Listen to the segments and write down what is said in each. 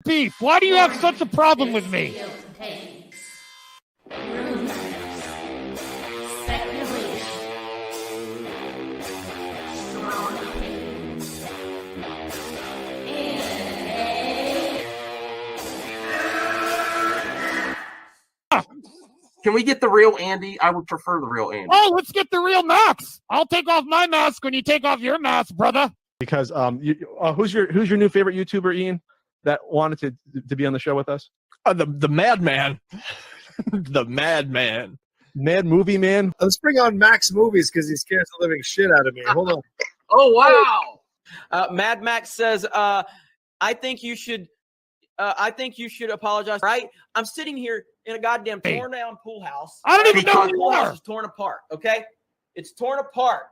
Beef, why do you have such a problem with me? Can we get the real Andy? I would prefer the real Andy. Oh, let's get the real Max. I'll take off my mask when you take off your mask, brother. Because who's your new favorite YouTuber, Ian, that wanted to be on the show with us? The Madman. The Madman. Mad Movie Man. Let's bring on Max Movies because he scares the living shit out of me. Hold on. Oh, wow. Mad Max says, I think you should apologize. Right? I'm sitting here in a goddamn torn down pool house. I don't even know who the you pool house are. is torn apart. Okay, it's torn apart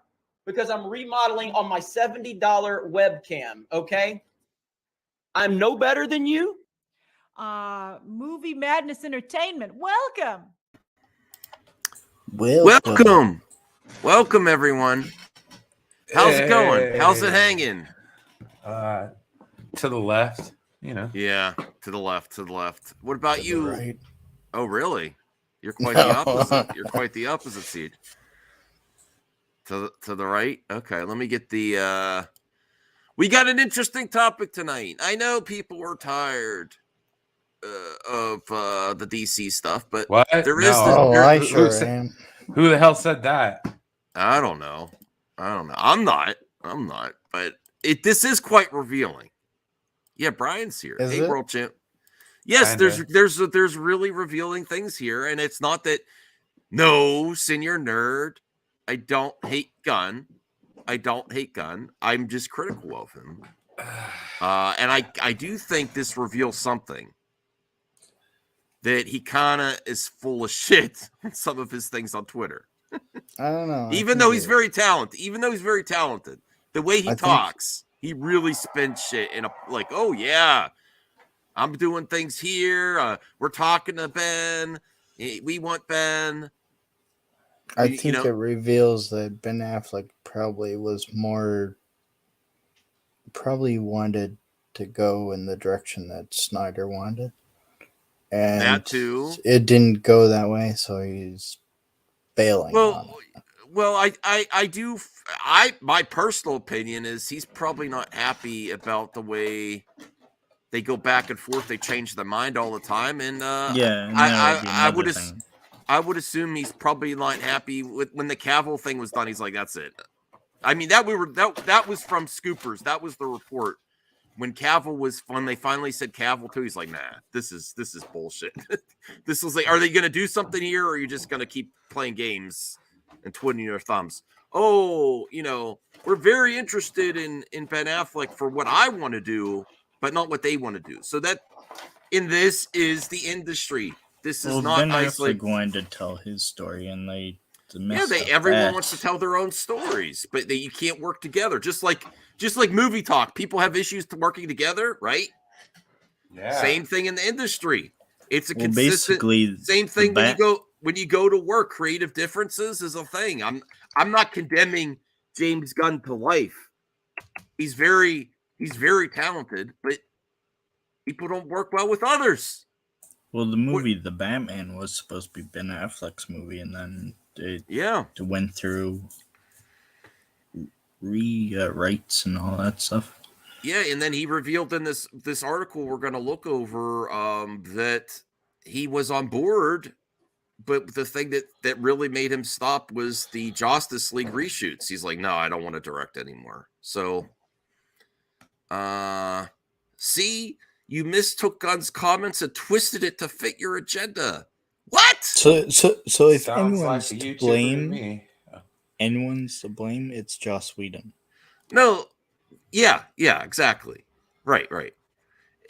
because I'm remodeling on my $70 webcam. Okay, I'm no better than you. Movie Madness Entertainment. Welcome. Welcome, everyone. How's it going? How's it hanging? To the left, you know. Yeah, to the left. What about you? Right. Oh, really? You're quite the opposite. You're quite the opposite seat. To the right? Okay, let me get the we got an interesting topic tonight. I know people were tired of the DC stuff, but What? I sure am. Who the hell said that? I don't know. I'm not. But this is quite revealing. Yeah, Brian's here. Is hey, it? World Champ. Yes, Kinda. there's really revealing things here, and it's not that. No, senior nerd. I don't hate Gunn. I'm just critical of him. And I do think this reveals something. That he kind of is full of shit on some of his things on Twitter. I don't know. Even though he's very talented, the way he talks, he really spins shit in like, oh yeah, I'm doing things here. We're talking to Ben. We want Ben. I think it reveals that Ben Affleck probably wanted to go in the direction that Snyder wanted. And that too. It didn't go that way, so he's bailing on it. Well, my personal opinion is he's probably not happy about the way they go back and forth. They change their mind all the time, and I would assume he's probably not happy with when the Cavill thing was done. He's like, that's it. I mean, that was from Scoopers. That was the report. When they finally said Cavill too, he's like, nah, this is bullshit. This was like, are they going to do something here, or are you just going to keep playing games and twiddling your thumbs? Oh, we're very interested in Ben Affleck for what I want to do, but not what they want to do. So that this is the industry. This is not Ben isolated. Affleck going to tell his story, and everyone wants to tell their own stories, but you can't work together. Just like movie talk, people have issues to working together, right? Yeah. Same thing in the industry. It's a basically same thing when you go to work. Creative differences is a thing. I'm not condemning James Gunn to life. He's very talented, but people don't work well with others. Well, the movie The Batman was supposed to be Ben Affleck's movie, and then it went through rewrites and all that stuff. Yeah, and then he revealed in this article we're going to look over that he was on board, but the thing that really made him stop was the Justice League reshoots. He's like, no, I don't want to direct anymore. So, see, you mistook Gunn's comments and twisted it to fit your agenda. What? So if Sounds anyone's like a to YouTuber blame, to me. anyone's to blame, it's Joss Whedon. No. Yeah, exactly. Right.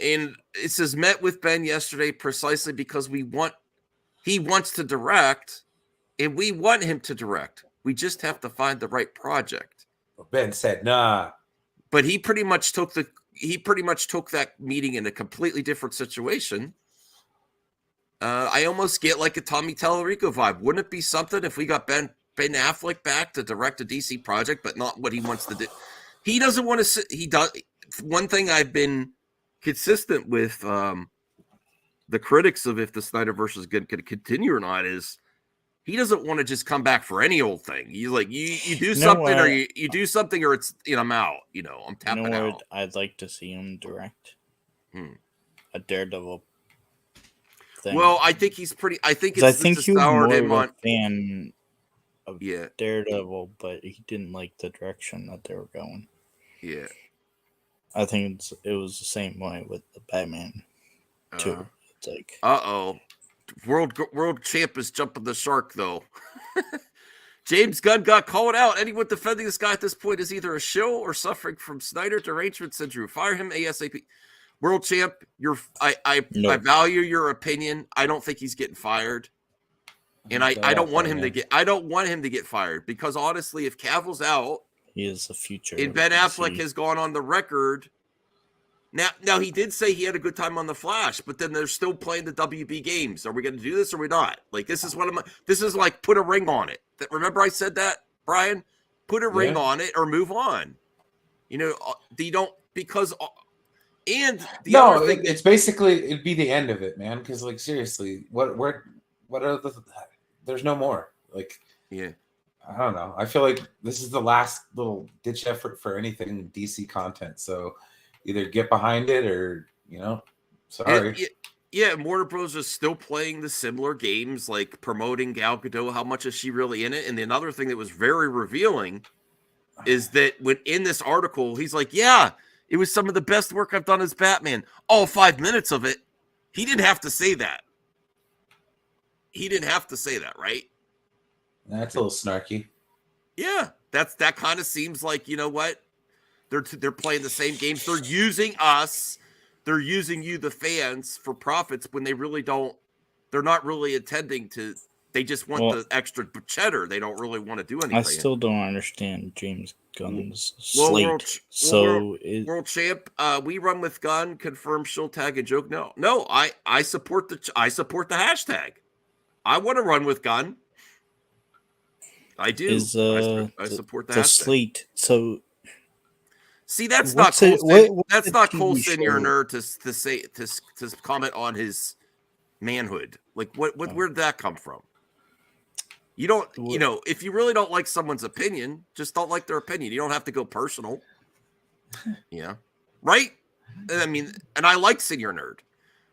And it says met with Ben yesterday precisely because he wants to direct, and we want him to direct. We just have to find the right project. Ben said, nah. But he pretty much took that meeting in a completely different situation. I almost get like a Tommy Tallarico vibe. Wouldn't it be something if we got Ben Affleck back to direct a DC project, but not what he wants to do? He doesn't want to. He does. One thing I've been consistent with the critics of if the Snyderverse is going to continue or not, is he doesn't want to just come back for any old thing. He's like, you do something or you do something or it's, I'm out. I'm tapping out. I'd like to see him direct a Daredevil thing. Well, I think he's pretty. I think he was more of a fan of Daredevil, but he didn't like the direction that they were going. Yeah, I think it was the same way with the Batman too. It's like, world champ is jumping the shark though. James Gunn got called out. Anyone defending this guy at this point is either a shill or suffering from Snyder derangement syndrome. Fire him ASAP. World champ, I value your opinion. I don't think he's getting fired, and I don't want him to get fired because honestly, if Cavill's out, he is the future. And Ben Affleck has gone on the record. Now he did say he had a good time on The Flash, but then they're still playing the WB games. Are we going to do this or are we not? Like this is like put a ring on it. Remember I said that, Brian? Put a ring on it or move on. They don't because. And it's basically it'd be the end of it, man. Because like seriously, what are there's no more. Like I don't know. I feel like this is the last little ditch effort for anything DC content. So either get behind it or sorry. Warner Bros. Is still playing the similar games, like promoting Gal Gadot. How much is she really in it? And another thing that was very revealing is that when in this article, he's like, "Yeah, it was some of the best work I've done as Batman." All 5 minutes of it. He didn't have to say that. Right? That's a little snarky. Yeah, that kind of seems like, you know what? They're playing the same games. They're using us. They're using you, the fans, for profits when they really don't. They're not really intending to. They just want the extra cheddar. They don't really want to do anything. I still don't understand James Gunn's slate. World champ, we run with Gunn. Confirm she'll tag and joke. No. I support the hashtag. I want to run with Gunn. I do. I support the hashtag. Slate. So. See, that's not Cole. That's not Cole Senior Nerd to comment on his manhood. Like, where did that come from? You don't, if you really don't like someone's opinion, just don't like their opinion. You don't have to go personal. Yeah, right. I mean, and I like Senior Nerd,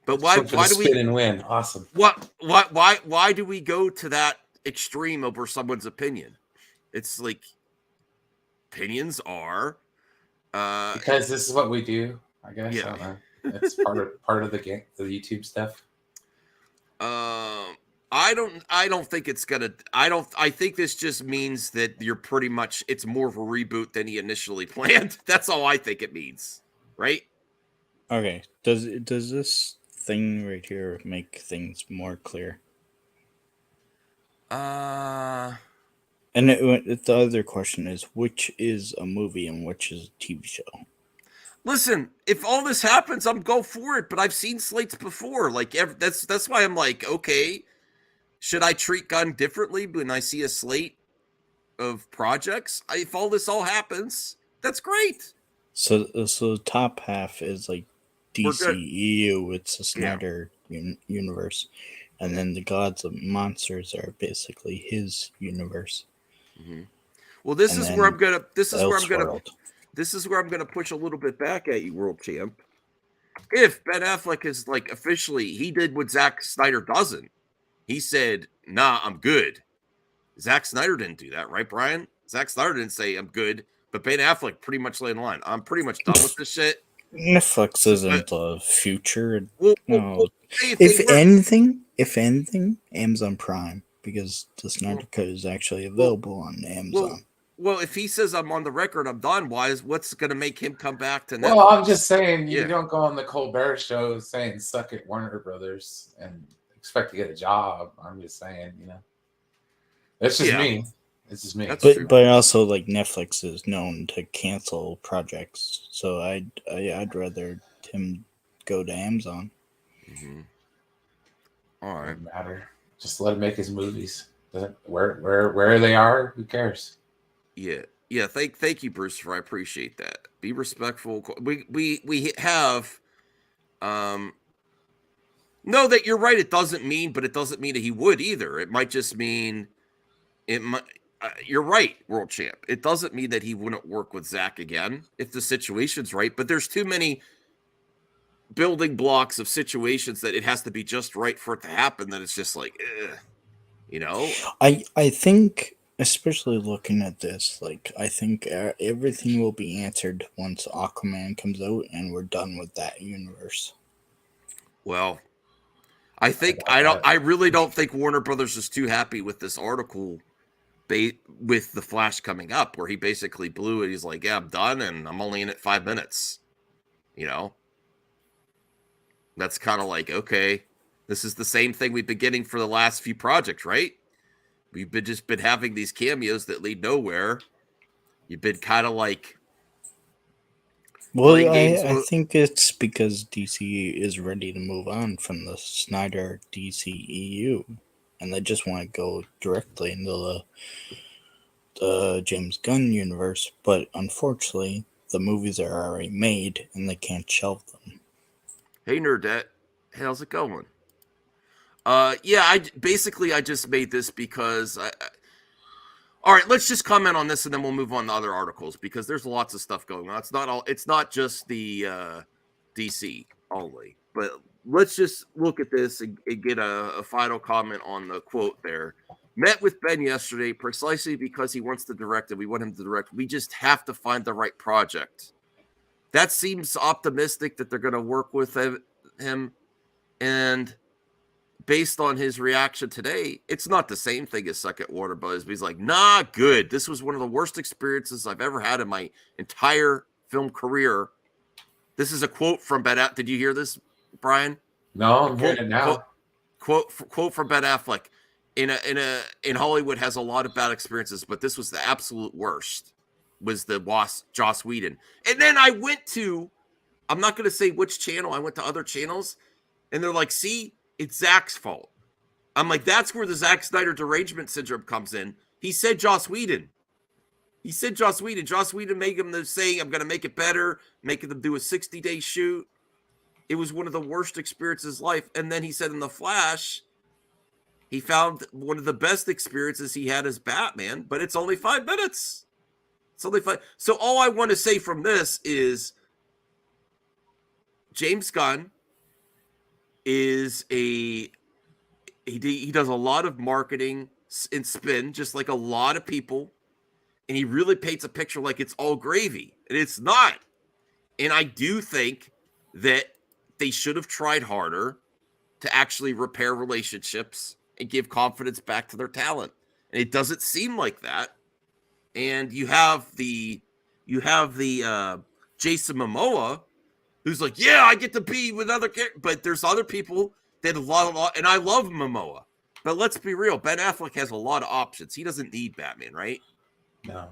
but why do we spin and win? Awesome. Why do we go to that extreme over someone's opinion? It's like opinions are. Because this is what we do, I guess. Yeah. I don't know. It's part of the game, the YouTube stuff. I don't think it's gonna. I think this just means that you're pretty much. It's more of a reboot than he initially planned. That's all I think it means, right? Okay. Does this thing right here make things more clear? And the other question is, which is a movie and which is a TV show? Listen, if all this happens, I'm go for it. But I've seen slates before. Like that's why I'm like, okay, should I treat Gunn differently when I see a slate of projects? If all this all happens, that's great. So the top half is like DCEU. It's the Snyder universe, and then the Gods of Monsters are basically his universe. Mm-hmm. Well, this is where I'm gonna push a little bit back at you, World Champ. If Ben Affleck is like officially, he did what Zack Snyder doesn't. He said, "Nah, I'm good." Zack Snyder didn't do that, right, Brian? Zack Snyder didn't say I'm good, but Ben Affleck pretty much laid in line. I'm pretty much done with this shit. Netflix isn't the future. No. If anything, Amazon Prime. Because the Snyder Cut is actually available on Amazon. Well, if he says I'm on the record, I'm done. What's going to make him come back to Netflix? Well, I'm just saying you don't go on the Colbert Show saying "suck it, Warner Brothers" and expect to get a job. I'm just saying, that's just me. It's just me. But also, like, Netflix is known to cancel projects, so I'd rather him go to Amazon. Mm-hmm. All right, doesn't matter. Just let him make his movies. Where they are, who cares? Yeah. Thank you, Bruce. I appreciate that. Be respectful. We have No, that you're right. It doesn't mean, but it doesn't mean that he would either. It might just mean it might. You're right, world champ. It doesn't mean that he wouldn't work with Zack again if the situation's right. But there's too many building blocks of situations that it has to be just right for it to happen. That it's just like, you know. I think, especially looking at this, like I think everything will be answered once Aquaman comes out and we're done with that universe. Well, I really don't think Warner Brothers is too happy with this article with the Flash coming up, where he basically blew it. He's like, yeah, I'm done, and I'm only in it 5 minutes. You know? That's kind of like, okay, this is the same thing we've been getting for the last few projects, right? We've just been having these cameos that lead nowhere. You've been kind of like... Well, I think it's because DC is ready to move on from the Snyder DCEU, and they just want to go directly into the James Gunn universe. But unfortunately, the movies are already made, and they can't shelve them. Hey, Nerdette, how's it going? Yeah, I just made this because all right, let's just comment on this and then we'll move on to other articles because there's lots of stuff going on. It's not just the DC only, but let's just look at this and get a final comment on the quote there. Met with Ben yesterday precisely because he wants to direct and we want him to direct. We just have to find the right project. That seems optimistic that they're going to work with him. And based on his reaction today, it's not the same thing as Second Warner Bros. But he's like, nah, good. This was one of the worst experiences I've ever had in my entire film career. This is a quote from Ben Affleck. Did you hear this, Brian? No, I'm hearing it now. Quote from Ben Affleck. In Hollywood has a lot of bad experiences, but this was the absolute worst. Was the Joss Whedon. And then I went to, I'm not going to say which channel, I went to other channels, and they're like, see, it's Zack's fault. I'm like, that's where the Zack Snyder derangement syndrome comes in. He said Joss Whedon. Joss Whedon made him say, I'm going to make it better, making them do a 60-day shoot. It was one of the worst experiences of his life. And then he said in The Flash, he found one of the best experiences he had as Batman, but it's only 5 minutes. So all I want to say from this is James Gunn is he does a lot of marketing and spin, just like a lot of people, and he really paints a picture like it's all gravy, and it's not. And I do think that they should have tried harder to actually repair relationships and give confidence back to their talent, and it doesn't seem like that. And you have the Jason Momoa, who's like, yeah, I get to be with other characters. But there's other people that a lot, and I love Momoa. But let's be real, Ben Affleck has a lot of options. He doesn't need Batman, right? No.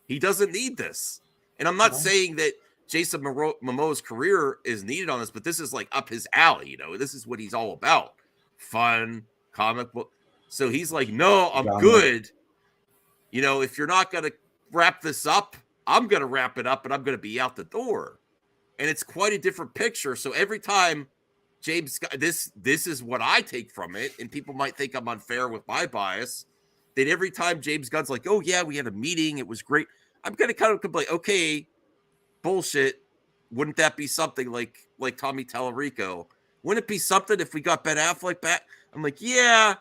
He doesn't need this. And I'm not saying that Jason Momoa's career is needed on this, but this is like up his alley, you know. This is what he's all about. Fun, comic book. So he's like, no, I'm good. You know, if you're not going to wrap this up, I'm going to wrap it up and I'm going to be out the door. And it's quite a different picture. So every time James, this is what I take from it. And people might think I'm unfair with my bias. That every time James Gunn's like, oh yeah, we had a meeting. It was great. I'm going to kind of complain, okay, bullshit. Wouldn't that be something like Tommy Tallarico? Wouldn't it be something if we got Ben Affleck back? I'm like, yeah.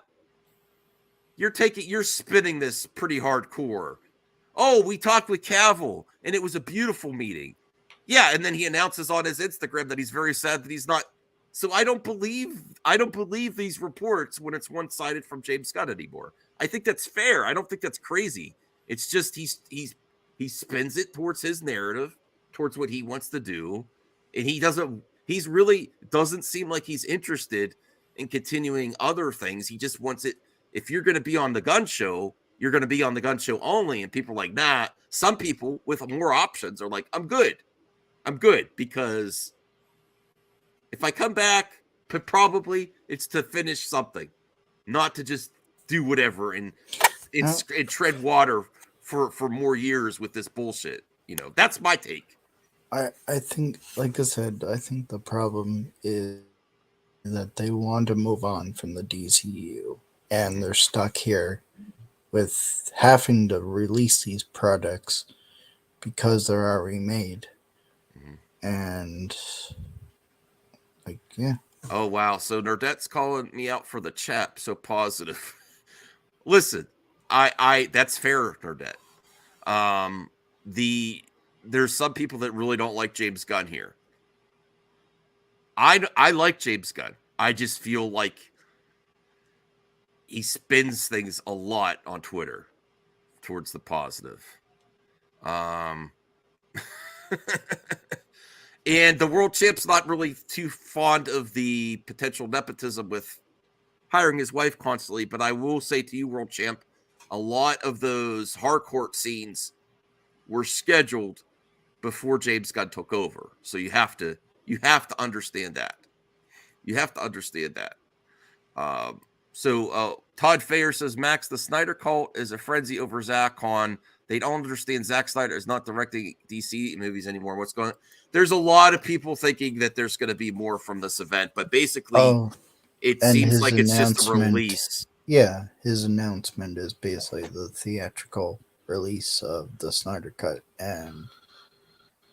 You're spinning this pretty hardcore. Oh, we talked with Cavill and it was a beautiful meeting. Yeah, and then he announces on his Instagram that he's very sad that he's not. So I don't believe these reports when it's one-sided from James Gunn anymore. I think that's fair. I don't think that's crazy. It's just he spins it towards his narrative, towards what he wants to do, and he really doesn't seem like he's interested in continuing other things. He just wants it. If you're going to be on the Gun Show, you're going to be on the Gun Show only. And people are like, nah. Some people with more options are like, I'm good. Because if I come back, probably it's to finish something, not to just do whatever and tread water for more years with this bullshit. You know, that's my take. I think, like I said, I think the problem is that they want to move on from the DCU, and they're stuck here with having to release these products because they're already made. And like, yeah. Oh wow! So Nerdette's calling me out for the chat. So positive. Listen, I that's fair, Nerdette. There's some people that really don't like James Gunn here. I like James Gunn. I just feel like he spins things a lot on Twitter towards the positive. And the world champ's not really too fond of the potential nepotism with hiring his wife constantly, but I will say to you, world champ, a lot of those hardcore scenes were scheduled before James Gunn took over. So you have to understand that. You have to understand that. Todd Fayer says, Max, the Snyder cult is a frenzy over Zack on. They don't understand Zack Snyder is not directing DC movies anymore. What's going on? There's a lot of people thinking that there's going to be more from this event, but basically it seems like it's just a release. Yeah, his announcement is basically the theatrical release of the Snyder Cut and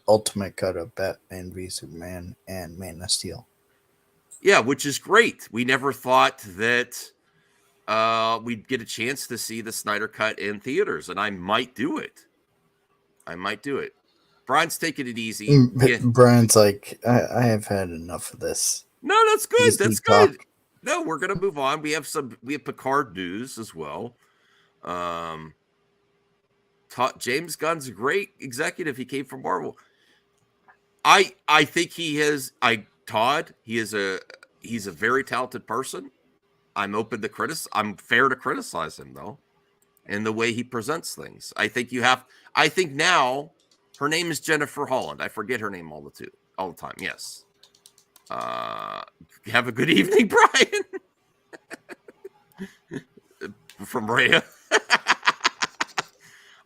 Ultimate Cut of Batman v Superman and Man of Steel. Yeah, which is great. We never thought that we'd get a chance to see the Snyder Cut in theaters, and I might do it. Brian's taking it easy. Yeah. Brian's like, I have had enough of this. No, that's good. That's good. No, we're gonna move on. We have Picard news as well. James Gunn's a great executive. He came from Marvel. I think he's a very talented person. I'm open to I'm fair to criticize him though, in the way he presents things. I think now her name is Jennifer Holland. I forget her name all the time. Yes. Have a good evening, Brian. From Rhea.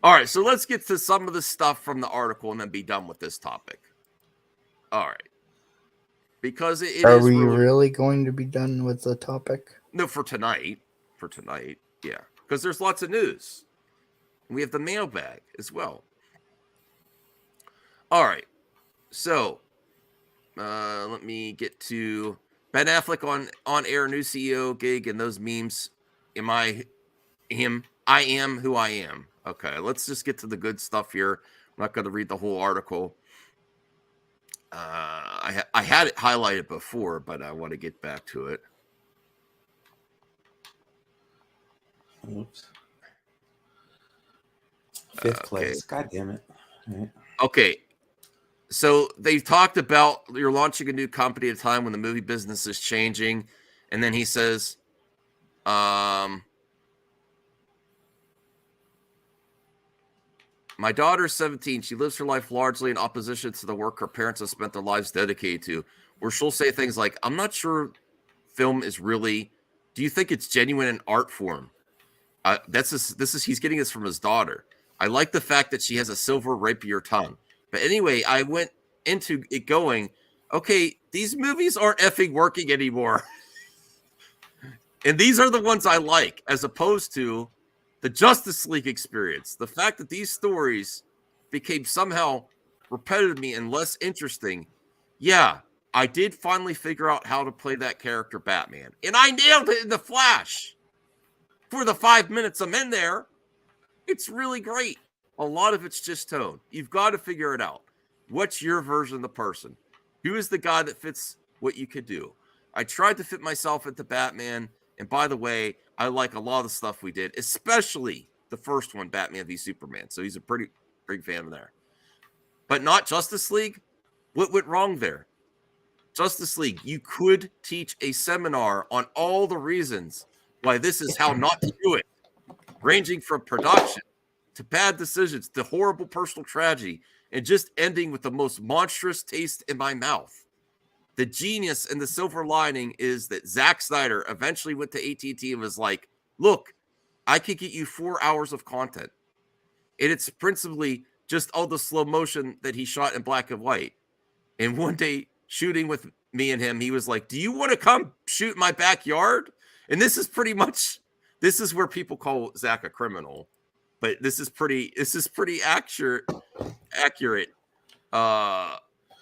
All right, so let's get to some of the stuff from the article and then be done with this topic. All right. Because Are we really going to be done with the topic? No, for tonight. Yeah. Because there's lots of news. We have the mailbag as well. All right. So, let me get to Ben Affleck on air new CEO gig and those memes. I am who I am. Okay, let's just get to the good stuff here. I'm not going to read the whole article. I had it highlighted before, but I want to get back to it. Oops. Fifth place. God damn it. Right. Okay. So they've talked about you're launching a new company at a time when the movie business is changing. And then he says, my daughter's 17. She lives her life largely in opposition to the work her parents have spent their lives dedicated to, where she'll say things like, I'm not sure film is really, do you think it's genuine in art form? He's getting this from his daughter. I like the fact that she has a silver rapier tongue. But anyway, I went into it going, okay, these movies aren't effing working anymore. And these are the ones I like, as opposed to the Justice League experience. The fact that these stories became somehow repetitive to me and less interesting. Yeah, I did finally figure out how to play that character Batman. And I nailed it in The Flash. For the 5 minutes I'm in there, it's really great. A lot of it's just tone. You've got to figure it out. What's your version of the person? Who is the guy that fits what you could do? I tried to fit myself into Batman. And by the way, I like a lot of the stuff we did, especially the first one, Batman v Superman. So he's a pretty big fan of there. But not Justice League? What went wrong there? Justice League, you could teach a seminar on all the reasons why this is how not to do it. Ranging from production to bad decisions to horrible personal tragedy and just ending with the most monstrous taste in my mouth. The genius and the silver lining is that Zack Snyder eventually went to AT&T and was like, look, I could get you 4 hours of content. And it's principally just all the slow motion that he shot in black and white. And one day, shooting with me and him, he was like, "Do you want to come shoot in my backyard?" And this is where people call Zach a criminal, but this is pretty accurate.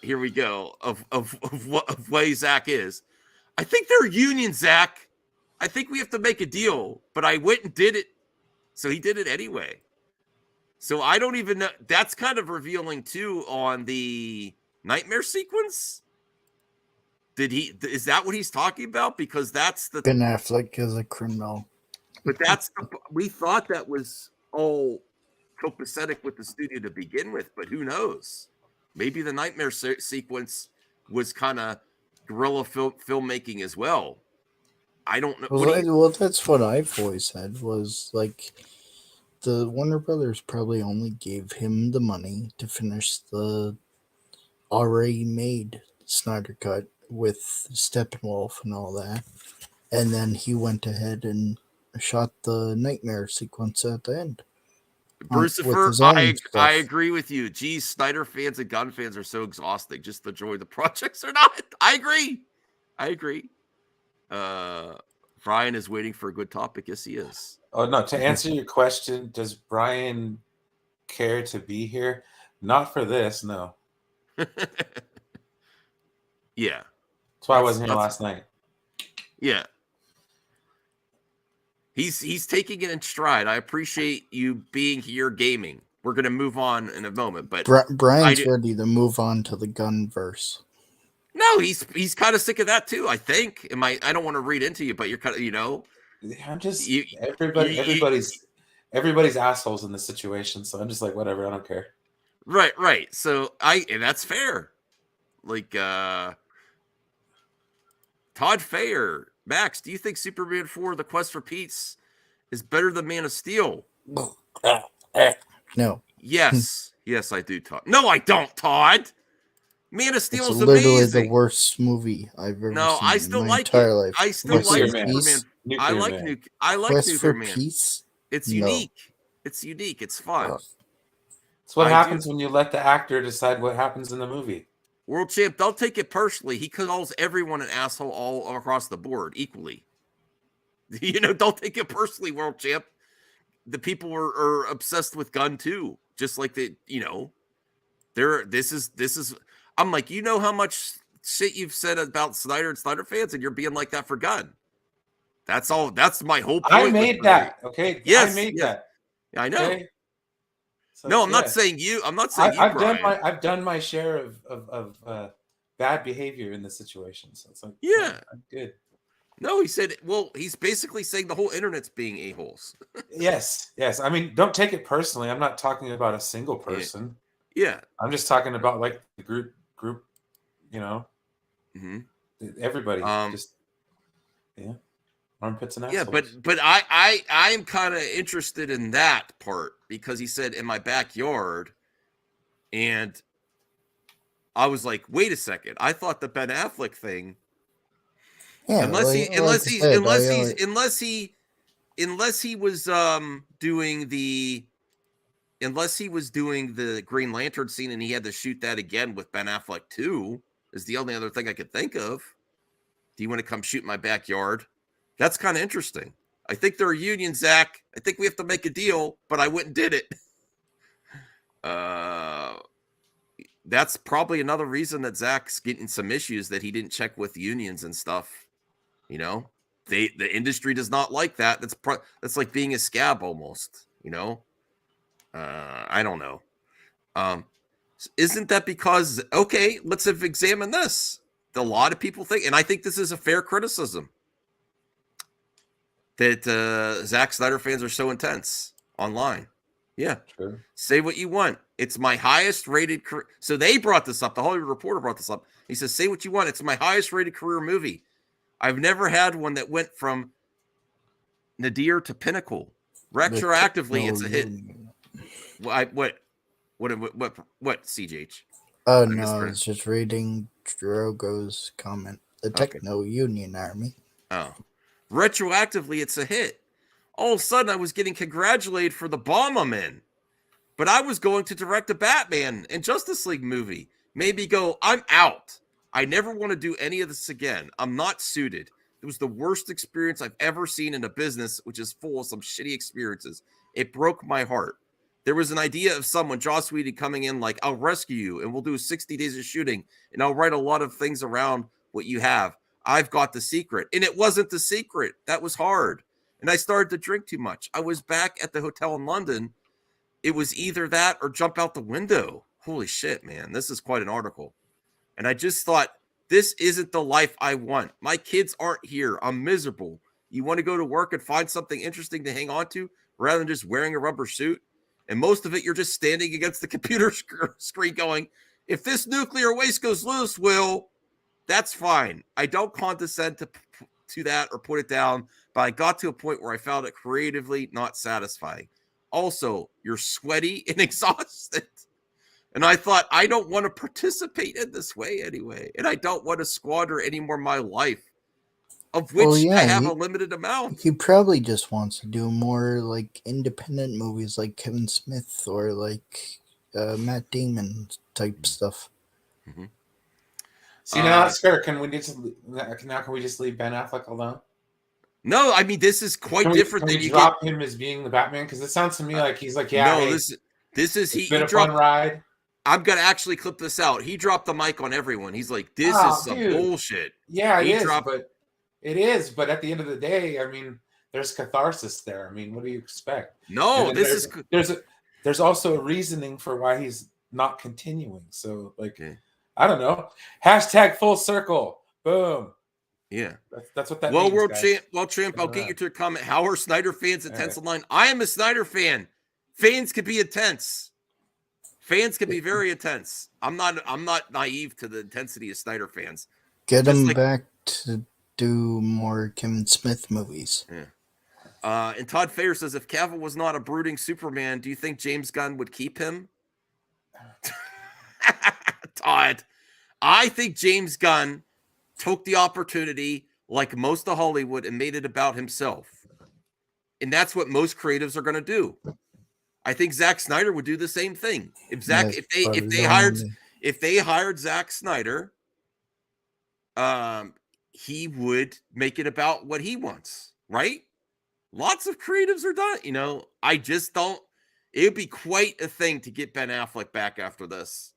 Here we go of way Zach is. I think they're union, Zach. I think we have to make a deal, but I went and did it. So he did it anyway. So I don't even know. That's kind of revealing too on the nightmare sequence. Is that what he's talking about? Because that's the Ben Affleck is a criminal. But we thought that was all copacetic with the studio to begin with, but who knows? Maybe the nightmare sequence was kind of guerrilla filmmaking as well. I don't know. Well, that's what I've always said was like the Warner Brothers probably only gave him the money to finish the already made Snyder Cut with Steppenwolf and all that. And then he went ahead and shot the nightmare sequence at the end. Brucifer, I agree with you. Geez, Snyder fans and gun fans are so exhausting. Just enjoy the projects or not. I agree. Brian is waiting for a good topic. Yes, he is. Oh, no. To answer your question, does Brian care to be here? Not for this, no. Yeah. That's why I wasn't here last night. Yeah. He's taking it in stride. I appreciate you being here gaming. We're going to move on in a moment, but Brian's ready to move on to the gun verse. No, he's kind of sick of that too, I think. I don't want to read into you, but you're kind of, I'm just everybody's assholes in this situation, so I'm just like, whatever, I don't care. Right. So and that's fair. Like Todd Fayer, Max, do you think Superman 4: The Quest for Peace is better than Man of Steel? No. Yes, I do, Todd. No, I don't, Todd. Man of Steel is literally amazing. the worst movie I've ever seen. I still in my like entire it. life. I still like Superman. I like Quest Nuclear for Man. Peace? It's No. unique. It's unique. It's fun. It's what happens when you let the actor decide what happens in the movie. World Champ, don't take it personally. He calls everyone an asshole all across the board equally. Don't take it personally, World Champ. The people are obsessed with Gunn too, just like this is. I'm like, how much shit you've said about Snyder and Snyder fans, and you're being like that for Gunn. That's all. That's my whole point. I made that. Okay. Yes, I made that. I know. Okay? So, no, I'm not saying you. I'm not saying I've done my share of bad behavior in this situation. So it's like, yeah, I'm good. No, he said. Well, he's basically saying the whole internet's being a-holes. Yes. I mean, don't take it personally. I'm not talking about a single person. Yeah. I'm just talking about like the group. Everybody. Armpits and assholes. Yeah, but I'm kind of interested in that part because he said in my backyard, and I was like, wait a second, I thought the Ben Affleck thing. Yeah, unless he was doing the Green Lantern scene and he had to shoot that again with Ben Affleck too, is the only other thing I could think of. Do you want to come shoot in my backyard? That's kind of interesting. I think they're a union, Zach. I think we have to make a deal, but I went and did it. That's probably another reason that Zach's getting some issues that he didn't check with unions and stuff. The industry does not like that. That's like being a scab almost. I don't know. Isn't that because, okay, let's examine this. A lot of people think, and I think this is a fair criticism, that Zack Snyder fans are so intense online. Yeah. True. Say what you want. It's my highest rated. So they brought this up. The Hollywood Reporter brought this up. He says, say what you want. It's my highest rated career movie. I've never had one that went from nadir to pinnacle. Retroactively, it's a hit. What, CJH? Oh, no, I was just reading Drogo's comment. The Techno Union Army. Oh. Retroactively, it's a hit. All of a sudden, I was getting congratulated for the bomb I'm in. But I was going to direct a Batman and Justice League movie. Maybe go, I'm out. I never want to do any of this again. I'm not suited. It was the worst experience I've ever seen in a business, which is full of some shitty experiences. It broke my heart. There was an idea of someone, Joss Whedon, coming in like, I'll rescue you and we'll do 60 days of shooting and I'll write a lot of things around what you have. I've got the secret. And it wasn't the secret. That was hard. And I started to drink too much. I was back at the hotel in London. It was either that or jump out the window. Holy shit, man. This is quite an article. And I just thought, this isn't the life I want. My kids aren't here. I'm miserable. You want to go to work and find something interesting to hang on to rather than just wearing a rubber suit? And most of it, you're just standing against the computer screen going, if this nuclear waste goes loose, Will, that's fine. I don't condescend to that or put it down, but I got to a point where I found it creatively not satisfying. Also, you're sweaty and exhausted. And I thought, I don't want to participate in this way anyway. And I don't want to squander any more of my life, of which I have a limited amount. He probably just wants to do more like independent movies like Kevin Smith or like Matt Damon type stuff. Mm-hmm. See, now that's fair. Can we just leave Ben Affleck alone? No, I mean, this is quite different than you drop him as being the Batman, because it sounds to me like he's like, yeah, no, hey, this is he been a dropped, fun ride. I'm gonna actually clip this out. He dropped the mic on everyone. He's like, this is some bullshit. Yeah, it is, but at the end of the day, I mean, there's catharsis there. I mean, what do you expect? No, there's also a reasoning for why he's not continuing. So, like, I don't know. Hashtag full circle. Boom. Yeah, that's what that means. Well, Tramp, I'll get you to a comment. How are Snyder fans intense online? I am a Snyder fan. Fans can be intense. Fans can be very intense. I'm not naive to the intensity of Snyder fans. Get him back to do more Kevin Smith movies. Yeah. And Todd Fair says, if Cavill was not a brooding Superman, do you think James Gunn would keep him? Todd, I think James Gunn took the opportunity, like most of Hollywood, and made it about himself. And that's what most creatives are going to do. I think Zack Snyder would do the same thing. If they hired Zack Snyder, he would make it about what he wants, right? Lots of creatives are done. You know, I just don't. It would be quite a thing to get Ben Affleck back after this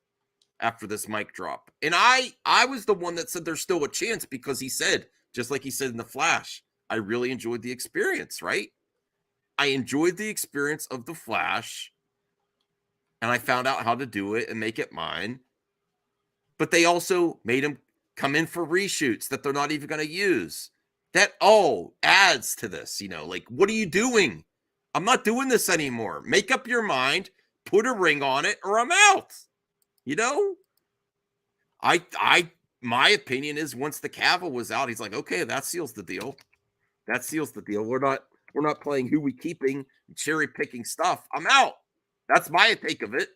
mic drop. And I was the one that said there's still a chance, because he said, just like he said in The Flash, I really enjoyed the experience, right? I enjoyed the experience of The Flash, and I found out how to do it and make it mine. But they also made him come in for reshoots that they're not even going to use. That all adds to this, you know, like, what are you doing? I'm not doing this anymore. Make up your mind, put a ring on it, or I'm out. You know, my opinion is once the Cavill was out, he's like, okay, that seals the deal. That seals the deal. We're not playing who we keeping, cherry picking stuff. I'm out. That's my take of it.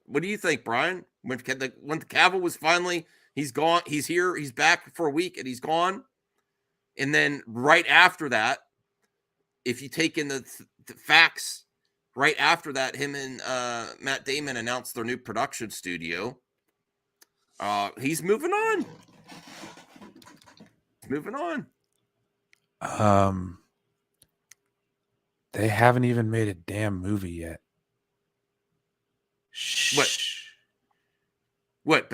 What do you think, Brian? When the Cavill was finally, he's gone, he's here, he's back for a week, and he's gone. And then right after that, if you take in the facts, right after that, him and Matt Damon announced their new production studio. He's moving on. They haven't even made a damn movie yet. What?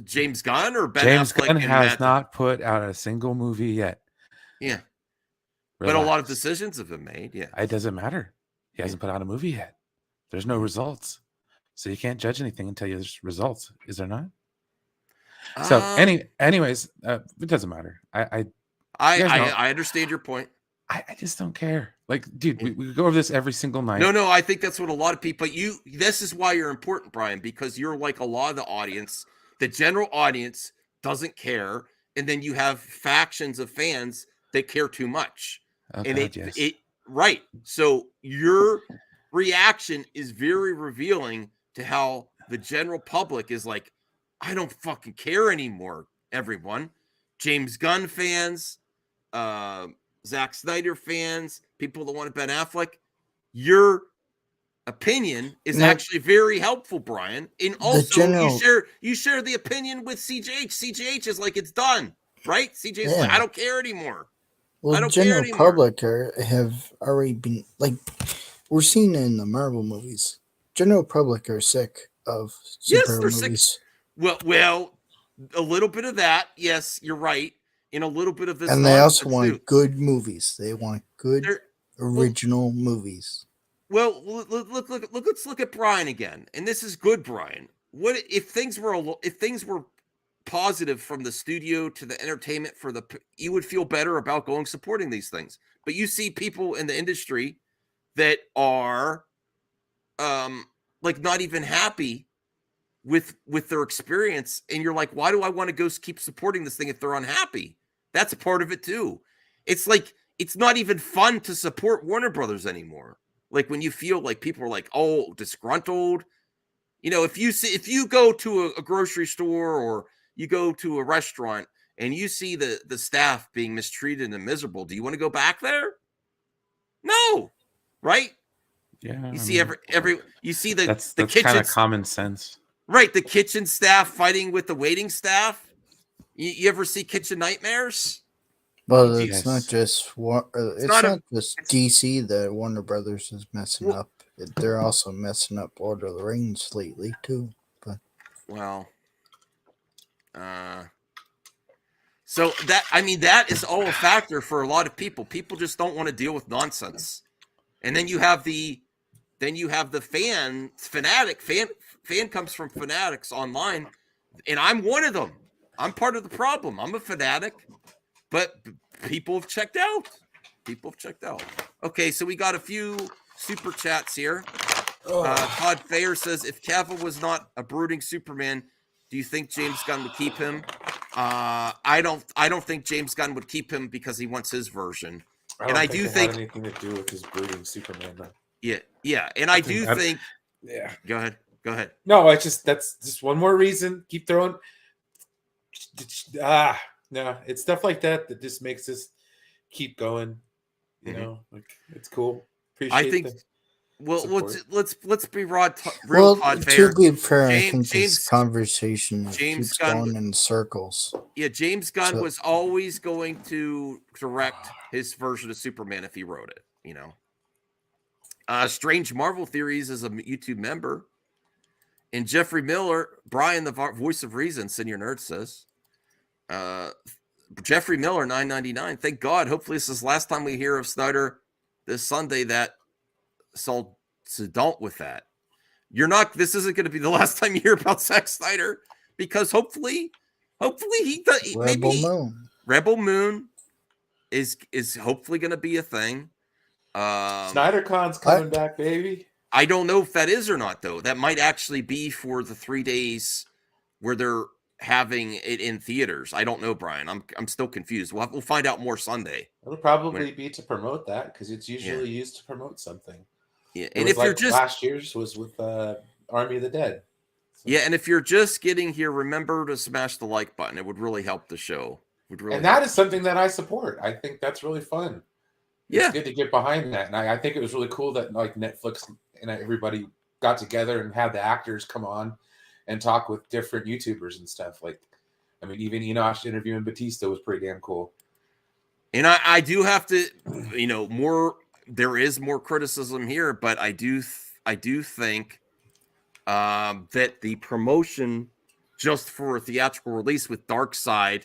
James Gunn or Ben James Affleck? Gunn has not put out a single movie yet. Yeah. Relax. But a lot of decisions have been made. Yeah. It doesn't matter. He hasn't put out a movie yet. There's no results. So you can't judge anything until there's results. Is there not? So anyways, it doesn't matter. I understand your point. I just don't care. Like, dude, we go over this every single night. No, I think that's what a lot of people, this is why you're important, Brian, because you're like a lot of the audience. The general audience doesn't care. And then you have factions of fans that care too much. Oh, and God, right. So your reaction is very revealing to how the general public is like, I don't fucking care anymore, everyone. James Gunn fans, Zack Snyder fans, people that want Ben Affleck, you're opinion is Now- actually very helpful, Brian. And also, general- you share the opinion with CJH. CJH is like, it's done, right? CJH is like, Yeah. I don't care anymore. I Well, don't care general anymore. public have already been like we're seeing in the Marvel movies. General public are sick of Yes, superhero they're sick. movies, Well, a little bit of that. Yes, you're right. And a little bit of this, and they also nonsense, want too. good movies. They want good They're- original movies. Well, look. Let's look at Brian again, and this is good, Brian. What if things were positive from the studio to the entertainment you would feel better about going supporting these things. But you see people in the industry that are, like not even happy with their experience, and you're like, why do I want to go keep supporting this thing if they're unhappy? That's a part of it too. It's like it's not even fun to support Warner Brothers anymore. Like when you feel like people are like, oh, disgruntled. You know, if you go to a grocery store or you go to a restaurant and you see the staff being mistreated and miserable, do you want to go back there? No, right? Yeah, You see you see the that's kitchen kind of common sense. Right, the kitchen staff fighting with the waiting staff. You ever see Kitchen Nightmares? Well, it's Yes. not just it's not not a- just DC that Warner Brothers is messing up. They're also messing up Lord of the Rings lately too. But Well, so that is all a factor for a lot of people. People just don't want to deal with nonsense. And then you have the fan comes from fanatics online, and I'm one of them. I'm part of the problem. I'm a fanatic, but people have checked out. Okay, so we got a few super chats here. Todd Fayer says, if Cavill was not a brooding Superman, do you think James Gunn would keep him? I don't think James Gunn would keep him because he wants his version. And I do think had anything to do with his brooding Superman. Though. Yeah, and I do think. Yeah. Go ahead. No, that's just one more reason. Keep throwing. No, it's stuff like that just makes us keep going. You know, like it's cool. Appreciate. I think. Well, support. let's be real. well, Todd Fayer. to be fair, I think James this conversation James keeps Gunn- going in circles. Yeah, James Gunn So- was always going to direct his version of Superman if he wrote it. You know. Strange Marvel Theories is a YouTube member, and Jeffrey Miller, Brian, the voice of reason, Senior Nerd says. Jeffrey Miller, $9.99. Thank God. Hopefully, this is the last time we hear of Snyder this Sunday. So don't with that. This isn't going to be the last time you hear about Zack Snyder, because hopefully he does. Rebel Moon is hopefully going to be a thing. SnyderCon's coming back, baby. I don't know if that is or not, though. That might actually be for the 3 days where they're having it in theaters. I don't know, Brian. I'm still confused. We'll find out more Sunday. It'll probably be to promote that because it's usually used to promote something. Yeah, It and was if you're like just last year's was with Army of the Dead. Yeah, and if you're just getting here, remember to smash the like button. It would really help the show. And that is something that I support. I think that's really fun. It's good to get behind that. And I think it was really cool that like Netflix and everybody got together and had the actors come on and talk with different YouTubers and stuff. Like, I mean, even Enosh interviewing Batista was pretty damn cool. And I do have to, there is more criticism here, but I do think that the promotion just for a theatrical release with Darkseid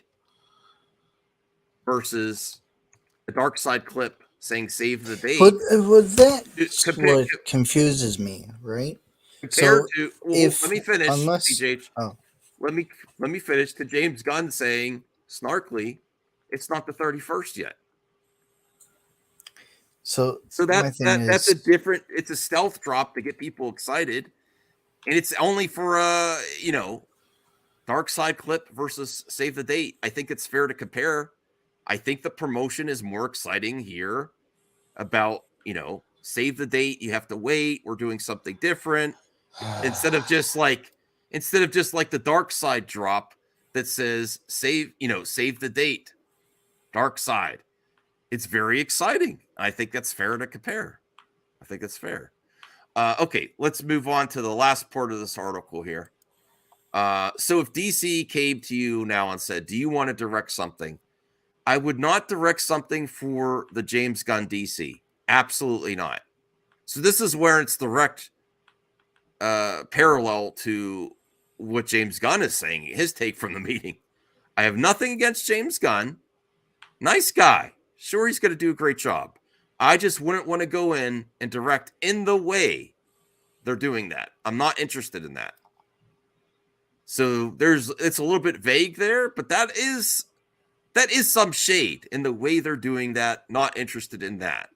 versus a Darkseid clip saying "Save the Date," But that's what confuses me, right? Compared to, if let me finish, unless CJ. oh. Let me finish. To James Gunn saying snarkily, "It's not the 31st yet." So that's a different. It's a stealth drop to get people excited, and it's only for Darkseid clip versus Save the Date. I think it's fair to compare. I think the promotion is more exciting here about Save the Date. You have to wait. We're doing something different instead of just like the Darkseid drop that says save the date, Darkseid. It's very exciting. I think that's fair to compare. I think that's fair. Okay, let's move on to the last part of this article here. So if DC came to you now and said, do you want to direct something? I would not direct something for the James Gunn DC. Absolutely not. So this is where it's direct parallel to what James Gunn is saying, his take from the meeting. I have nothing against James Gunn. Nice guy. Sure, he's going to do a great job. I just wouldn't want to go in and direct in the way they're doing that. I'm not interested in that. So it's a little bit vague there, but that is some shade in the way they're doing that. Not interested in that.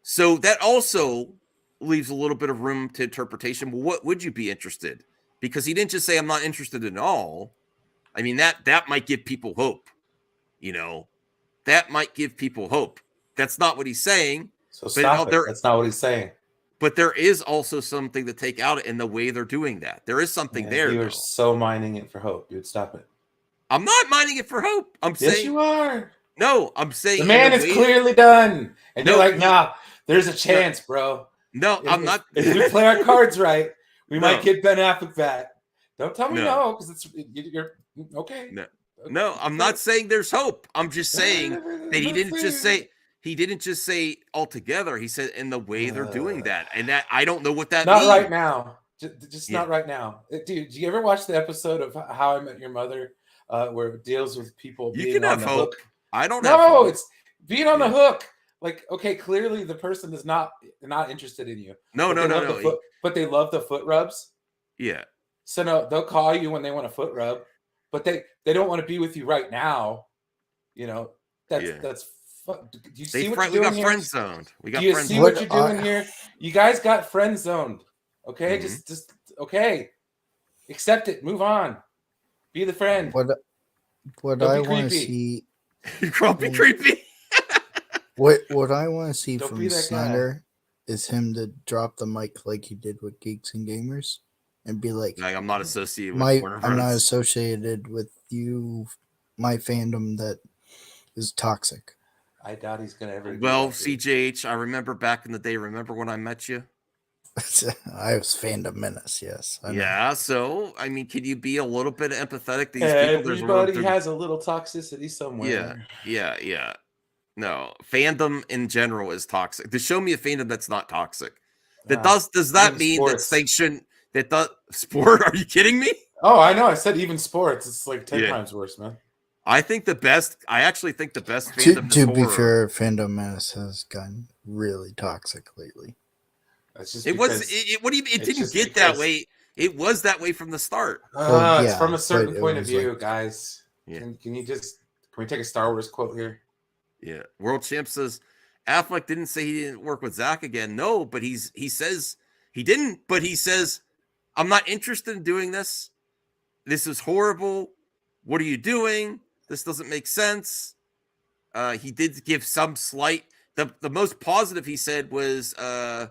So that also leaves a little bit of room to interpretation. Well, what would you be interested? Because he didn't just say I'm not interested in all. I mean, that might give people hope. That might give people hope. That's not what he's saying. So stop it. That's not what he's saying. But there is also something to take out in the way they're doing that. There is something there. You are so mining it for hope. You would stop it. I'm not mining it for hope. I'm saying. Yes, you are. No, I'm saying. The man is clearly done. And you're like, nah, there's a chance, bro. No, I'm not. If we play our cards right, we might get Ben Affleck back. Don't tell me no, because you're okay. No, I'm not saying there's hope. I'm just saying that he didn't just say altogether. He said in the way they're doing that, and that I don't know what that means. Not right now. Just not right now, dude. Do you ever watch the episode of How I Met Your Mother, where it deals with people? You can have hope. I don't. No, it's being on the hook. Like, okay, clearly the person is not interested in you. No. But they love the foot rubs. Yeah. So no, they'll call you when they want a foot rub, but they don't want to be with you right now. That's. Do you see what you're doing here? Friend zoned. Do you see what you're doing here? You guys got friend zoned. Okay, just okay. Accept it. Move on. Be the friend. What I want to see. Grumpy creepy. What I want to see from Snyder is him to drop the mic like he did with Geeks and Gamers, and be like, I'm not associated with I'm not associated with you, my fandom that is toxic. I doubt he's gonna ever. Well, CJH, I remember back in the day. Remember when I met you? I was fandom menace. Yes. Yeah. So, I mean, can you be a little bit empathetic to these people? Everybody has a little toxicity somewhere. Yeah. No, fandom in general is toxic. To show me a fandom that's not toxic. Does that mean sports. That they shouldn't? Sport? Are you kidding me? Oh, I know. I said even sports. It's like 10 times worse, man. I actually think the best fandom to be fair, fandom menace has gotten really toxic lately. That's just it didn't get that way. It was that way from the start. It's from a certain point of view, guys. Yeah. Can we take a Star Wars quote here? Yeah. World Champ says Affleck didn't say he didn't work with Zack again. No, but he says he didn't, but he says, I'm not interested in doing this. This is horrible. What are you doing? This doesn't make sense. He did give some slight. The most positive he said was the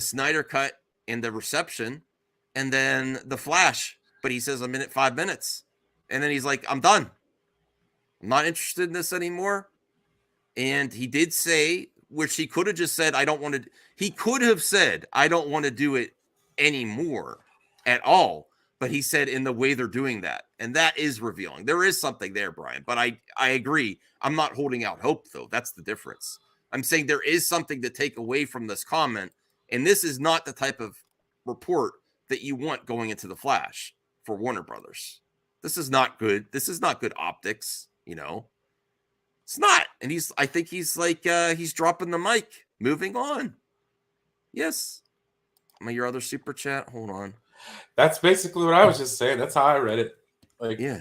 Snyder cut and the reception, and then the Flash. But he says 5 minutes, and then he's like, "I'm done. I'm not interested in this anymore." And he did say, which he could have just said, "I don't want to." He could have said, "I don't want to do it anymore at all." But he said in the way they're doing that. And that is revealing. There is something there, Brian. But I agree. I'm not holding out hope, though. That's the difference. I'm saying there is something to take away from this comment. And this is not the type of report that you want going into the Flash for Warner Brothers. This is not good. This is not good optics, It's not. And I think he's like, he's dropping the mic. Moving on. Yes. Your other super chat. Hold on. That's basically what I was just saying. That's how I read it. Like, yeah.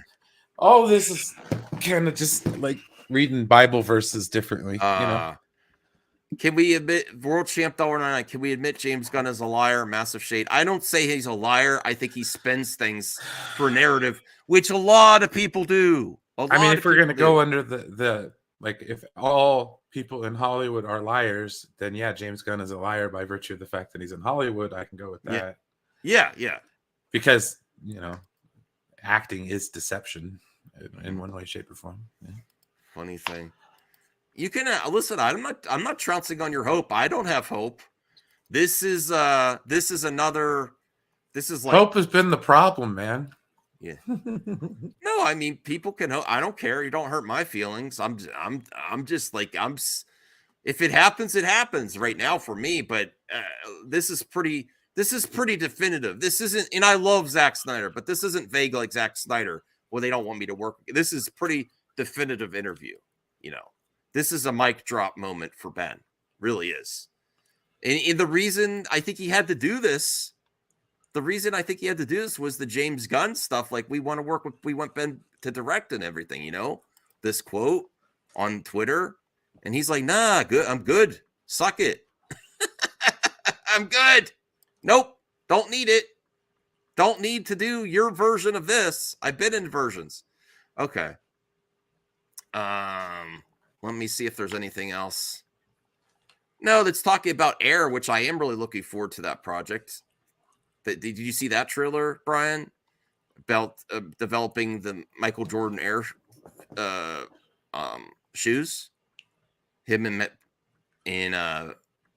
All this is kind of just like reading Bible verses differently. Can we admit World Champ $1.99? Can we admit James Gunn is a liar? Massive shade. I don't say he's a liar. I think he spends things for narrative, which a lot of people do. If we're gonna go under the like, if all people in Hollywood are liars, then yeah, James Gunn is a liar by virtue of the fact that he's in Hollywood. I can go with that. Yeah. Because acting is deception in one way, shape, or form. Yeah. Funny thing. You can listen. I'm not trouncing on your hope. I don't have hope, This is another. This is like Hope has been the problem, man. Yeah. No, I mean, people can hope. I don't care. You don't hurt my feelings. I'm just like if it happens, it happens right now for me. But this is pretty definitive. This isn't, and I love Zack Snyder, but this isn't vague like Zack Snyder. Well, they don't want me to work. This is pretty definitive interview. You know, this is a mic drop moment for Ben. Really is. And the reason I think he had to do this. The reason I think he had to do this was the James Gunn stuff. Like, we want Ben to direct and everything, you know, this quote on Twitter. And he's like, nah, good. I'm good. Suck it. I'm good. Nope. Don't need it. Don't need to do your version of this. I've been in versions. Okay. Let me see if there's anything else. No, that's talking about Air, which I am really looking forward to that project. Did you see that trailer, Brian? About developing the Michael Jordan Air shoes? Him and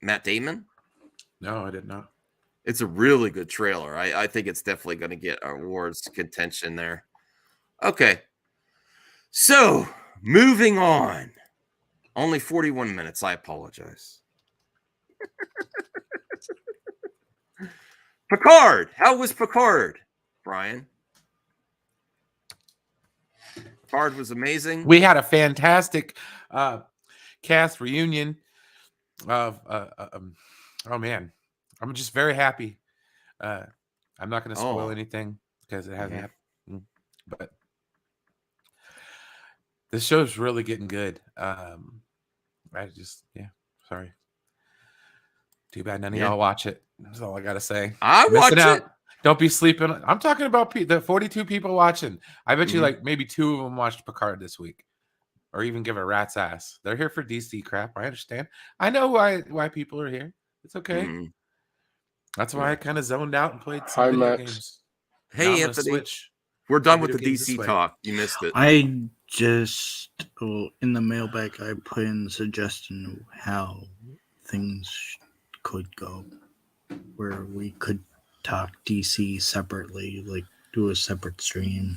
Matt Damon? No, I did not. It's a really good trailer. I think it's definitely going to get awards contention there. Okay. So, moving on. Only 41 minutes. I apologize. Picard. How was Picard, Brian? Picard was amazing. We had a fantastic cast reunion of oh man, I'm just very happy. I'm not going to spoil anything because it hasn't happened, but this show's really getting good. Sorry. Too bad none of y'all watch it. That's all I gotta say. I watch it. Don't be sleeping. I'm talking about the 42 people watching. I bet you like maybe 2 of them watched Picard this week, or even give a rat's ass. They're here for DC crap. I understand. I know why people are here. It's okay. That's why I kind of zoned out and played some video games. Hey, Anthony. We're done with the DC talk. You missed it. I just in the mailbag I put in the suggestion of how things could go, where we could talk DC separately, like do a separate stream,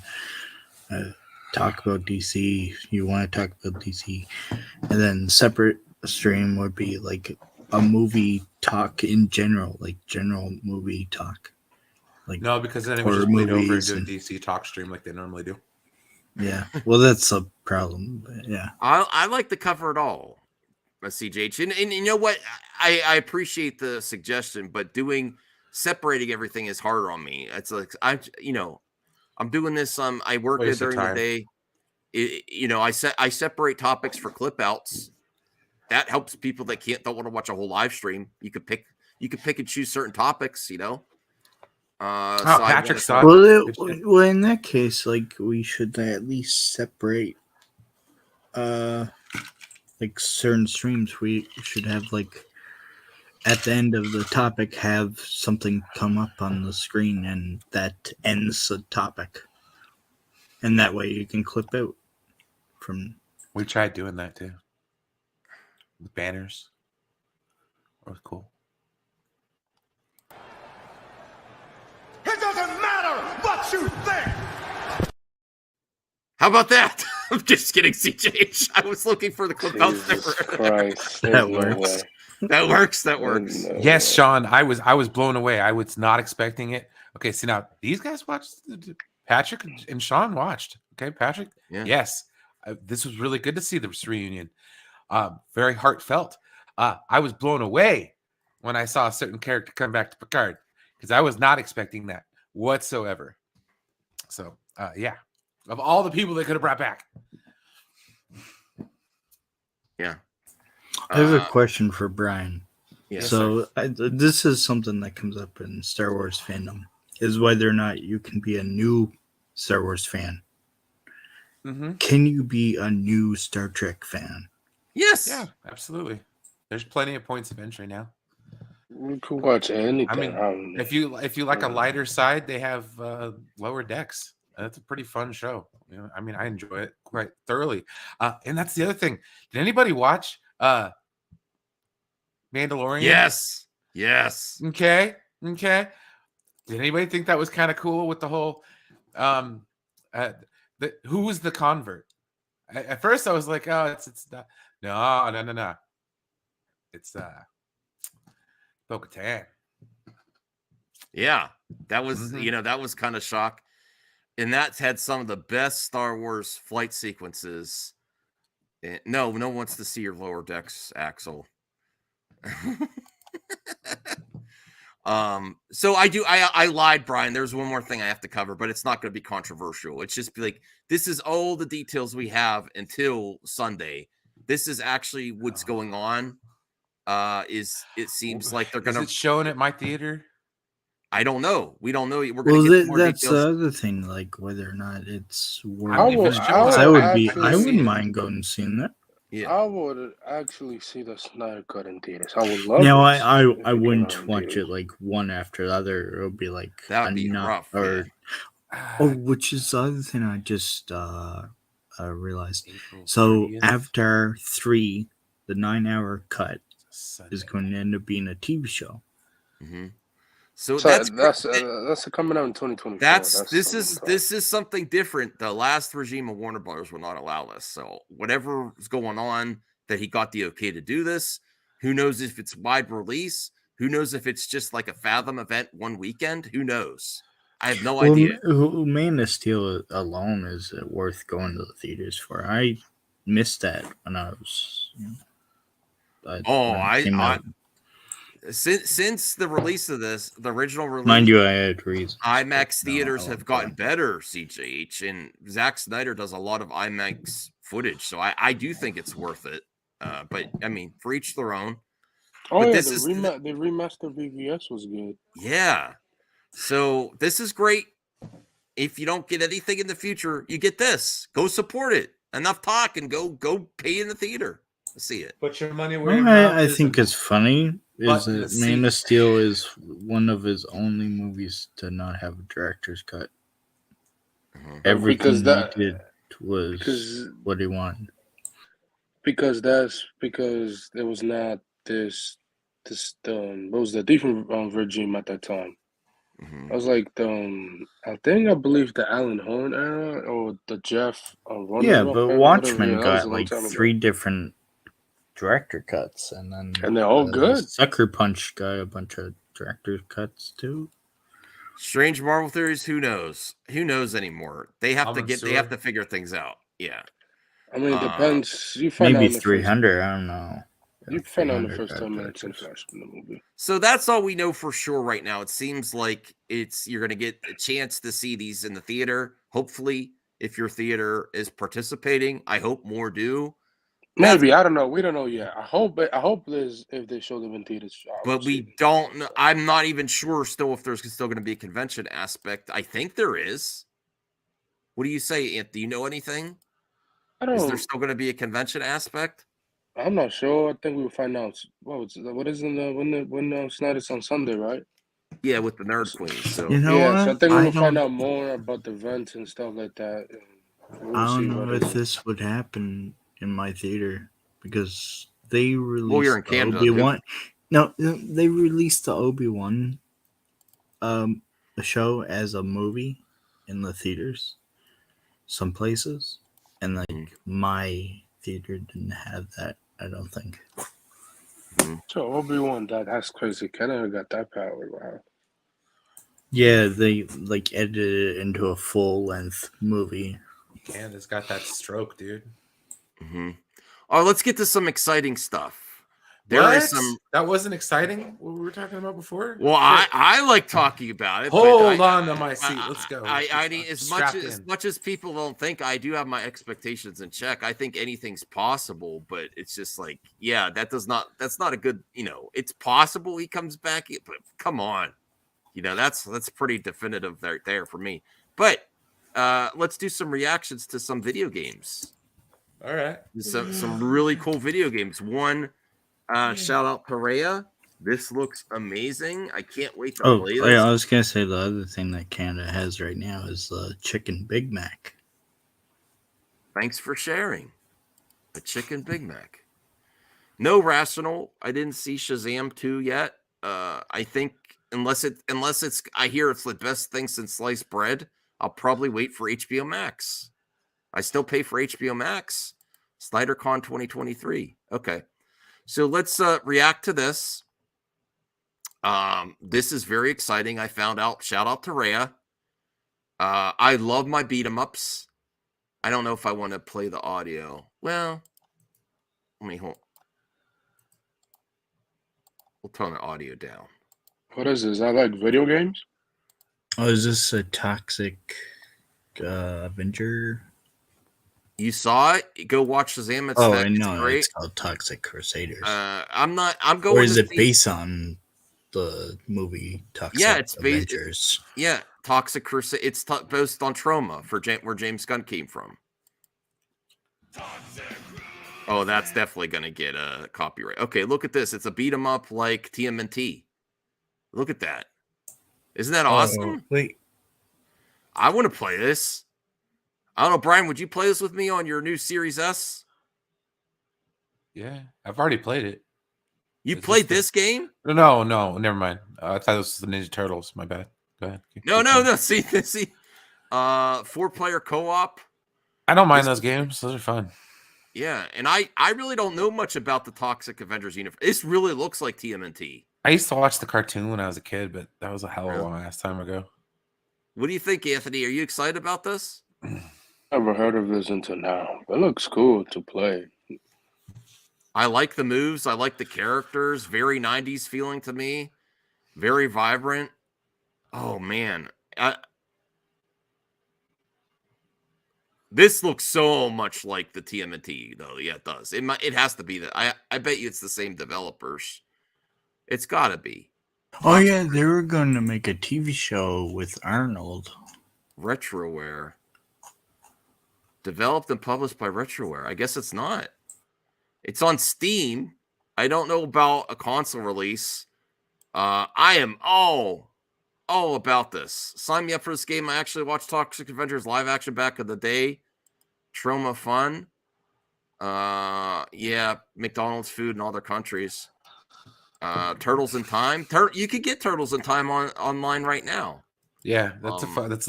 talk about DC. You want to talk about DC, and then separate stream would be like a movie talk in general, like general movie talk. Like no, because then it would just bleed over into a DC talk stream like they normally do. Yeah, well, that's a problem. But yeah, I like to cover it all. CJH, and you know what? I appreciate the suggestion, but separating everything is harder on me. It's like I'm doing this. I work it during the day. I separate topics for clip outs. That helps people that don't want to watch a whole live stream. You could pick and choose certain topics. Patrick saw. Well, in that case, like we should at least separate. Like certain streams, we should have like at the end of the topic have something come up on the screen, and that ends the topic, and that way you can clip out from. We tried doing that too. The banners. That was cool. It doesn't matter what you think. How about that? I'm just kidding, CJ. I was looking for the clip out there. Christ, that works. That works. That works. Yes, Sean. I was blown away. I was not expecting it. Okay, see now these guys watched. Patrick and Sean watched. Okay, Patrick. Yeah. Yes, this was really good to see this reunion. Very heartfelt. I was blown away when I saw a certain character come back to Picard because I was not expecting that whatsoever. So, yeah. Of all the people they could have brought back. Yeah. I have a question for Brian. Yes, so this is something that comes up in Star Wars fandom, is whether or not you can be a new Star Wars fan. Mm-hmm. Can you be a new Star Trek fan? Yes. Yeah, absolutely. There's plenty of points of entry now. You can watch anything. I mean, if you like a lighter side, they have Lower Decks. That's a pretty fun show. I mean, I enjoy it quite thoroughly. And that's the other thing. Did anybody watch Mandalorian? Yes. Yes. Okay. Did anybody think that was kind of cool with the whole who was the convert? At first I was like, oh, it's not. No. It's Bo-Katan. Yeah. That was that was kind of shock. And that's had some of the best Star Wars flight sequences. No one wants to see your lower decks, Axel. So I lied, Brian. There's one more thing I have to cover, but it's not going to be controversial. It's just like, this is all the details we have until Sunday. This is actually what's going on. It seems like they're going to. Is it shown at my theater? I don't know. We don't know. We're Well, going to get more that's details. the other thing, like whether or not it's worth. I wouldn't mind going and seeing that. Yeah. I would actually see the Snyder Cut in theaters. I would love. Now, it I wouldn't watch it like one after the other. It would be like that would be rough. Or which is the other thing I just realized. So after 3, the 9-hour cut is going to end up being a TV show. Mm-hmm. So that's coming out in 2024. This is something different. The last regime of Warner Brothers will not allow this. So whatever is going on, that he got the okay to do this. Who knows if it's wide release? Who knows if it's just like a Fathom event one weekend? Who knows? I have no idea. Man of Steel alone is it worth going to the theaters for? I missed that when I was. Since the release of this, the original release, mind you, I had reason. IMAX theaters have gotten better, CJH, and Zack Snyder does a lot of IMAX footage, so I do think it's worth it. But I mean, for each their own. Oh but yeah, the remaster VVS was good. Yeah, so this is great. If you don't get anything in the future, you get this. Go support it. Enough talk, and go pay in the theater. See it. Put your money where your mouth I is. think it's funny. Is Button that the Man seat. of Steel is one of his only movies to not have a director's cut. Everything Because that- he did was what he wanted. Because there was not this what was the different regime at that time. I was like I believe the Alan Horn era or the Jeff. Yeah, but Watchmen that was got a long like time ago. 3 different director cuts, and And they're all good. Sucker Punch got a bunch of director cuts too. Strange Marvel theories. Who knows? Who knows anymore? They have to figure things out. Yeah. I mean, it depends. You find Maybe out in the 300. I don't know. You find out in the 300 first 10 minutes in the movie. So that's all we know for sure right now. It seems like you're going to get a chance to see these in the theater. Hopefully, if your theater is participating, I hope more do. Maybe, I don't know. We don't know yet. I hope there's, if they show them in theaters. But we don't know. I'm not even sure still if there's still going to be a convention aspect. I think there is. What do you say, Ant? Do you know anything? Is there still going to be a convention aspect? I'm not sure. I think we will find out. What is in the when Snyder's on Sunday, right? Yeah, with the Nerd Queen. So You know what? So I think we will find don't- out more about the events and stuff like that. And we'll I see don't know what if this would happen in my theater because they released you're in Canada, Obi-Wan. No, they released the Obi-Wan a show as a movie in the theaters some places, and like my theater didn't have that. I don't think. So Obi-Wan, that's crazy. Canada got that power. Wow. Yeah, they like edited it into a full-length movie. And it's got that stroke, dude. Mm-hmm. Oh, let's get to some exciting stuff. There is some. That wasn't exciting. What we were talking about before. Well, I like talking about it. Hold on to my seat. Let's go. I mean, as much as people don't think, I do have my expectations in check. I think anything's possible, but it's just like, yeah, that's not a good. It's possible he comes back, but come on, that's pretty definitive there for me. But let's do some reactions to some video games. All right, some really cool video games. One. Shout out Perea. This looks amazing. I can't wait to play this. Yeah, I was gonna say the other thing that Canada has right now is the chicken Big Mac. Thanks for sharing. A chicken Big Mac. No Rational. I didn't see Shazam 2 yet. I think unless it's I hear it's the best thing since sliced bread, I'll probably wait for HBO Max. I still pay for HBO Max. SnyderCon 2023. Okay. So let's react to this. This is very exciting. I found out. Shout out to Rhea. I love my beat 'em ups. I don't know if I want to play the audio. Well, let me hold. We'll turn the audio down. What is this? I like video games. Oh, is this a toxic Avenger? You saw it? Go watch Shazam. It's I it's know. great. It's called Toxic Crusaders. I'm going. Or is to it see- based on the movie Toxic it's Avengers? Toxic Crusade. It's based on Trauma where James Gunn came from. Oh, that's definitely going to get a copyright. Okay, look at this. It's a beat 'em up like TMNT. Look at that. Isn't that awesome? Wait. I want to play this. I don't know, Brian, would you play this with me on your new Series S? Yeah, I've already played it. You played this game? No, never mind. I thought this was the Ninja Turtles. My bad. Go ahead. No. See. 4-player co-op. I don't mind those games. Those are fun. Yeah, and I really don't know much about the Toxic Avengers universe. This really looks like TMNT. I used to watch the cartoon when I was a kid, but that was a hell of a long ass time ago. What do you think, Anthony? Are you excited about this? Never heard of this until now. It looks cool to play. I like the moves. I like the characters. Very 90s feeling to me. Very vibrant. Oh, man. This looks so much like the TMNT, though. Yeah, it does. It has to be that. I bet you it's the same developers. It's got to be. Oh, yeah. They were going to make a TV show with Arnold. Retroware. Developed and published by Retroware. I guess it's not. It's on Steam. I don't know about a console release. I am all about this. Sign me up for this game. I actually watched Toxic Avengers live action back in the day. Trauma fun. Yeah, McDonald's food in all their countries. Turtles in Time. You could get Turtles in Time online right now. Yeah, that's that's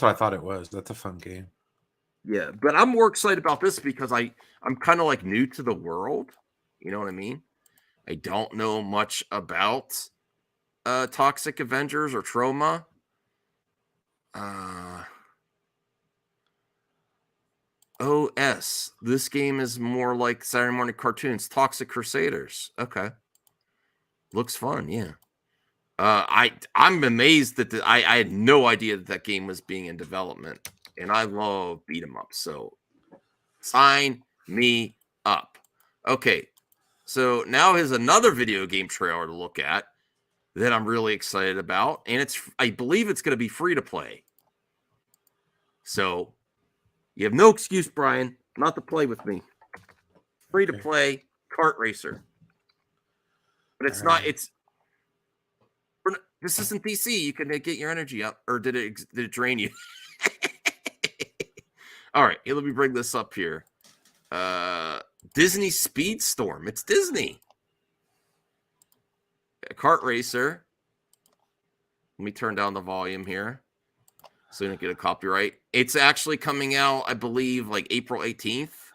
what I thought it was. That's a fun game. Yeah, but I'm more excited about this because I'm kind of like new to the world. You know what I mean? I don't know much about Toxic Avengers or Trauma. OS. This game is more like Saturday morning cartoons. Toxic Crusaders. Okay. Looks fun, yeah. I'm amazed that I had no idea that game was being in development. And I love beat 'em up. So sign me up. Okay. So now here's another video game trailer to look at that I'm really excited about. And I believe it's going to be free to play. So you have no excuse, Brian, not to play with me. Free to play kart racer. But it's not, this isn't DC. You can get your energy up. Or did it drain you? All right, let me bring this up here. Disney Speedstorm. It's Disney. A kart racer. Let me turn down the volume here so you don't get a copyright. It's actually coming out, I believe, like April 18th.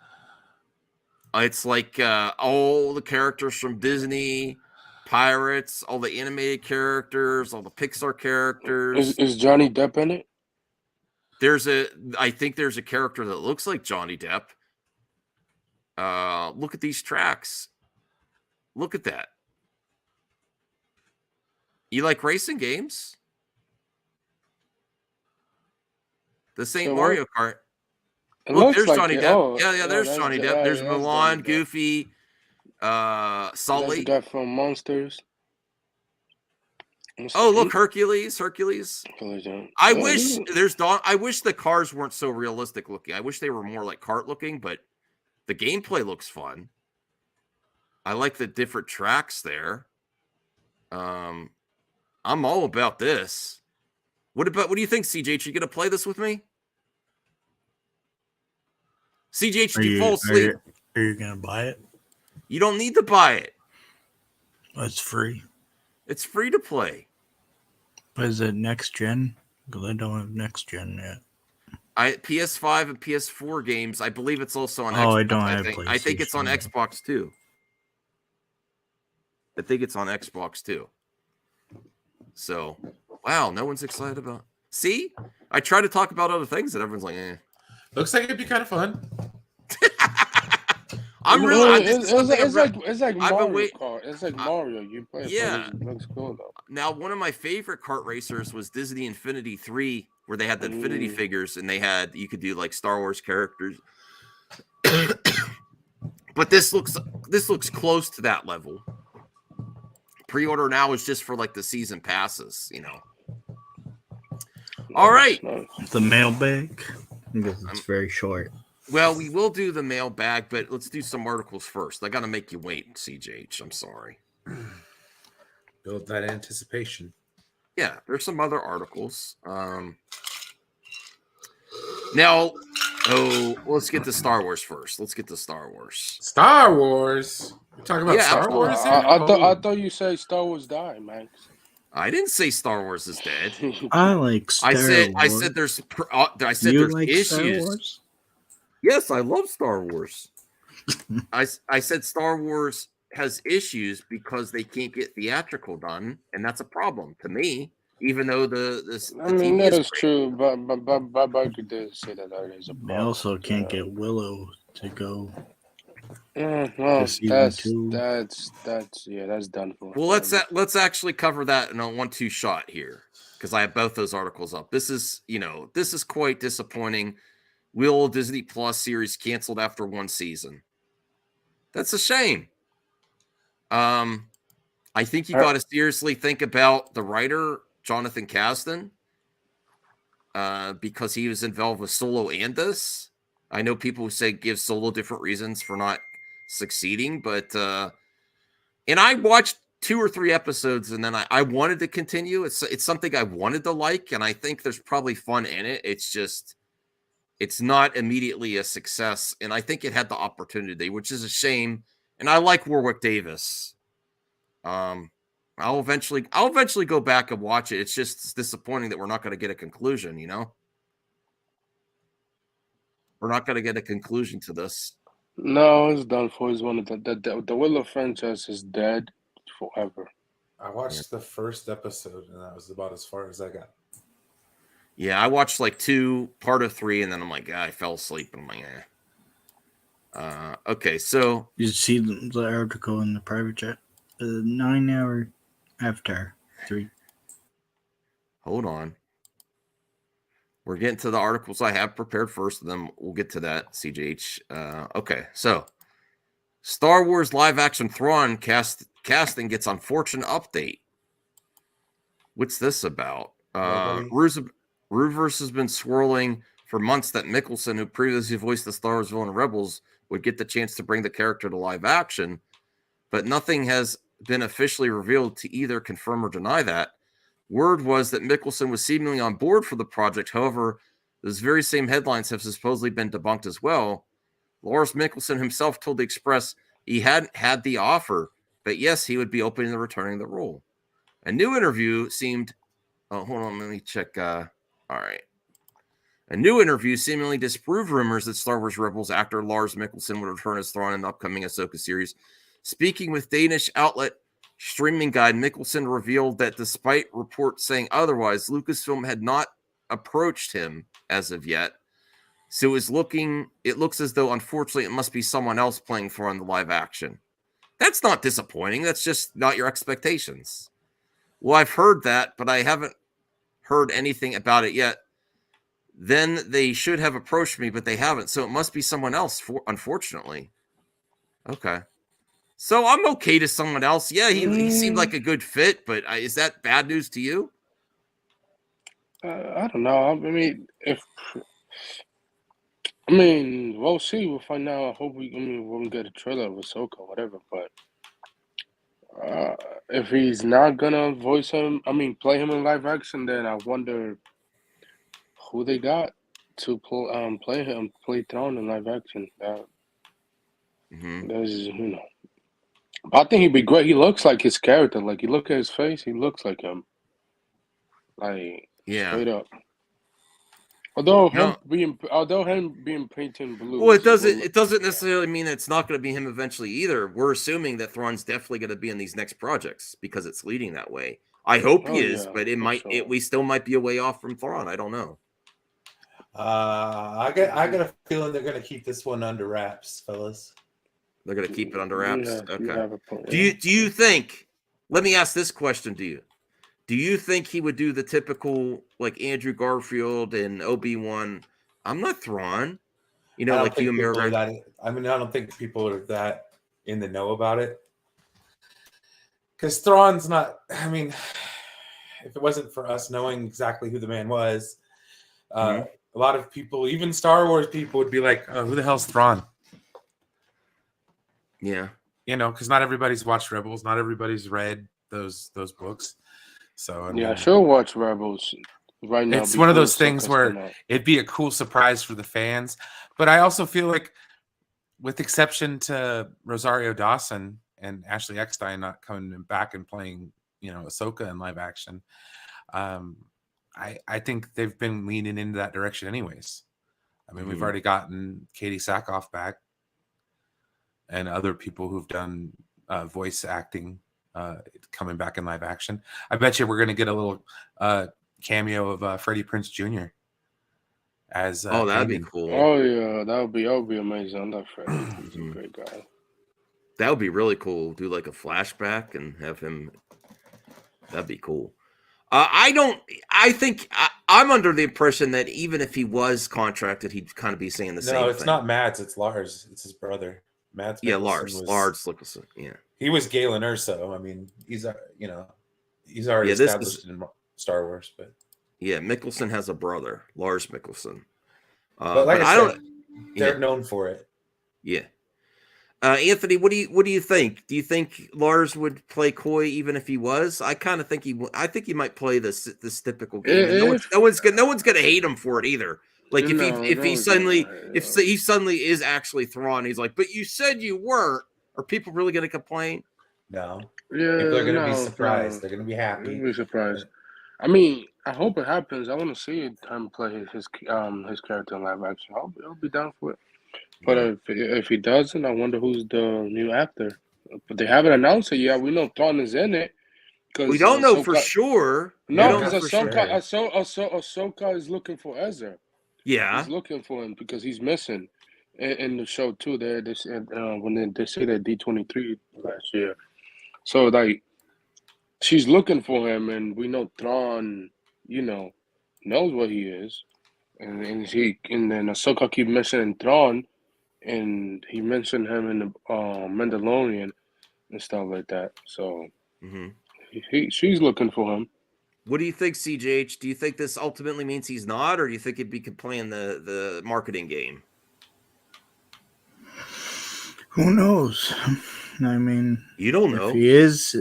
It's like all the characters from Disney, Pirates, all the animated characters, all the Pixar characters. Is Johnny Depp in it? I think there's a character that looks like Johnny Depp. Look at these tracks. Look at that. You like racing games? This ain't Mario Kart. Look, there's Johnny Depp. Yeah, there's Johnny Depp. There's Mulan, Goofy, Sully. That's Depp from Monsters. Oh, look, Hercules. I wish the cars weren't so realistic looking. I wish they were more like kart looking, but the gameplay looks fun. I like the different tracks there. I'm all about this. What do you think, CJH? You gonna play this with me? CJH, do you fall asleep? Are you gonna buy it? You don't need to buy it. It's free. It's free to play. But is it next gen? Because I don't have next gen yet. PS5 and PS4 games. I believe it's also on. Oh, Xbox, I don't have I think it's on PlayStation. Xbox too. I think it's on Xbox too. So, wow, no one's excited about. See, I try to talk about other things, and everyone's like, "Eh." Looks like it'd be kind of fun. I'm really. It's like I've been Mario Kart. It's like Mario. You play it. Yeah. It looks cool though. Now, one of my favorite kart racers was Disney Infinity 3, where they had the Infinity figures, and you could do like Star Wars characters. But this looks close to that level. Pre-order now is just for like the season passes, you know. All right. The mailbag? Because it's very short. Well, we will do the mailbag, but let's do some articles first. I got to make you wait, CJH. I'm sorry. Build that anticipation. Yeah, there's some other articles. Now, let's get to Star Wars first. Star Wars. You're talking about Star Wars? I thought you said Star Wars died, Max. I didn't say Star Wars is dead. I like Star Wars. I said there's like issues. Star Wars? Yes, I love Star Wars. I said Star Wars has issues because they can't get theatrical done, and that's a problem to me. Even though the TV that is true, but you did say that is a problem. They also can't get Willow to go. Yeah, well, that's done for. Well, let's actually cover that in a 1-2 shot here, because I have both those articles up. This is quite disappointing. Will Disney Plus series canceled after one season? That's a shame. I think you got to seriously think about the writer Jonathan Kasdan, because he was involved with Solo and this. I know people who say give Solo different reasons for not succeeding, but and I watched 2 or 3 episodes, and then I wanted to continue. It's something I wanted to like, and I think there's probably fun in it. It's just it's not immediately a success, and I think it had the opportunity, which is a shame. And I like Warwick Davis. I'll eventually go back and watch it. It's just disappointing that we're not going to get a conclusion, you know? We're not going to get a conclusion to this. No, it's done for. It's one of the Willow franchise is dead forever. I watched the first episode, and that was about as far as I got. Yeah, I watched like 2, part of 3, and then I'm like, I fell asleep. And I'm like, okay, so you see the article in the private chat. 9 hour after 3. Hold on. We're getting to the articles I have prepared first, and then we'll get to that, CJH. Okay, so Star Wars live action Thrawn casting gets unfortunate update. What's this about? Rumors has been swirling for months that Mikkelsen, who previously voiced the Star Wars villain Rebels, would get the chance to bring the character to live action, but nothing has been officially revealed to either confirm or deny that. Word was that Mikkelsen was seemingly on board for the project. However, those very same headlines have supposedly been debunked as well. Lars Mikkelsen himself told the Express he hadn't had the offer, but yes, he would be open to returning the role. A new interview seemed... Oh, hold on, let me check. All right. A new interview seemingly disproved rumors that Star Wars Rebels actor Lars Mikkelsen would return as Thrawn in the upcoming Ahsoka series. Speaking with Danish outlet Streaming Guide, Mikkelsen revealed that despite reports saying otherwise, Lucasfilm had not approached him as of yet. So it looks as though, unfortunately, it must be someone else playing Thrawn in the live action. That's not disappointing. That's just not your expectations. Well, I've heard that, but I haven't heard anything about it yet. Then they should have approached me, but they haven't. So it must be someone else, unfortunately. Okay. So I'm okay to someone else. Yeah, he seemed like a good fit, but is that bad news to you? I don't know. We'll see. We'll find out. I hope we'll get a trailer of Ahsoka or whatever. But if he's not gonna play him in live action, then I wonder who they got to play Thrawn in live action. There's I think he'd be great. He looks like his character. Like you look at his face, he looks like him. Like straight up. Although him being painted blue. Well, it doesn't necessarily mean that it's not going to be him eventually either. We're assuming that Thrawn's definitely going to be in these next projects because it's leading that way. I hope he is, but we still might be a way off from Thrawn. I don't know. I got a feeling they're going to keep this one under wraps, fellas. They're going to keep it under wraps. Yeah, okay. Do you think? Let me ask this question to you. Do you think he would do the typical like Andrew Garfield and Obi-Wan? I'm not Thrawn. You know, like you and I don't think people are that in the know about it. Because Thrawn's not. I mean, if it wasn't for us knowing exactly who the man was, a lot of people, even Star Wars people, would be like, "Oh, who the hell's Thrawn?" Yeah, because not everybody's watched Rebels, not everybody's read those books. So I mean, I should watch Rebels right now. It's one of those things where it'd be a cool surprise for the fans, but I also feel like, with exception to Rosario Dawson and Ashley Eckstein not coming back and playing, Ahsoka in live action, I think they've been leaning into that direction anyways. I mean, we've already gotten Katie Sackhoff back, and other people who've done voice acting coming back in live action. I bet you we're going to get a little cameo of Freddie Prinze Jr. as that'd be cool. Oh yeah, that would be amazing. I love Freddie. He's a great guy. That would be really cool. Do like a flashback and have him. That'd be cool. I think I'm under the impression that even if he was contracted, he'd kind of be saying the same thing. No, it's not Mads. It's Lars. It's his brother. Mads. Lars Mikkelsen. Yeah. He was Galen Erso. I mean, he's already established in Star Wars, but Mikkelsen has a brother, Lars Mikkelsen. But like I said, they're known for it. Yeah. Anthony, what do you think? Do you think Lars would play coy even if he was? I kind of think I think he might play this typical game. No one's gonna hate him for it either. Like if he suddenly is actually Thrawn, he's like, but you said you weren't. Are people really going to complain? No. Yeah, people are going to be surprised. No. They're going to be happy. They're going to be surprised. I mean, I hope it happens. I want to see him play his character in live action. I'll be down for it. But if he doesn't, I wonder who's the new actor. But they haven't announced it yet. We know Thrawn is in it. We don't know for sure. No, because Ahsoka is looking for Ezra. Yeah, he's looking for him because he's missing in the show too. They said when they say that D23 last year, so like she's looking for him, and we know Thrawn, knows what he is, and then Ahsoka keep mentioning Thrawn, and he mentioned him in the Mandalorian and stuff like that. So she's looking for him. What do you think, CJH? Do you think this ultimately means he's not, or do you think he'd be playing the marketing game? Who knows? I mean, you don't know. If he is,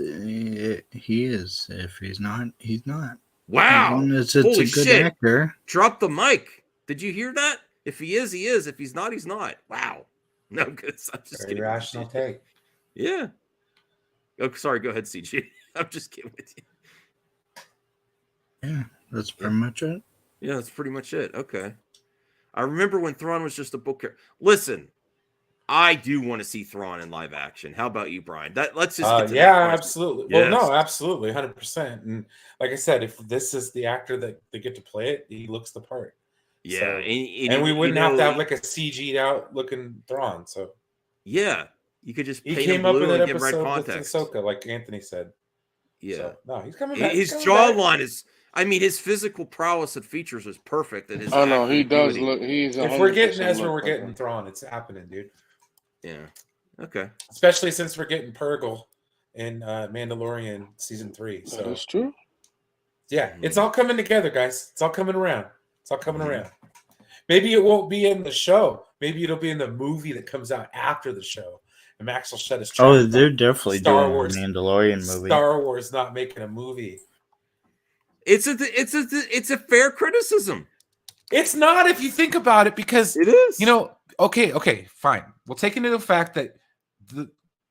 he is. If he's not, he's not. Wow. It's a good actor. Drop the mic. Did you hear that? If he is, he is. If he's not, he's not. Wow. No, because I'm just kidding. Rational take. Yeah. Oh, sorry. Go ahead, CJ. I'm just kidding with you. Yeah, that's pretty much it. Yeah, that's pretty much it. Okay. I remember when Thrawn was just a book character. Listen, I do want to see Thrawn in live action. How about you, Brian? Let's just get to that absolutely. Yes. Well, no, absolutely, 100%. And like I said, if this is the actor that they get to play it, he looks the part. Yeah, so, and we wouldn't have to have like a CG'd out looking Thrawn. So yeah, you could just he came up in that episode with Ahsoka, like Anthony said. Yeah, so, no, he's coming back. His jawline is. I mean, his physical prowess and features is perfect. And his he does look. If we're getting Ezra, we're getting Thrawn. It's happening, dude. Yeah. Okay. Especially since we're getting Purgle in Mandalorian season 3. So that's true. Yeah, it's all coming together, guys. It's all coming around. It's all coming around. Maybe it won't be in the show. Maybe it'll be in the movie that comes out after the show. And Max will shut his trap. Oh, they're definitely doing a Mandalorian movie. Star Wars not making a movie. It's a fair criticism. It's not if you think about it, because it is. Okay, fine. We'll take into the fact that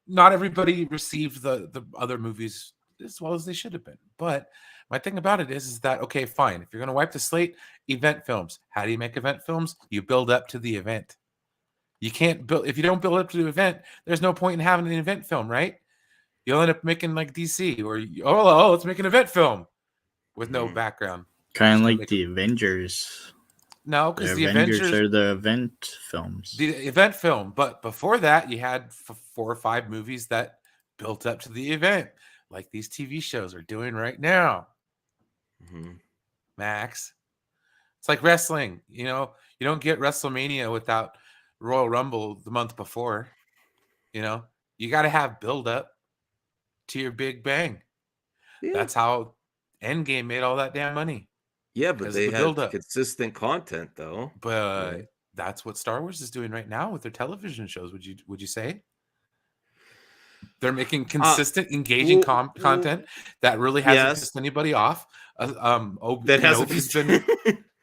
not everybody received the other movies as well as they should have been. But my thing about it is that, okay, fine. If you're going to wipe the slate, event films. How do you make event films? You build up to the event. You can't build, if you don't build up to the event, there's no point in having an event film, right? You'll end up making like DC or, let's make an event film with no background. Kind of like the Avengers. No, because the Avengers are the event films. The event film. But before that, you had 4 or 5 movies that built up to the event, like these TV shows are doing right now. Max. It's like wrestling. You know, you don't get WrestleMania without Royal Rumble the month before. You know, you got to have build up to your big bang. Yeah. That's how Endgame made all that damn money. Yeah, but they have consistent content though. But that's what Star Wars is doing right now with their television shows. Would you say? They're making consistent, engaging content that really hasn't pissed anybody off.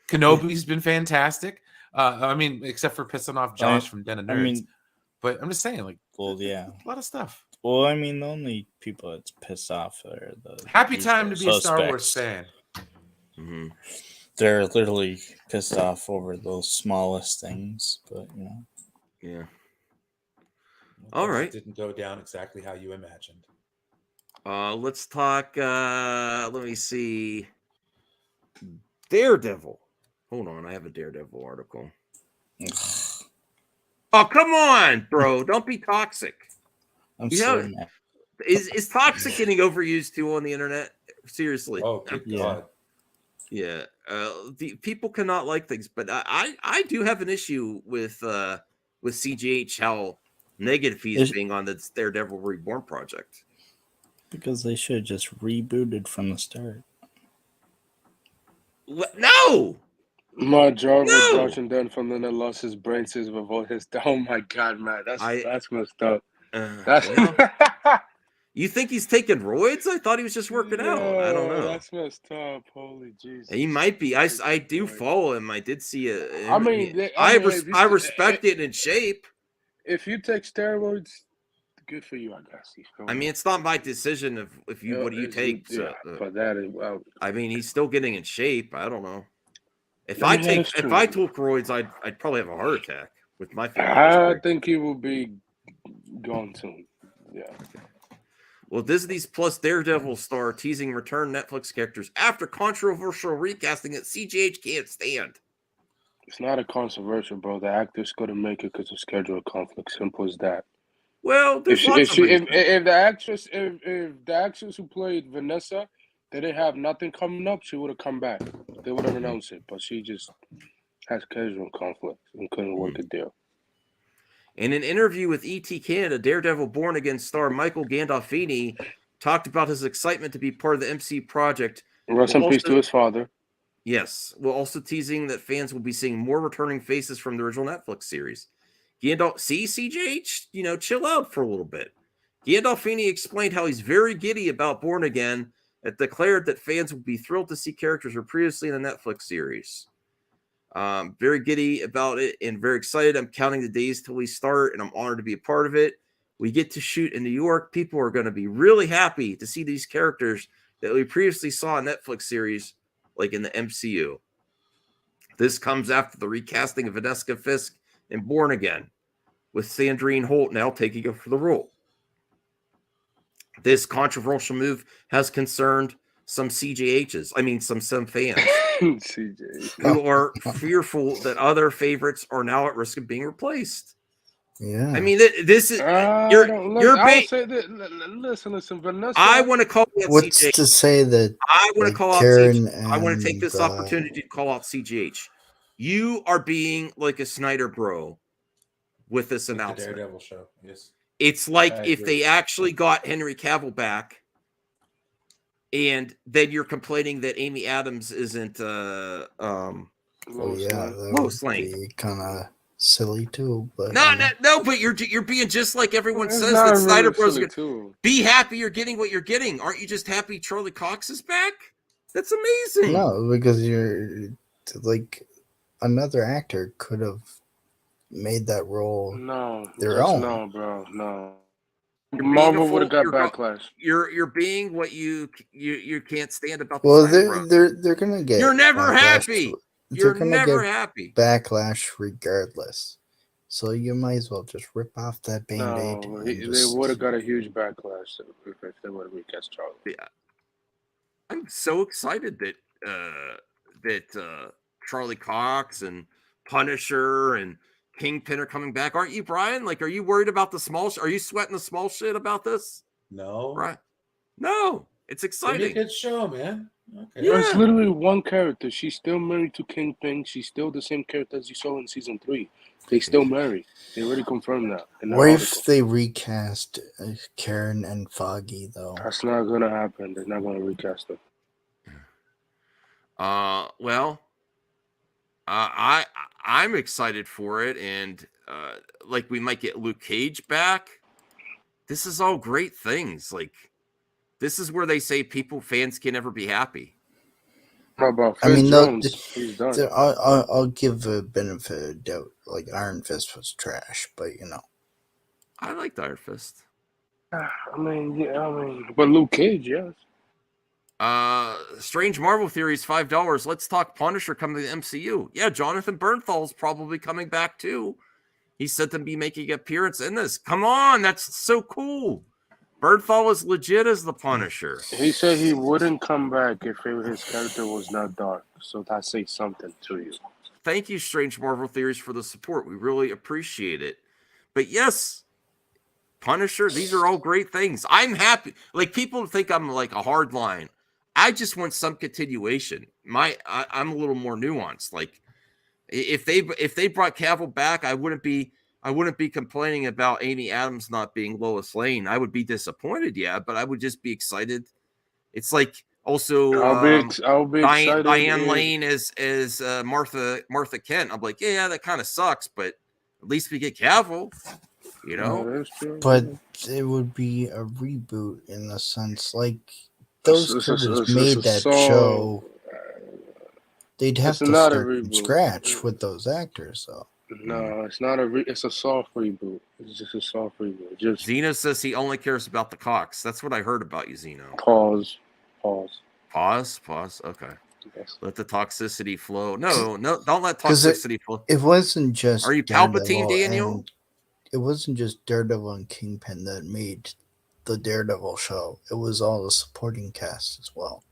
Kenobi's been fantastic. I mean, except for pissing off Josh from Den of Nerds. But I'm just saying, like, a lot of stuff. Well, I mean, the only people that's pissed off are the happy time to be a Star Wars fan. They're literally pissed off over those smallest things, but you know. Yeah. All right. It didn't go down exactly how you imagined. Let's talk. Let me see. Daredevil. Hold on, I have a Daredevil article. Oh, come on, bro! Don't be toxic. Is toxic getting overused too on the internet? Seriously. Oh, good God. Yeah. The people cannot like things, but I do have an issue with CGH, how negative he's being on the Daredevil Reborn project. Because they should have just rebooted from the start. No. My job was Josh and then from then I lost his brain cells before his. Oh my God, man, that's messed up. You think he's taking roids? I thought he was just working out. I don't know. That's messed up. Holy Jesus. He might be. I do follow him. I did see it. I respect it in shape. If you take steroids, good for you, I guess. I mean, it's not my decision what do you take. But that is I mean, he's still getting in shape. I don't know. If I took roids, I'd probably have a heart attack with my family. I think he will be gone soon. Yeah. Well, Disney's Plus Daredevil star teasing return Netflix characters after controversial recasting that CGH can't stand. It's not a controversial, bro. The actors couldn't make it because of schedule conflict. Simple as that. Well, if the actress who played Vanessa, they didn't have nothing coming up, she would have come back. They would have announced it, but she just has schedule conflict and couldn't work a deal. In an interview with ET Canada, Daredevil Born Again star Michael Gandolfini talked about his excitement to be part of the MC project. Rest in peace to his father. Yes, while also teasing that fans will be seeing more returning faces from the original Netflix series. CJH, chill out for a little bit. Gandolfini explained how he's very giddy about Born Again and declared that fans will be thrilled to see characters who were previously in the Netflix series. Very giddy about it and very excited. I'm counting the days till we start, and I'm honored to be a part of it. We get to shoot in New York. People are going to be really happy to see these characters that we previously saw in Netflix series, like in the MCU. This comes after the recasting of Vanessa Fisk in Born Again, with Sandrine Holt now taking over the role. This controversial move has concerned some some fans who are fearful that other favorites are now at risk of being replaced. Yeah, I mean, this is listen, Vanessa. I want to call out What's CJH. to say that I want to call Karen out CJH. I want to take this opportunity to call out CJH. You are being like a Snyder bro with this announcement. The Daredevil show, yes. It's like if they actually got Henry Cavill back, and then you're complaining that Amy Adams isn't Lois Lane. Kind of silly too, but no, but you're being just like everyone says that really Snyder Bros. Too. Be happy you're getting what you're getting. Aren't you just happy Charlie Cox is back? That's amazing. No, because you're like another actor could have made that role their own. No, bro, no. Marvel would have got backlash. You're being what you can't stand about the Well, Snyder they're gonna get. You're never backlash happy. to- You're they're gonna never get happy. Backlash regardless. So you might as well just rip off that band-aid. No, and they just- would have got a huge backlash if they would have recast Charlie. Yeah. I'm so excited that Charlie Cox and Punisher and Kingpin are coming back. Aren't you, Brian? Like, are you worried about the small? Are you sweating the small shit about this? No. Right? No, it's It'd be a exciting. good show, man. Okay. Yeah. It's literally one character. She's still married to Kingpin. She's still the same character as you saw in season 3. They still married. They already confirmed that. What if they recast Karen and Foggy though? That's not gonna happen. They're not gonna recast them. Well, I'm excited for it, and like we might get Luke Cage back. This is all great things. Like, this is where they say fans can never be happy. How about I mean, He's done. I'll give a benefit of doubt. Like Iron Fist was trash, but I liked Iron Fist. I mean, but Luke Cage, yes. Strange Marvel Theories, $5. Let's talk Punisher coming to the MCU. Yeah, Jonathan Bernthal's probably coming back too. He said to be making an appearance in this. Come on, that's so cool. Bernthal is legit as the Punisher. He said he wouldn't come back if his character was not dark. So that says something to you. Thank you, Strange Marvel Theories, for the support. We really appreciate it. But yes, Punisher, these are all great things. I'm happy. Like, people think I'm like a hard line. I just want some continuation. I'm a little more nuanced. Like, if they brought Cavill back, I wouldn't be complaining about Amy Adams not being Lois Lane. I would be disappointed, yeah, but I would just be excited. It's like also I'll be excited. Diane Lane as Martha Kent. I'm like, yeah, that kind of sucks, but at least we get Cavill, you know. But it would be a reboot in the sense, like those creators made that show. They'd have to start from scratch with those actors, though. No, it's not it's a soft reboot. It's just a soft reboot. Just Zeno says he only cares about the Cox. That's what I heard about you, Zeno. Pause. Okay. Yes. Let the toxicity flow. No, don't let toxicity flow. It wasn't just. Are you Palpatine, Daniel? It wasn't just Daredevil and Kingpin that made the Daredevil show. It was all the supporting cast as well.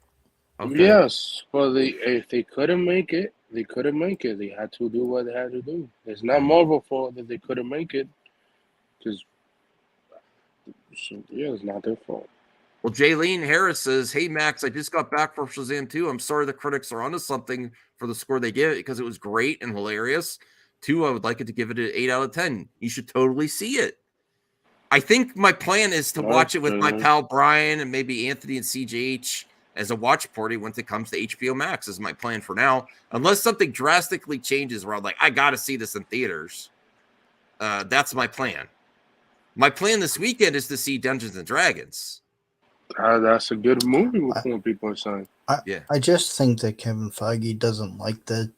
Okay. Yes, but if they couldn't make it, they couldn't make it. They had to do what they had to do. It's not Marvel fault that they couldn't make it. It's not their fault. Well, Jaylene Harris says, "Hey Max, I just got back from Shazam 2. I'm sorry the critics are onto something for the score they give it because it was great and hilarious. 2, I would like it to give it an 8 out of 10. You should totally see it. I think my plan is to watch it with my pal Brian and maybe Anthony and CJH as a watch party once it comes to HBO Max is my plan for now. Unless something drastically changes where I'm like, I got to see this in theaters. That's my plan. My plan this weekend is to see Dungeons and Dragons. That's a good movie with more people are saying. I just think that Kevin Feige doesn't like the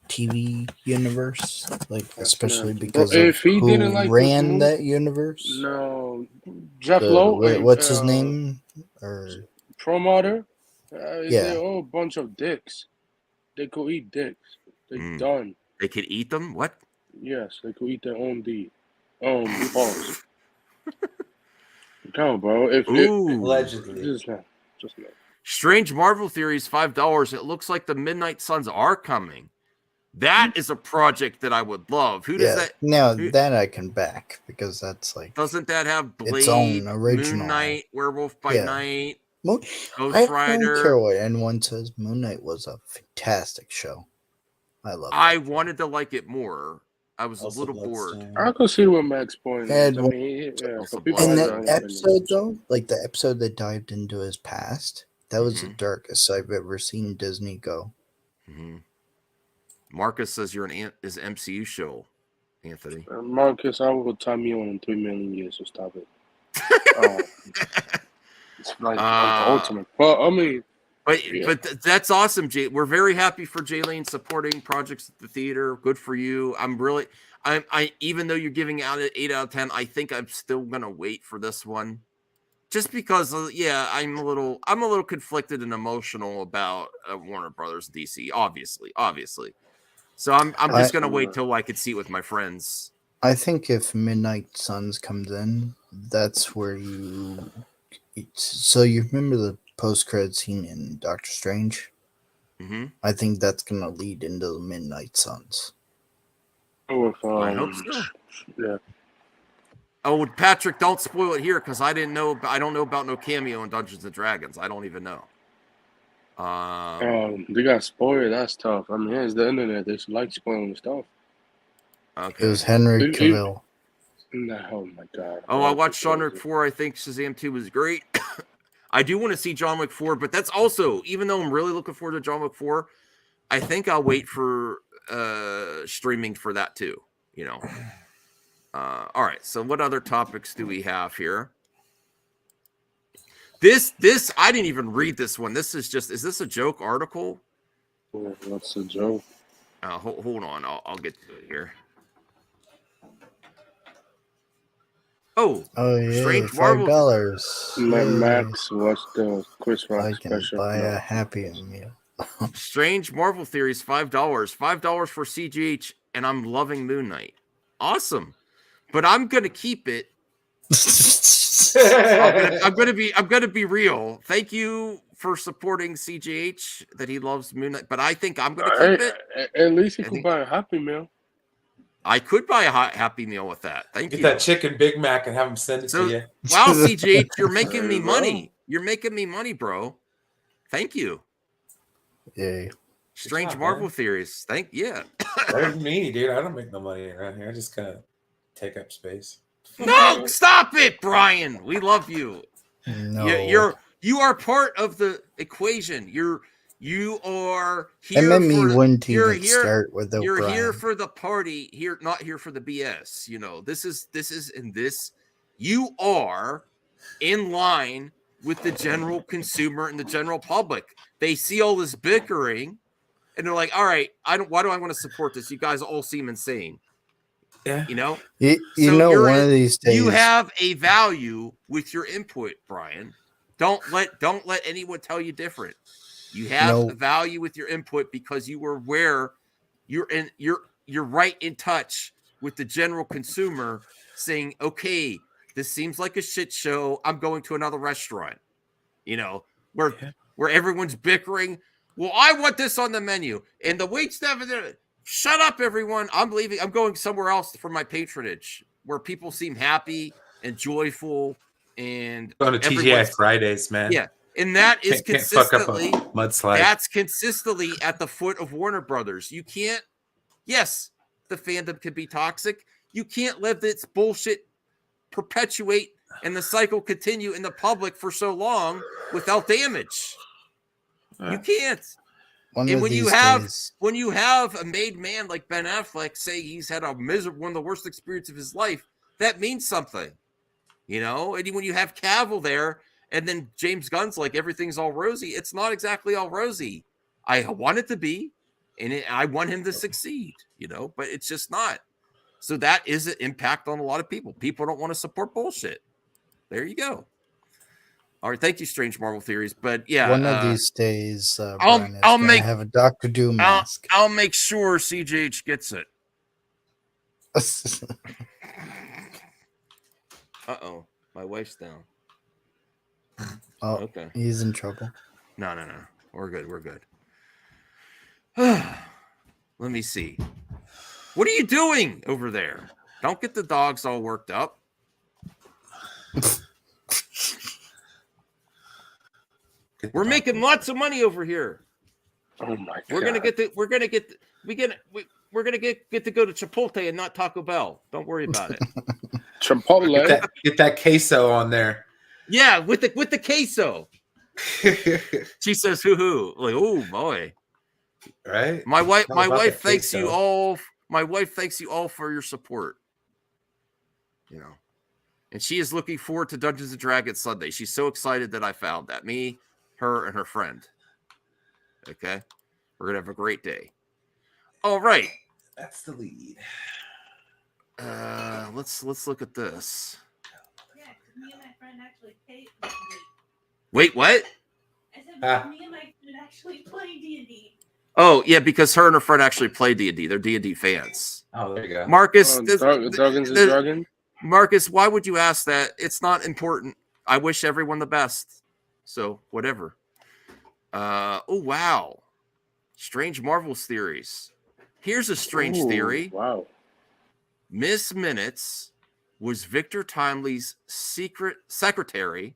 TV universe, like especially because of who ran that universe. No, Jeff Lowe. What's his name? Or Promoter. They're all a bunch of dicks. They could eat dicks. They're done. They could eat them? What? Yes, they could eat their own D. Balls. Come on, bro. Allegedly. Just not. Strange Marvel Theories, $5. It looks like the Midnight Suns are coming. That is a project that I would love. Who does that? Now that I can back because that's like. Doesn't that have Blade, its own original Moon Knight, Werewolf by Night, Ghost I Rider? don't care what anyone says. Moon Knight was a fantastic show. I love it. I wanted to like it more. I was a little bored. I could see what Max point is. And that episode though, like the episode that dived into his past, that was the darkest I've ever seen Disney go. Mm-hmm. Marcus says you're is MCU show, Anthony. Marcus, I will time you on in 3 million years, so stop it. It's like the ultimate. Well, I mean, but that's awesome, Jay. We're very happy for Jaylene supporting projects at the theater. Good for you. I even though you're giving out an 8 out of 10, I think I'm still gonna wait for this one, just because I'm a little conflicted and emotional about Warner Brothers DC. Obviously. So I'm just gonna wait till I could see it with my friends. I think if Midnight Suns comes in, that's where so you remember the post-credit scene in Doctor Strange? Mm-hmm. I think that's gonna lead into the Midnight Suns. Oh, I hope so. Yeah. Oh, Patrick, don't spoil it here because I don't know about no cameo in Dungeons and Dragons. I don't even know. They got spoiled. That's tough. I mean, it's the internet. They should like spoiling stuff. Okay. It was Henry Cavill. Oh my god. Oh, I watched John Wick 4. I think Shazam 2 was great. I do want to see John Wick 4, but that's also, even though I'm really looking forward to John Wick 4, I think I'll wait for streaming for that too. You know. All right. So what other topics do we have here? This I didn't even read this one. Is this a joke article? What's a joke? Hold on. I'll get to it here. Oh yeah, Strange Marvel. $5. Max, what's the Chris Rock I can special? buy a Happy Meal. Strange Marvel Theories, $5. $5 for CGH, and I'm loving Moon Knight. Awesome. But I'm gonna keep it. I'm gonna be real. Thank you for supporting CGH that he loves Moon Knight, but I think I'm gonna keep it. At least you can buy a Happy Meal. I could buy a Happy Meal with that. Thank you. Get that chicken Big Mac and have him send it to you. Wow, CGH, you're making me money. You're making me money, bro. Thank you. Yay. Strange Marvel Theories. There's me, dude. I don't make no money around here. I just kind of take up space. No, stop it, Brian. We love you. No. You are part of the equation. You are here. It made me wouldn't you're even here, start with You're O'Brien. here for the party. Here, not here for the BS. You know, this is in this. You are in line with the general consumer and the general public. They see all this bickering, and they're like, "All right, why do I want to support this? You guys all seem insane." Yeah, you know. You know, one of these days you have a value with your input, Brian. Don't let anyone tell you different. You have a value with your input because you were where you're right in touch with the general consumer, saying, "Okay, this seems like a shit show. I'm going to another restaurant." You know, where everyone's bickering. Well, I want this on the menu, and the waitstaff is there. Shut up, everyone. I'm leaving. I'm going somewhere else for my patronage, where people seem happy and joyful and going to TGI Fridays, man. Yeah, and that is consistently fuck up a mudslide. That's consistently at the foot of Warner Brothers. You can't. Yes, the fandom can be toxic. You can't let this bullshit perpetuate and the cycle continue in the public for so long without damage. You can't. And when you have a made man like Ben Affleck say he's had one of the worst experiences of his life, that means something, you know. And when you have Cavill there, and then James Gunn's like everything's all rosy, it's not exactly all rosy. I want it to be, and I want him to succeed, you know, but it's just not. So that is an impact on a lot of people. People don't want to support bullshit. There you go. All right, thank you, Strange Marvel Theories. But yeah, one of these days, I'll have a Dr. Doom mask. I'll make sure CJH gets it. Uh-oh, my wife's down. Oh, okay. He's in trouble. No. We're good. Let me see. What are you doing over there? Don't get the dogs all worked up. We're making lots of money over here. Oh my god. We're gonna get to go to Chipotle and not Taco Bell. Don't worry about it. Chipotle. Get that queso on there. Yeah, with the queso. She says, "Hoo-hoo." Like, oh boy. Right? My wife thanks you all. My wife thanks you all for your support. You know. And she is looking forward to Dungeons and Dragons Sunday. She's so excited that I found that. Me, her, and her friend. Okay? We're going to have a great day. All right. That's the lead. Let's look at this. Yeah, 'cause me and my friend actually played. Wait, what? I said me and my friend actually play D&D. Oh, yeah, because her and her friend actually play D&D. They're D&D fans. Oh, there you go. Marcus, Marcus, why would you ask that? It's not important. I wish everyone the best. So, whatever. Oh, wow. Strange Marvels theories. Here's a strange theory. Wow. Miss Minutes was Victor Timely's secret secretary,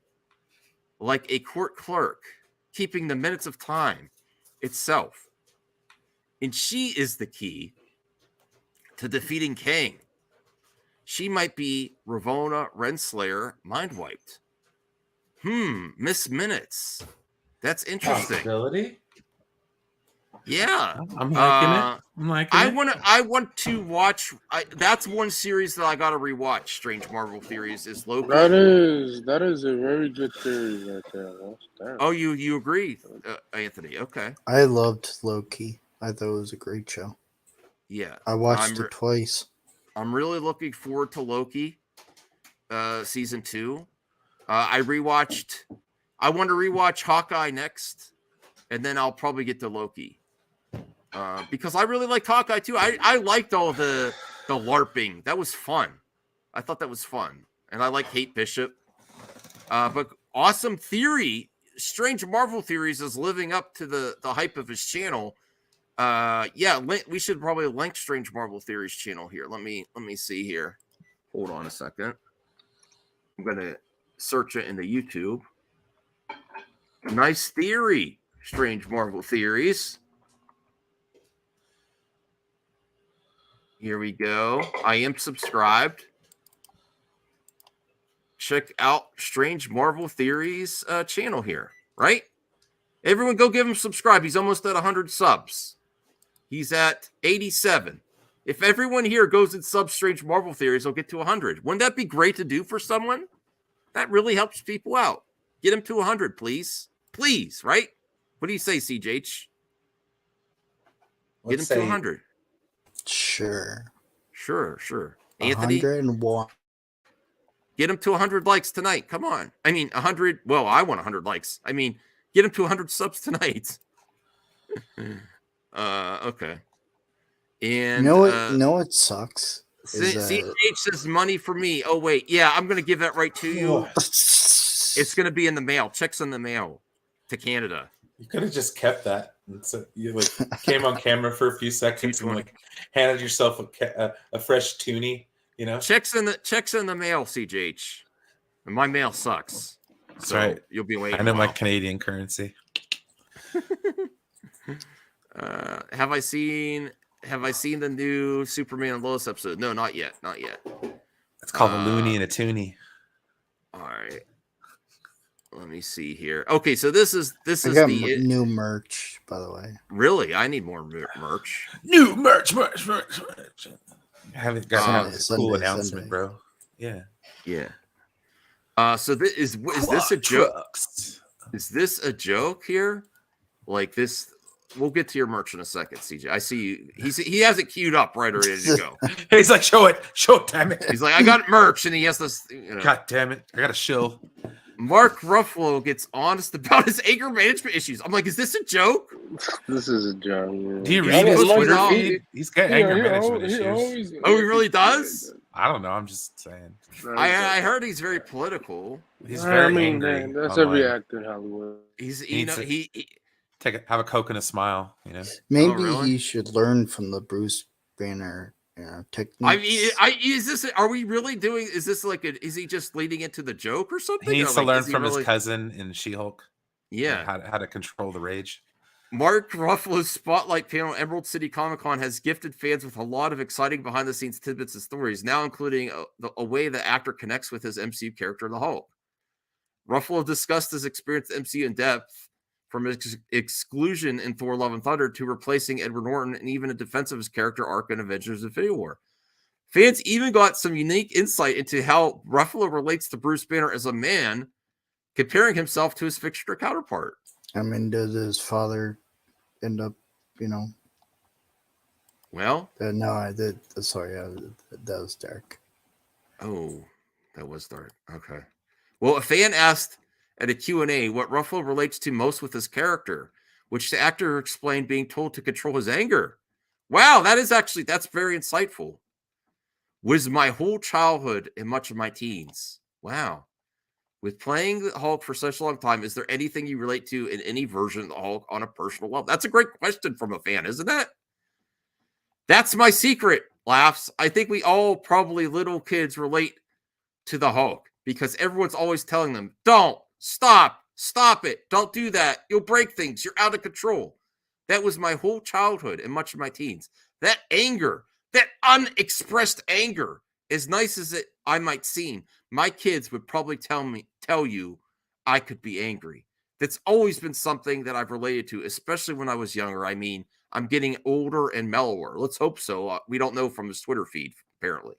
like a court clerk, keeping the minutes of time itself. And she is the key to defeating Kang. She might be Ravonna Renslayer mind-wiped. Miss Minutes. That's interesting. Possibility? Yeah. I'm liking it. I'm liking it. I want to watch. That's one series that I got to rewatch. Strange Marvel theories is Loki. That is a very good theory right there. Oh, you agree, Anthony? Okay. I loved Loki. I thought it was a great show. Yeah. I watched it twice. I'm really looking forward to Loki season 2. I want to rewatch Hawkeye next, and then I'll probably get to Loki. Because I really liked Hawkeye too. I liked all the LARPing. That was fun. I thought that was fun. And I like Kate Bishop. But awesome theory. Strange Marvel Theories is living up to the hype of his channel. Yeah, we should probably link Strange Marvel Theories channel here. Let me see here. Hold on a second. I'm gonna search it into YouTube. Nice theory, Strange Marvel Theories. Here we go. I am subscribed. Check out Strange Marvel Theories channel here, right? Everyone go give him subscribe. He's almost at 100 subs. He's at 87. If everyone here goes and subs Strange Marvel Theories, he'll get to 100. Wouldn't that be great to do for someone? That really helps people out. Get him to 100, please. Please, right? What do you say, CJH? Get him to 100. Sure. Anthony? 101. Get him to 100 likes tonight. Come on. I mean, 100. Well, I want 100 likes. I mean, get him to 100 subs tonight. Okay. And you know what sucks? CH says money for me. Oh, wait. Yeah, I'm going to give that right to you. It's going to be in the mail. Checks in the mail to Canada. You could have just kept that. And so you like came on camera for a few seconds and like handed yourself a fresh toonie, you know? Checks in the mail, CJH. And my mail sucks. That's so right. You'll be waiting. I know my Canadian currency. Have I seen the new Superman and Lois episode? No, not yet. It's called a loony and a toonie. All right. Let me see here. Okay, so this is I got new merch, by the way. Really? I need more merch. New merch. I haven't got a cool announcement, Sunday. bro. Yeah. So is this a joke? Is this a joke here? Like this? We'll get to your merch in a second, CJ. I see you. He has it queued up, right, ready to go. He's like, show it, damn it. He's like, I got merch, and he has this. God damn it, I got a shill. Mark Ruffalo gets honest about his anger management issues. I'm like, is this a joke? This is a joke. Yeah. Do you read his Twitter feed? He's got anger management issues. He really does? I don't know. I'm just saying. I heard he's very political. He's very angry. Man, that's online. every actor in Hollywood. Have a Coke and a smile. You know. Maybe he should learn from the Bruce Banner techniques. I mean, is this? Are we really doing? Is this like is he just leading into the joke or something? He needs to learn from his cousin in She-Hulk. Yeah, how to control the rage. Mark Ruffalo's Spotlight panel at Emerald City Comic Con has gifted fans with a lot of exciting behind-the-scenes tidbits and stories, now including a way the actor connects with his MCU character, the Hulk. Ruffalo discussed his experience at MCU in depth, from exclusion in Thor: Love and Thunder to replacing Edward Norton, and even a defense of his character arc in Avengers: Infinity War. Fans even got some unique insight into how Ruffalo relates to Bruce Banner as a man, comparing himself to his fictional counterpart. I mean, does his father end up, Well, No, I did. Sorry, that was dark. oh, that was dark. Okay. Well, a fan asked at a Q&A what Ruffalo relates to most with his character, which the actor explained being told to control his anger. Wow, that's very insightful. Was my whole childhood and much of my teens. Wow. With playing the Hulk for such a long time, is there anything you relate to in any version of the Hulk on a personal level? That's a great question from a fan, isn't it? That's my secret, Laughs. I think we all, probably little kids, relate to the Hulk because everyone's always telling them, don't, stop it, don't do that. You'll break things. You're out of control. That was my whole childhood and much of my teens. That anger, that unexpressed anger, as nice as I might seem, my kids would probably tell you I could be angry. That's always been something that I've related to, especially when I was younger. I mean, I'm getting older and mellower. Let's hope so. We don't know from his Twitter feed, apparently.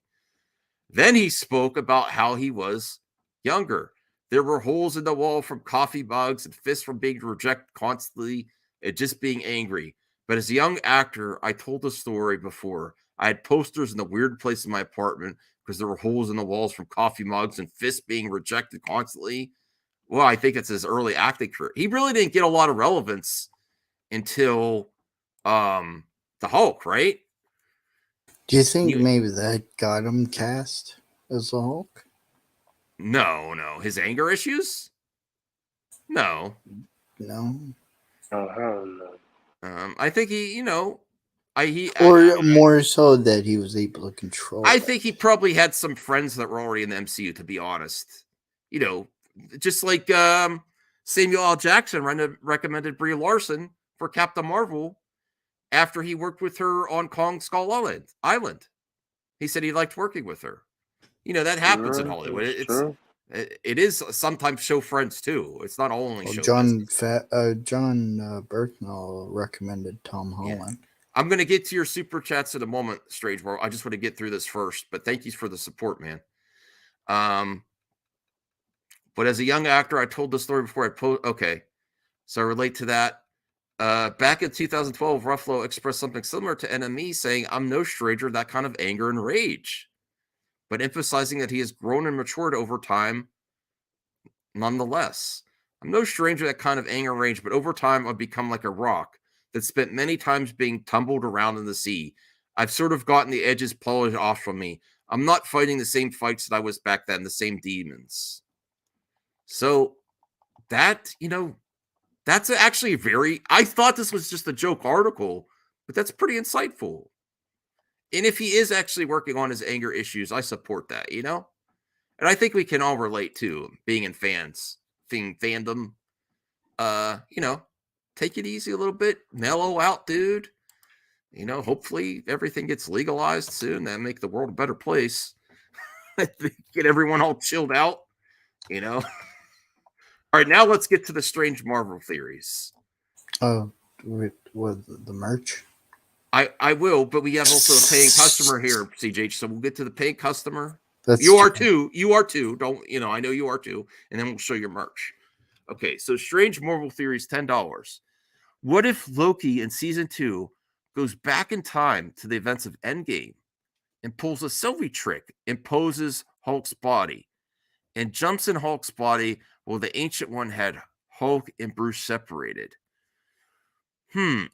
Then he spoke about how he was younger. There were holes in the wall from coffee mugs and fists from being rejected constantly and just being angry. But as a young actor, I told the story before. I had posters in the weird place in my apartment because there were holes in the walls from coffee mugs and fists being rejected constantly. Well, I think it's his early acting career. He really didn't get a lot of relevance until the Hulk, right? Do you think maybe that got him cast as the Hulk? No. His anger issues? No. No. I think he, more so that he was able to control. I think he probably had some friends that were already in the MCU, to be honest. Just like Samuel L. Jackson recommended Brie Larson for Captain Marvel after he worked with her on Kong Skull Island. He said he liked working with her. That happens in Hollywood. It is sometimes show friends too. It's not only show. John Berknall recommended Tom Holland. Yeah. I'm going to get to your super chats in a moment, Strange World. I just want to get through this first, but thank you for the support, man. But as a young actor, I told the story before I post. Okay, so I relate to that. Back in 2012, Ruffalo expressed something similar to NME, saying, "I'm no stranger to that kind of anger and rage," but emphasizing that he has grown and matured over time. Nonetheless, I'm no stranger to that kind of anger and rage, but over time, I've become like a rock that spent many times being tumbled around in the sea. I've sort of gotten the edges polished off from me. I'm not fighting the same fights that I was back then, the same demons. So that, that's actually I thought this was just a joke article, but that's pretty insightful. And if he is actually working on his anger issues, I support that, And I think we can all relate to being in fandom. Take it easy a little bit, mellow out, dude. Hopefully everything gets legalized soon and make the world a better place. Get everyone all chilled out, All right, now let's get to the strange Marvel theories. Oh, with the merch? I will, but we have also a paying customer here, CJ. So we'll get to the paying customer. That's you are too. You are too. Don't I know you are too. And then we'll show your merch. Okay, so strange Marvel theories, $10. What if Loki in season 2 goes back in time to the events of Endgame and pulls a Sylvie trick and poses Hulk's body and jumps in Hulk's body while the Ancient One had Hulk and Bruce separated?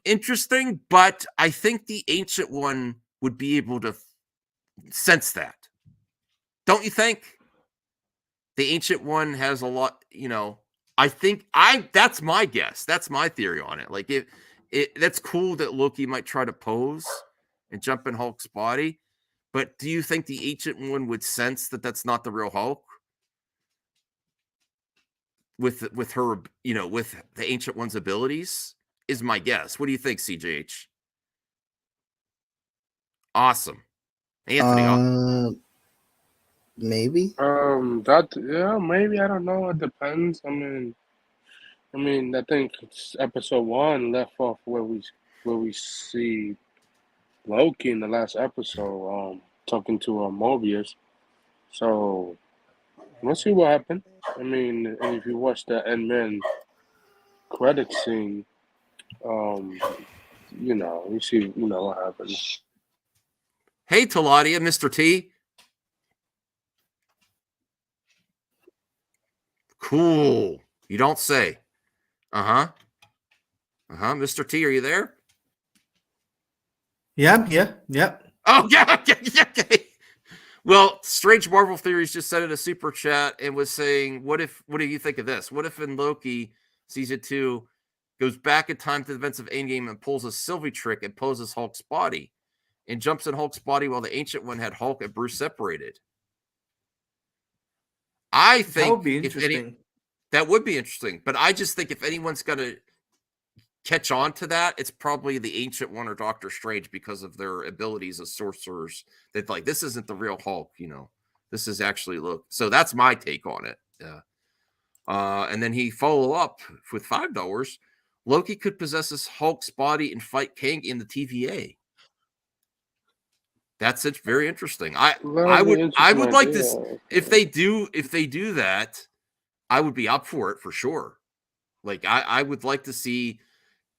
Interesting, but I think the Ancient One would be able to sense that. Don't you think? The Ancient One has a lot, I think that's my guess. That's my theory on it. Like that's cool that Loki might try to pose and jump in Hulk's body, but do you think the Ancient One would sense that that's not the real Hulk? With her, with the Ancient One's abilities, is my guess. What do you think, CJH? Awesome. Anthony. Maybe. Maybe, I don't know. It depends. I mean, I think it's episode 1 left off where we see Loki in the last episode, talking to Mobius. So we'll see what happened. I mean, and if you watch the Endman credit scene, you see, what happens. Hey, Taladia, Mr. T. Cool. You don't say. Uh-huh. Uh-huh. Mr. T, are you there? Yeah, I'm here. Yep. Oh, yeah. Okay. Well, Strange Marvel Theories just sent in a super chat and was saying, what do you think of this? What if in Loki season 2 goes back in time to the events of Endgame and pulls a Sylvie trick and poses Hulk's body and jumps in Hulk's body while the Ancient One had Hulk and Bruce separated? I think that would be interesting. That would be interesting. But I just think if anyone's going to catch on to that, it's probably the Ancient One or Doctor Strange because of their abilities as sorcerers. That like, this isn't the real Hulk, This is actually look. So that's my take on it. Yeah. And then he follow up with $5. Loki could possess his Hulk's body and fight Kang in the TVA. That's it. Very interesting. I would like this if they do that. I would be up for it for sure. Like I would like to see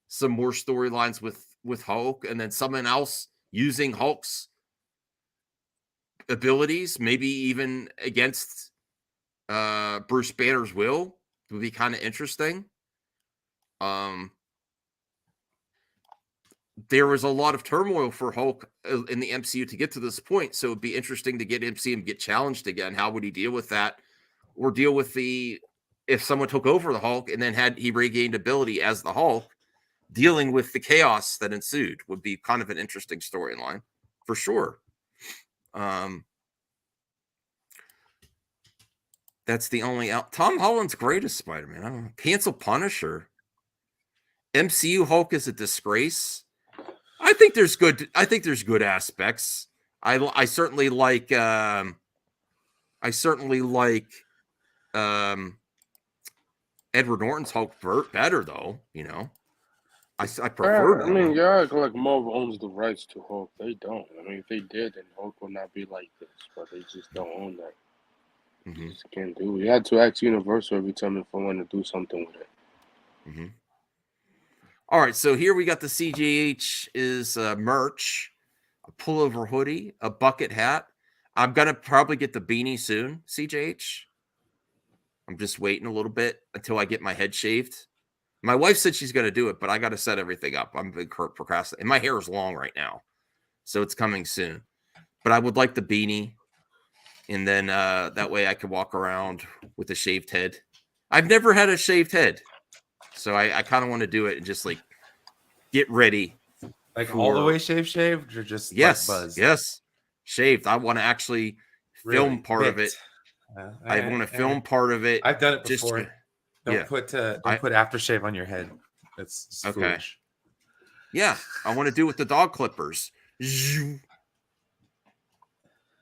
some more storylines with Hulk, and then someone else using Hulk's abilities, maybe even against Bruce Banner's will, would be kind of interesting. There was a lot of turmoil for Hulk in the MCU to get to this point, so it'd be interesting to see him get challenged again. How would he deal with that, or deal with if someone took over the Hulk and then he regained ability as the Hulk, dealing with the chaos that ensued would be kind of an interesting storyline for sure. That's the only Tom Holland's great as Spider-Man. I don't know. Cancel Punisher. MCU Hulk is a disgrace. I think there's good aspects. I certainly like Edward Norton's Hulk better though, I prefer. I mean, yeah, like Marvel owns the rights to Hulk. They don't. I mean, if they did, then Hulk would not be like this. But they just don't own that. Mm-hmm. Just can't do it. You had to ask Universal every time if I want to do something with it. Mm-hmm. All right, so here we got the CGH is merch, a pullover hoodie, a bucket hat. I'm gonna probably get the beanie soon, CJH. I'm just waiting a little bit until I get my head shaved. My wife said she's going to do it, but I got to set everything up. I'm big procrastinating. And my hair is long right now, so it's coming soon. But I would like the beanie, and then that way I can walk around with a shaved head. I've never had a shaved head, so I kind of want to do it and just like get ready. Like all the way shaved, or just yes, like buzzed? Yes, shaved. I want to actually film part of it. I want to film part of it. I've done it before. Don't put aftershave on your head. That's okay. Foolish. Yeah, I want to do it with the dog clippers.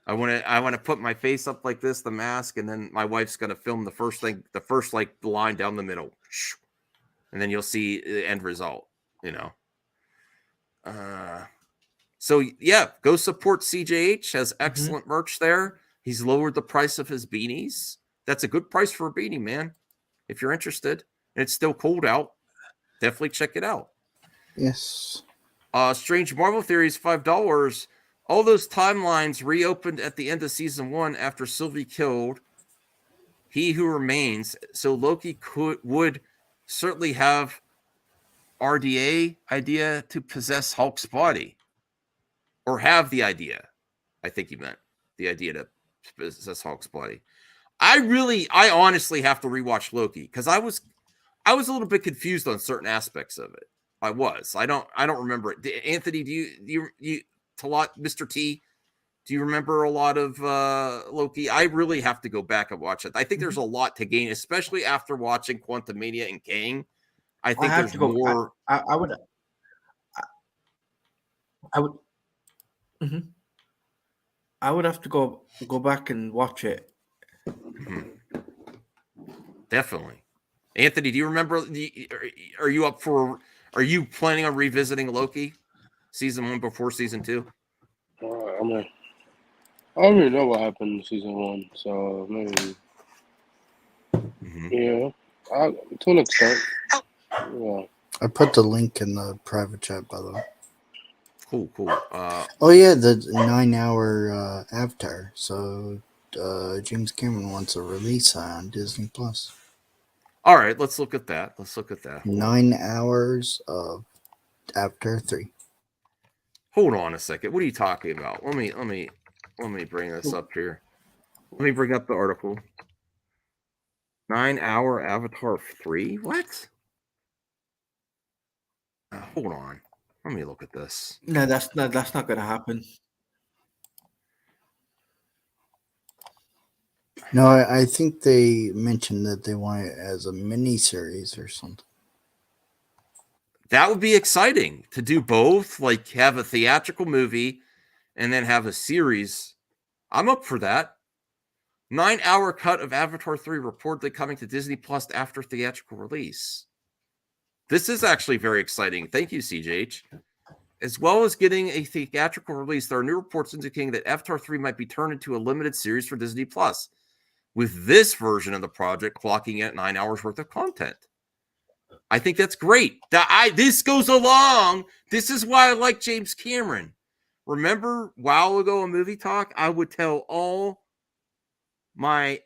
I want to put my face up like this, the mask, and then my wife's gonna film the first like line down the middle, and then you'll see the end result. So yeah, go support CJH. Has excellent merch there. He's lowered the price of his beanies. That's a good price for a beanie, man. If you're interested, and it's still cold out, definitely check it out. Yes. Strange Marvel Theories, $5. All those timelines reopened at the end of season 1 after Sylvie killed He Who Remains. So Loki would certainly have RDA idea to possess Hulk's body, or have the idea. I think he meant the idea to possess Hulk's body. I honestly have to rewatch Loki because I was a little bit confused on certain aspects of it. I don't remember it. Anthony, do you Mr. T, do you remember a lot of Loki? I really have to go back and watch it. I think there's a lot to gain, especially after watching Quantumania and Kang. I think there's more. I would. Mm-hmm. I would have to go back and watch it. Mm-hmm. Definitely. Anthony, do you remember? Are you up for? Are you planning on revisiting Loki season 1 before season 2? I mean, I don't really know what happened in season 1, so maybe. Yeah, to an extent. Yeah. I put the link in the private chat, by the way. Cool. Oh yeah, the 9-hour Avatar. So James Cameron wants a release on Disney Plus. All right, let's look at that. Hold on. 9 hours of Avatar 3. Hold on a second. What are you talking about? Let me bring this up here. Let me bring up the article. 9-hour Avatar 3? What? Hold on. Let me look at this. No, that's not gonna happen. No, I think they mentioned that they want it as a mini series or something. That would be exciting to do both, like have a theatrical movie and then have a series. I'm up for that. 9-hour cut of Avatar 3 reportedly coming to Disney Plus after theatrical release. This is actually very exciting. Thank you, CJH. As well as getting a theatrical release, there are new reports indicating that Avatar 3 might be turned into a limited series for Disney Plus, with this version of the project clocking at 9 hours worth of content. I think that's great. This goes along. This is why I like James Cameron. Remember, a while ago in Movie Talk, I would tell all my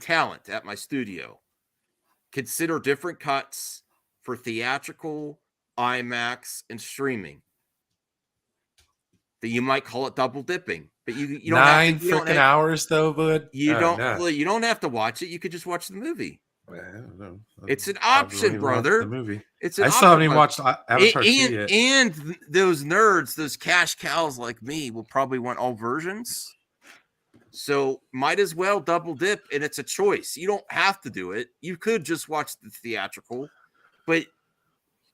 talent at my studio, consider different cuts for theatrical, IMAX, and streaming. That you might call it double dipping, but you don't 9 have to, you freaking hours though, bud. You don't no. you don't have to watch it. You could just watch the movie. I don't know. It's an Probably option, watch brother. The movie. It's an I still haven't even option, watched Avatar 2 yet. And those nerds, those cash cows like me, will probably want all versions. So might as well double dip, and it's a choice. You don't have to do it. You could just watch the theatrical, but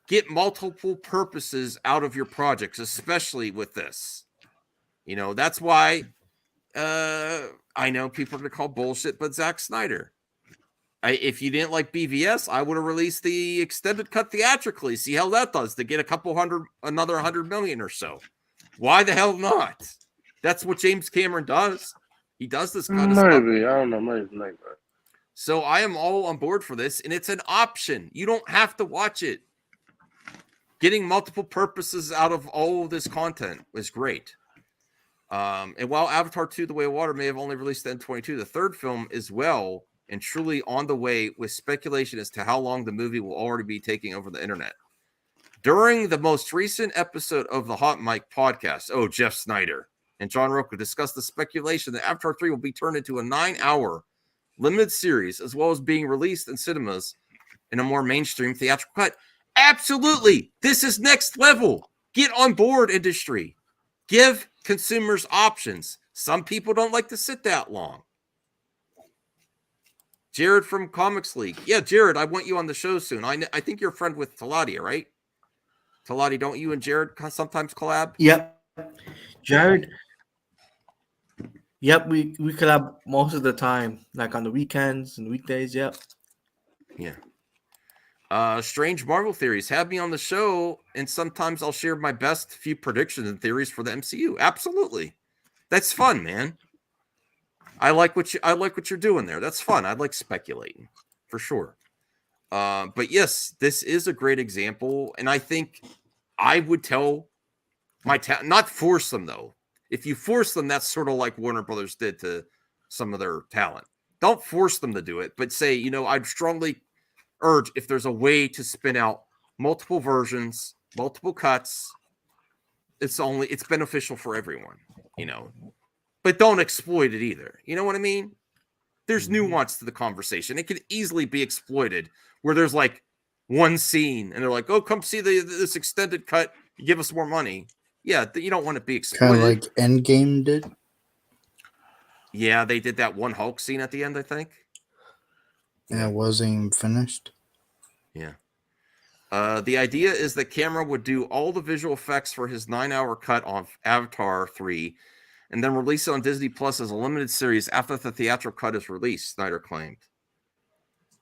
get multiple purposes out of your projects, especially with this. You know, that's why I know people are going to call bullshit, but Zack Snyder. If you didn't like BVS, I would have released the extended cut theatrically. See how that does to get another 100 million or so. Why the hell not? That's what James Cameron does. He does this kind of stuff. Maybe. I don't know. Maybe. So I am all on board for this, and it's an option. You don't have to watch it. Getting multiple purposes out of all of this content is great. And while Avatar 2, The Way of Water may have only released in 2022, the third film is well and truly on the way, with speculation as to how long the movie will already be taking over the internet. During the most recent episode of the Hot Mic podcast, Jeff Snyder and John Roca discussed the speculation that Avatar 3 will be turned into a 9-hour limited series, as well as being released in cinemas in a more mainstream theatrical cut. Absolutely. This is next level. Get on board, industry. Give consumers options. Some people don't like to sit that long. Jared from Comics League. Yeah, Jared, I want you on the show soon. I think you're a friend with Taladia, right? Taladi, don't you and Jared sometimes collab? Yep. Jared. Yep, we collab most of the time, like on the weekends and weekdays. Yep. Yeah. Strange Marvel theories. Have me on the show, and sometimes I'll share my best few predictions and theories for the MCU. Absolutely, that's fun, man. I like what you're doing there. That's fun. I like speculating for sure. But yes, this is a great example, and I think I would tell my not force them though. If you force them, that's sort of like Warner Brothers did to some of their talent. Don't force them to do it, but say, I'd strongly urge, if there's a way to spin out multiple versions, multiple cuts, it's beneficial for everyone, but don't exploit it either. You know what I mean? There's nuance to the conversation. It could easily be exploited where there's like one scene and they're like, come see this extended cut. Give us more money. Yeah. You don't want to be exploited. Kind of like Endgame did. Yeah. They did that one Hulk scene at the end, I think. Yeah, it wasn't even finished. Yeah. The idea is that Cameron would do all the visual effects for his 9-hour cut on Avatar 3 and then release it on Disney Plus as a limited series after the theatrical cut is released, Snyder claimed.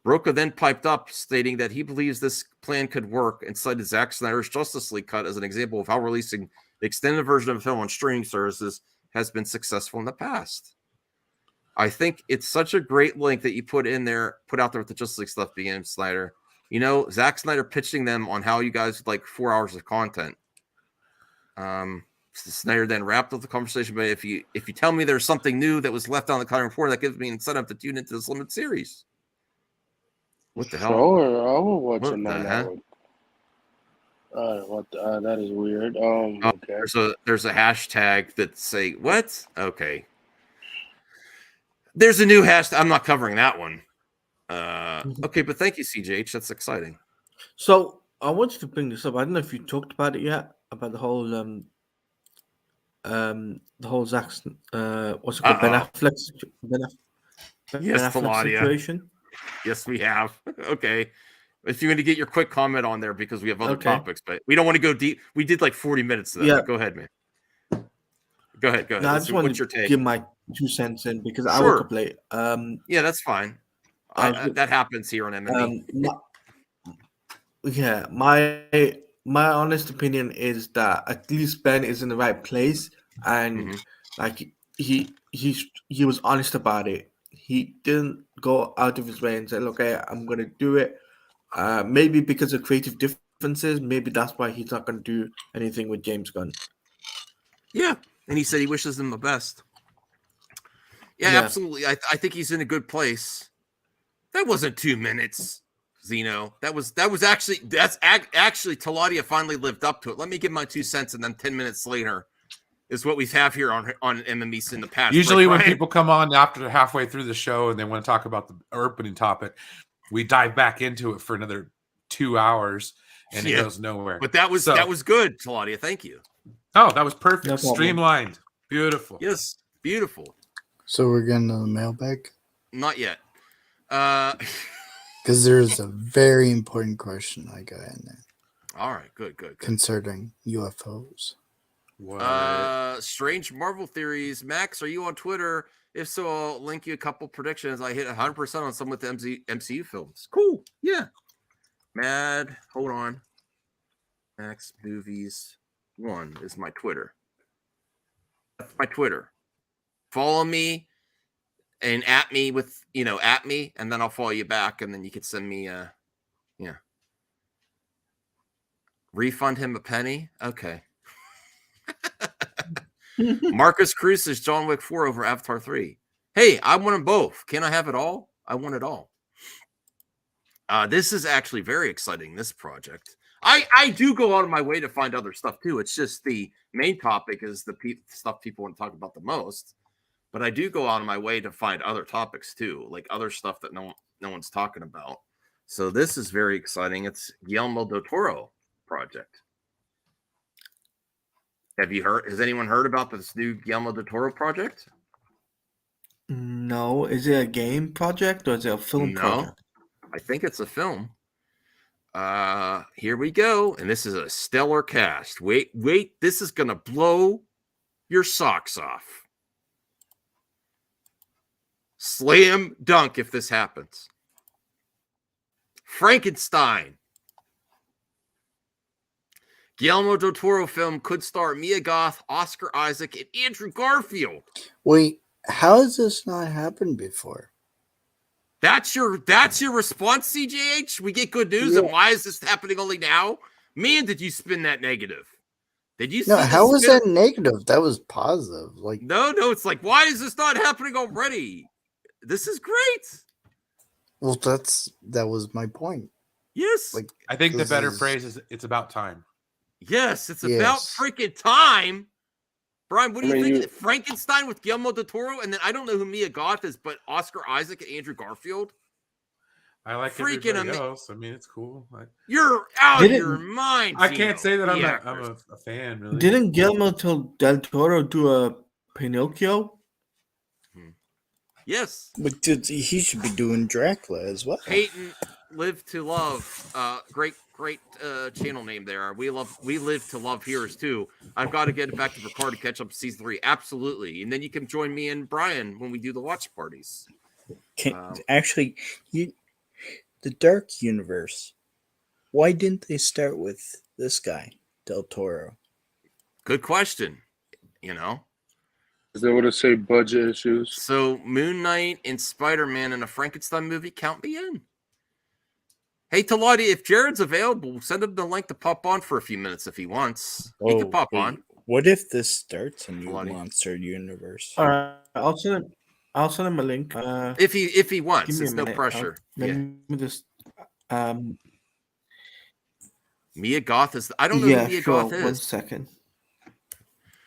Roca then piped up, stating that he believes this plan could work and cited Zack Snyder's Justice League cut as an example of how releasing the extended version of a film on streaming services has been successful in the past. I think it's such a great link that you put out there with the Justice League stuff, being Snyder. You know, Zack Snyder pitching them on how you guys like 4 hours of content. Snyder then wrapped up the conversation. But if you tell me there's something new that was left on the cutting report, that gives me incentive to tune into this limited series. What the hell? Sure, I will watch What a 9 the hour. That is weird. Okay. There's a hashtag that say what? Okay. There's a new hashtag. I'm not covering that one. Okay, but thank you, CJH. That's exciting. So I wanted to bring this up. I don't know if you talked about it yet, about the whole Zack what's it called? Ben Affleck situation. Yes, we have. Okay. If you're going to get your quick comment on there because we have other topics, but we don't want to go deep. We did like 40 minutes of that. Yeah. Go ahead, man. Go ahead. No, I just wanted to give my 2 cents in because I woke up late. Yeah, that's fine. That happens here on MMA. My honest opinion is that at least Ben is in the right place, and like he was honest about it. He didn't go out of his way and say, "Okay, I'm gonna do it." Maybe because of creative differences, maybe that's why he's not gonna do anything with James Gunn. Yeah, and he said he wishes them the best. Yeah, absolutely. I think he's in a good place. That wasn't 2 minutes, Zeno. That's actually Taladia finally lived up to it. Let me give my 2 cents, and then 10 minutes later is what we have here on MMEs in the past. Usually, when people come on after halfway through the show and they want to talk about the opening topic, we dive back into it for another 2 hours, and it goes nowhere. But that was good, Taladia. Thank you. Oh, that was perfect. No problem. Streamlined. Beautiful. Yes, beautiful. So we're getting to the mailbag? Not yet. Because there's a very important question I got in there. All right, good. Concerning UFOs. Strange Marvel theories. Max, are you on Twitter? If so, I'll link you a couple predictions. I hit 100% on some with the MCU films. Cool. Yeah. Mad. Hold on. Max Movies 1 is my Twitter. That's my Twitter. Follow me and at me, and then I'll follow you back, and then you could send me refund him a penny. Okay. Marcus Cruz is John Wick 4 over Avatar 3. Hey, I want them both. Can I have it all? I want it all. This is actually very exciting, this project. I do go out of my way to find other stuff too. It's just the main topic is the stuff people want to talk about the most. But I do go out of my way to find other topics too, like other stuff that no one's talking about. So this is very exciting. It's Guillermo del Toro project. Have you heard? Has anyone heard about this new Guillermo del Toro project? No. Is it a game project or is it a film project? I think it's a film. Here we go. And this is a stellar cast. Wait. This is going to blow your socks off. Slam dunk if this happens. Frankenstein. Guillermo del Toro film could star Mia Goth, Oscar Isaac, and Andrew Garfield. Wait, how has this not happened before? That's your response, CJH? We get good news, and why is this happening only now? Man, did you spin that negative? Did you? No, how was that negative? That was positive. Like no, it's like, why is this not happening already? This is great. Well, that was my point. Yes. Like I think the better phrase is it's about time. Yes, it's about freaking time. Brian, what do you think? Frankenstein with Guillermo del Toro, and then I don't know who Mia Goth is, but Oscar Isaac and Andrew Garfield. I like freaking everybody else. I mean, it's cool. You're out of your mind. I can't say that I'm a fan, really. Didn't Guillermo del Toro do a Pinocchio? Yes. But he should be doing Dracula as well. Peyton, Live to Love. Great channel name there. We live to love heroes too. I've got to get back to Picard to catch up to season 3. Absolutely. And then you can join me and Brian when we do the watch parties. The Dark Universe. Why didn't they start with this guy, Del Toro? Good question. Is that what it say? Budget issues. So Moon Knight and Spider-Man in a Frankenstein movie, count me in. Hey, Talati, if Jared's available, send him the link to pop on for a few minutes if he wants. He can pop on. What if this starts a new Talati. monster universe? All right, I'll send him a link. If he wants, give me it's a no minute. pressure. Let me just. Mia Goth is. I don't know who Mia Goth is. 1 second.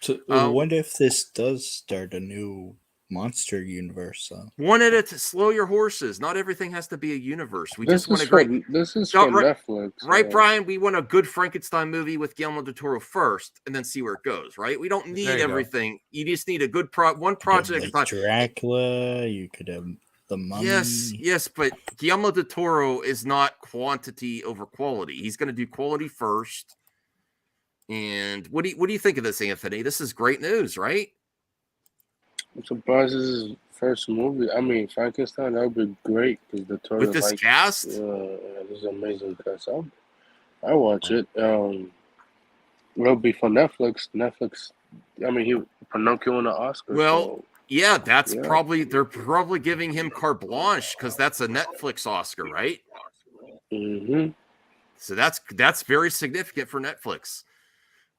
So, what if this does start a new monster universe? One at a slow your horses. Not everything has to be a universe. We This just want is a great. This is No, from right, Netflix. right, Brian? We want a good Frankenstein movie with Guillermo del Toro first, and then see where it goes. Right? We don't need There you go. everything. You just need a good one project. Like Dracula, you could have the Mummy. Yes, but Guillermo del Toro is not quantity over quality. He's going to do quality first. And what do you think of this, Anthony? This is great news, right? I'm surprised this is his first movie. I mean, Frankenstein, that would be great because the Toro With this cast? this is an amazing cast. I watch it. It'll be for Netflix. Netflix. I mean, Pinocchio and the Oscar. Well, yeah, they're probably giving him carte blanche because that's a Netflix Oscar, right? Mm-hmm. So that's very significant for Netflix.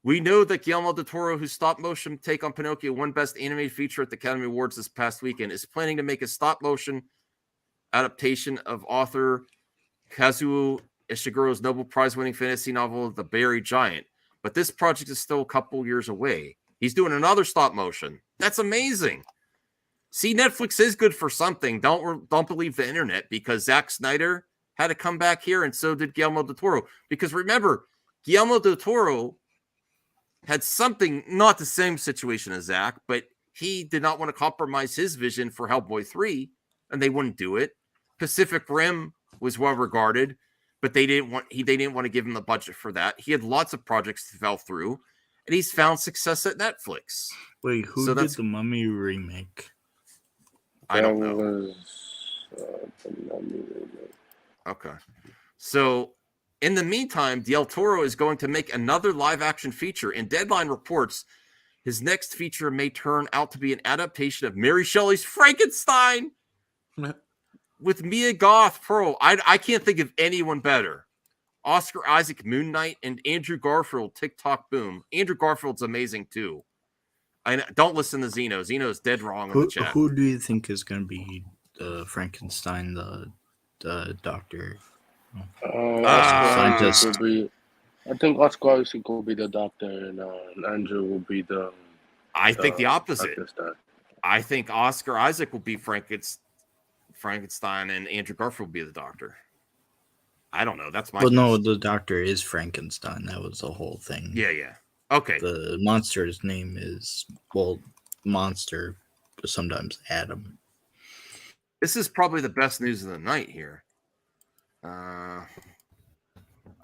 We know that Guillermo del Toro, whose stop-motion take on Pinocchio won Best Animated Feature at the Academy Awards this past weekend, is planning to make a stop-motion adaptation of author Kazuo Ishiguro's Nobel Prize-winning fantasy novel, The Buried Giant. But this project is still a couple years away. He's doing another stop-motion. That's amazing. See, Netflix is good for something. Don't believe the internet, because Zack Snyder had to come back here, and so did Guillermo del Toro. Because remember, Guillermo del Toro had something, not the same situation as Zach, but he did not want to compromise his vision for Hellboy 3, and they wouldn't do it. Pacific Rim was well regarded, but they didn't want to give him the budget for that. He had lots of projects that fell through, and he's found success at Netflix. Wait, who did the Mummy remake? I don't know. Okay. So in the meantime, Del Toro is going to make another live-action feature, and Deadline reports his next feature may turn out to be an adaptation of Mary Shelley's Frankenstein with Mia Goth Pearl. I can't think of anyone better. Oscar Isaac, Moon Knight, and Andrew Garfield, TikTok Boom. Andrew Garfield's amazing, too. Don't listen to Zeno. Zeno's dead wrong in the chat. Who do you think is going to be Frankenstein, the doctor? Scientist. I think Oscar Isaac will be the doctor, and Andrew will be the. I think the opposite. I think Oscar Isaac will be Frankenstein, and Andrew Garfield will be the doctor. I don't know. That's my. Well, no, the doctor is Frankenstein. That was the whole thing. Yeah. Okay. The monster's name is monster, but sometimes Adam. This is probably the best news of the night here.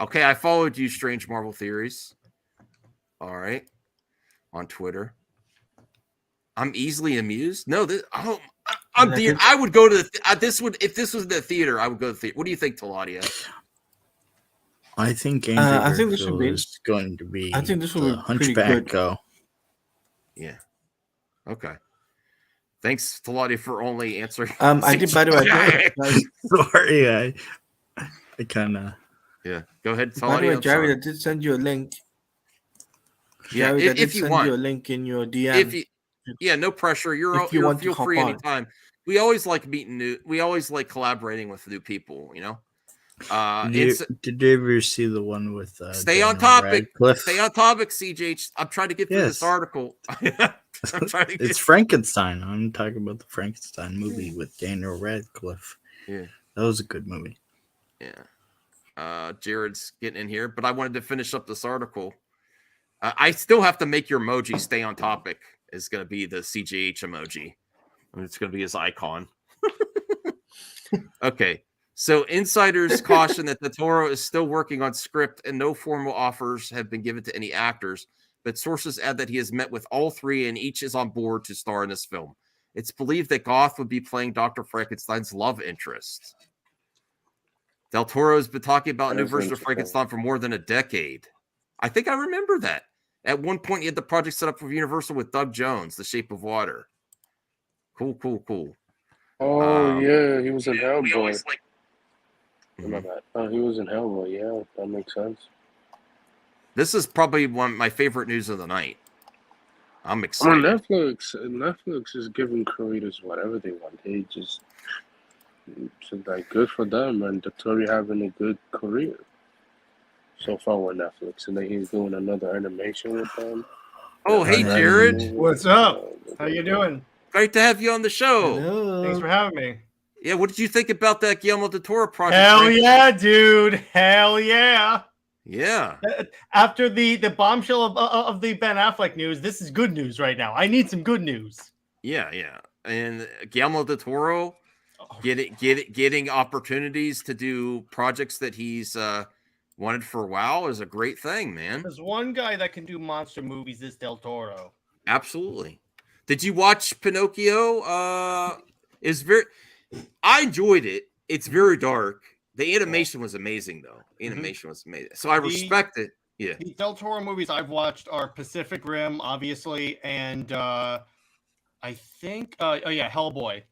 Okay, I followed you, Strange Marvel Theories. All right, on Twitter. I'm easily amused. No, I would go to the. If this was the theater, I would go to the theater. What do you think, Taladia? I think I think this will is going to be. I think this will be pretty Hunchback good. Go. Yeah. Okay. Thanks, Taladia, for only answering. I did. By the way, Sorry, I kind of. Yeah. Go ahead, Taladia. By the way, Jared, I did send you a link. Yeah, Jared, I did if you send want. you a link in your DM. Yeah, no pressure. You're If you want to feel hop free on. anytime. We always like meeting we always like collaborating with new people, you know. Did you ever see the one with stay on Daniel topic? Radcliffe? Stay on topic, CJ. I'm trying to get through this article. I'm trying to It's Frankenstein. I'm talking about the Frankenstein movie with Daniel Radcliffe. Yeah, that was a good movie. Yeah. Jared's getting in here, but I wanted to finish up this article. I still have to make your emoji stay on topic. Is going to be the CJH emoji. It's going to be his icon. Okay. So insiders caution that Del Toro is still working on script and no formal offers have been given to any actors, but sources add that he has met with all three and each is on board to star in this film. It's believed that Goth would be playing Dr. Frankenstein's love interest. Del Toro has been talking about a new version of Frankenstein for more than a decade. I think I remember that. At one point, he had the project set up for Universal with Doug Jones, The Shape of Water. Cool. Oh yeah, he was in Hellboy. My bad. Oh, he was in Hellboy. Yeah, that makes sense. This is probably one of my favorite news of the night. I'm On excited. Netflix is giving creators whatever they want. They just like good for them, and Tori having a good career so far with Netflix, and then he's doing another animation with them. Oh, hey, Jared. What's up? How you doing? Great to have you on the show. Thanks for having me. Yeah, what did you think about that Guillermo del Toro project? Hell yeah, dude. Hell yeah. Yeah. After the bombshell of the Ben Affleck news, this is good news right now. I need some good news. Yeah. And Guillermo del Toro getting opportunities to do projects that he's wanted for a while is a great thing, man. There's one guy that can do monster movies, this Del Toro. Absolutely. Did you watch Pinocchio? I enjoyed it. It's very dark. The animation was amazing, though. So I respect it. Yeah. The Del Toro movies I've watched are Pacific Rim, obviously, and I think Hellboy.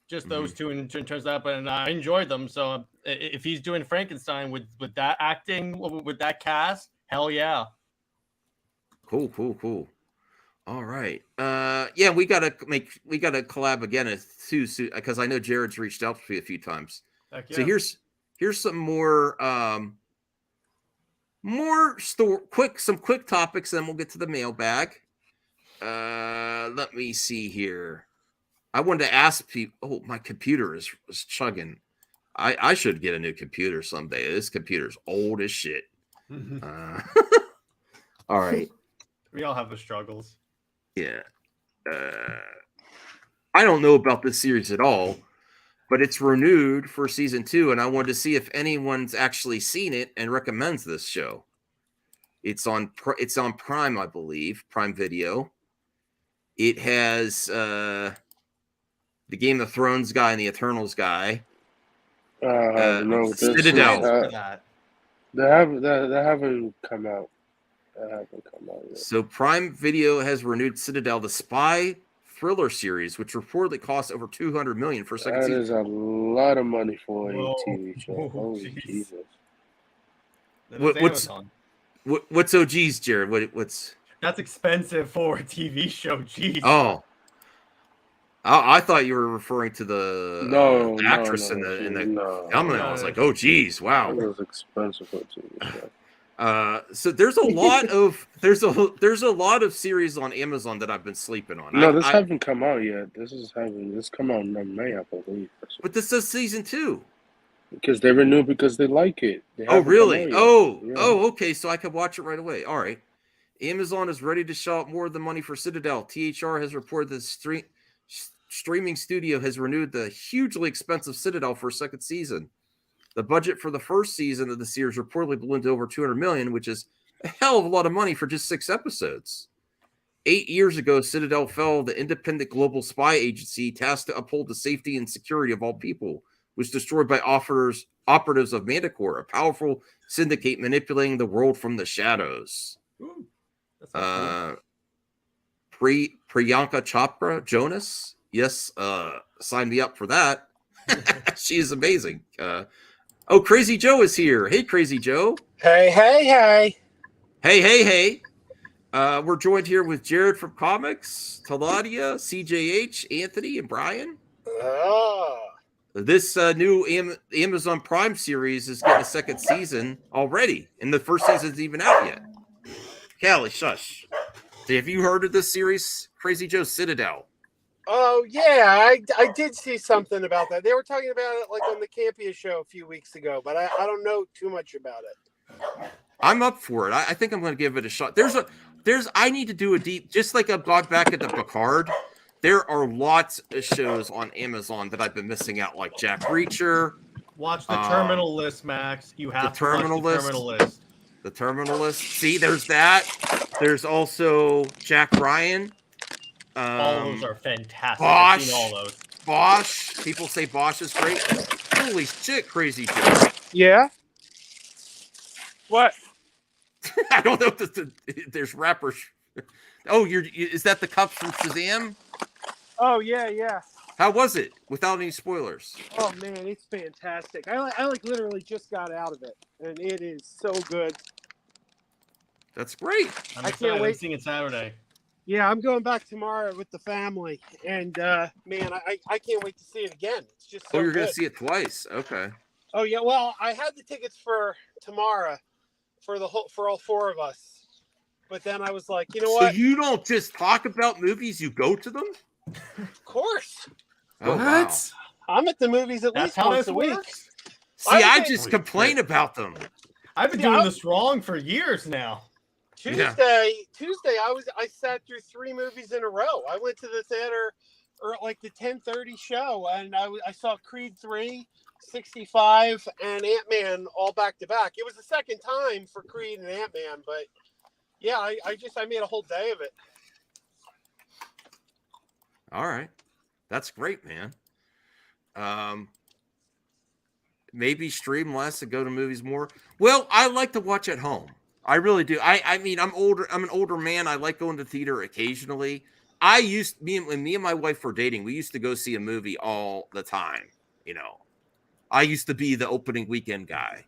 Just those two in terms of that, but I enjoyed them. So if he's doing Frankenstein with that acting, with that cast, hell yeah. Cool. All right. Yeah, we gotta collab again too, because I know Jared's reached out to me a few times. Heck yeah. So here's some more quick topics, then we'll get to the mailbag. Let me see here. I wanted to ask people. Oh, my computer is chugging. I should get a new computer someday. This computer's old as shit. All right. We all have the struggles. Yeah. I don't know about this series at all, but it's renewed for season 2, and I wanted to see if anyone's actually seen it and recommends this show. It's on Prime, I believe, Prime Video. It has the Game of Thrones guy and the Eternals guy. No, Citadel. They haven't come out. Yet. So Prime Video has renewed Citadel, the spy thriller series, which reportedly costs over $200 million for a second season. That is a lot of money for a TV show. Holy Jesus! What's OGs, Jared? What's that's expensive for a TV show? Jeez. Oh, I thought you were referring to the actress in the thumbnail. I was like, oh, geez, wow. It was expensive for a TV show. So there's a lot of there's a lot of series on Amazon that I've been sleeping on. No, this haven't come out yet. This come out in May, I believe. But this is season 2. Because they renewed because they like it. Oh, really? Okay. So I could watch it right away. All right. Amazon is ready to shell out more of the money for Citadel. THR has reported the streaming studio has renewed the hugely expensive Citadel for a second season. The budget for the first season of the series reportedly ballooned to over $200 million, which is a hell of a lot of money for just 6 episodes. 8 years ago, Citadel fell, the independent global spy agency tasked to uphold the safety and security of all people, was destroyed by operatives of Manticore, a powerful syndicate manipulating the world from the shadows. Ooh, Priyanka Chopra Jonas, yes, sign me up for that. She is amazing. Crazy Joe is here. Hey, Crazy Joe. Hey. We're joined here with Jared from Comics, Taladia, CJH, Anthony, and Brian. This new Amazon Prime series is getting a second season already, and the first season's even out yet. Callie, shush. Have you heard of this series, Crazy Joe? Citadel? Oh yeah, I did see something about that. They were talking about it like on the Campia show a few weeks ago, but I don't know too much about it. I'm up for it. I think I'm going to give it a shot. I need to do a deep, just like I got back at the Picard. There are lots of shows on Amazon that I've been missing out, like Jack Reacher. Watch the Terminal List, Max. You have to watch the Terminal List. The Terminal List. See, there's that. There's also Jack Ryan. All those are fantastic. Bosch. I've seen all those. Bosch. People say Bosch is great. Holy shit, Crazy Joe. Yeah? What? I don't know if there's rappers. Oh, is that the cups from Shazam? Oh yeah. How was it? Without any spoilers. Oh man, it's fantastic. I like literally just got out of it, and it is so good. That's great. I'm I excited. can't wait. I'm seeing it Saturday. Yeah, I'm going back tomorrow with the family, and man, I can't wait to see it again. It's just so Oh, you're good. gonna see it twice. Okay. Oh yeah, well, I had the tickets for tomorrow for all four of us, but then I was like, you know what? So you don't just talk about movies; you go to them. Of course. Oh, wow. I'm at the movies at That's least how once this a week. works? See, I just complain about them. I've been doing this wrong for years now. Tuesday, I sat through 3 movies in a row. I went to the theater or like the 10:30 show, and I saw Creed 3, 65, and Ant-Man all back to back. It was the second time for Creed and Ant-Man, but yeah, I made a whole day of it. All right, that's great, man. Maybe stream less and go to movies more. Well, I like to watch at home. I really do. I mean, I'm older. I'm an older man. I like going to theater occasionally. When me and my wife were dating, we used to go see a movie all the time. You know, I used to be the opening weekend guy.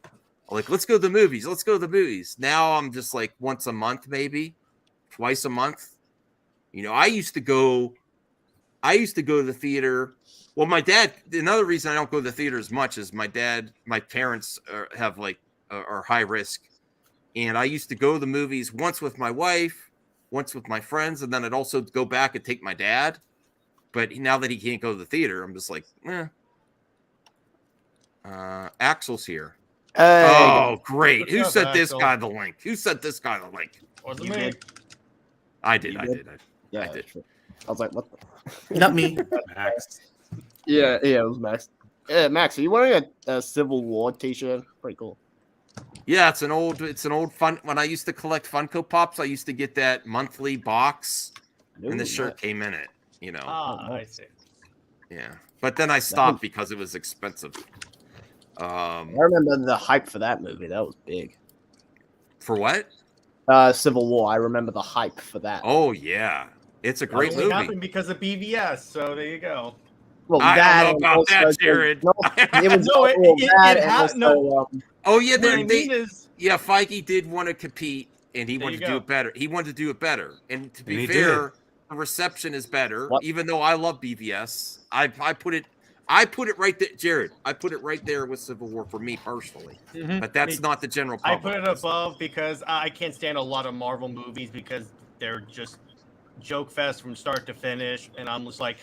Like, let's go to the movies. Let's go to the movies. Now I'm just like once a month, maybe twice a month. You know, I used to go to the theater. Well, my dad, another reason I don't go to the theater as much is my parents are high risk. And I used to go to the movies once with my wife, once with my friends, and then I'd also go back and take my dad. But now that he can't go to the theater, I'm just like, Axel's here. Oh, great. Who sent this guy the link? Wasn't me. I did. I did. I was like, what the? Not me. Max. Yeah, it was Max. Max, are you wearing a Civil War t-shirt? Pretty cool. Yeah, it's an old fun. When I used to collect Funko Pops, I used to get that monthly box, and the shirt came in it. You know. I see. Yeah, but then I stopped because it was expensive. I remember the hype for that movie. That was big. For what? Civil War. I remember the hype for that. Oh yeah, it's a great movie. Happened because of BVS. So there you go. Well, I don't know about that, Jared. Oh yeah, Feige did want to compete, and he wanted to do it better. He wanted to do it better, and to be fair, the reception is better. Even though I love BVS, I put it right there, Jared. I put it right there with Civil War for me personally, but that's not the general public. I put it above because I can't stand a lot of Marvel movies because they're just joke fest from start to finish, and I'm just like,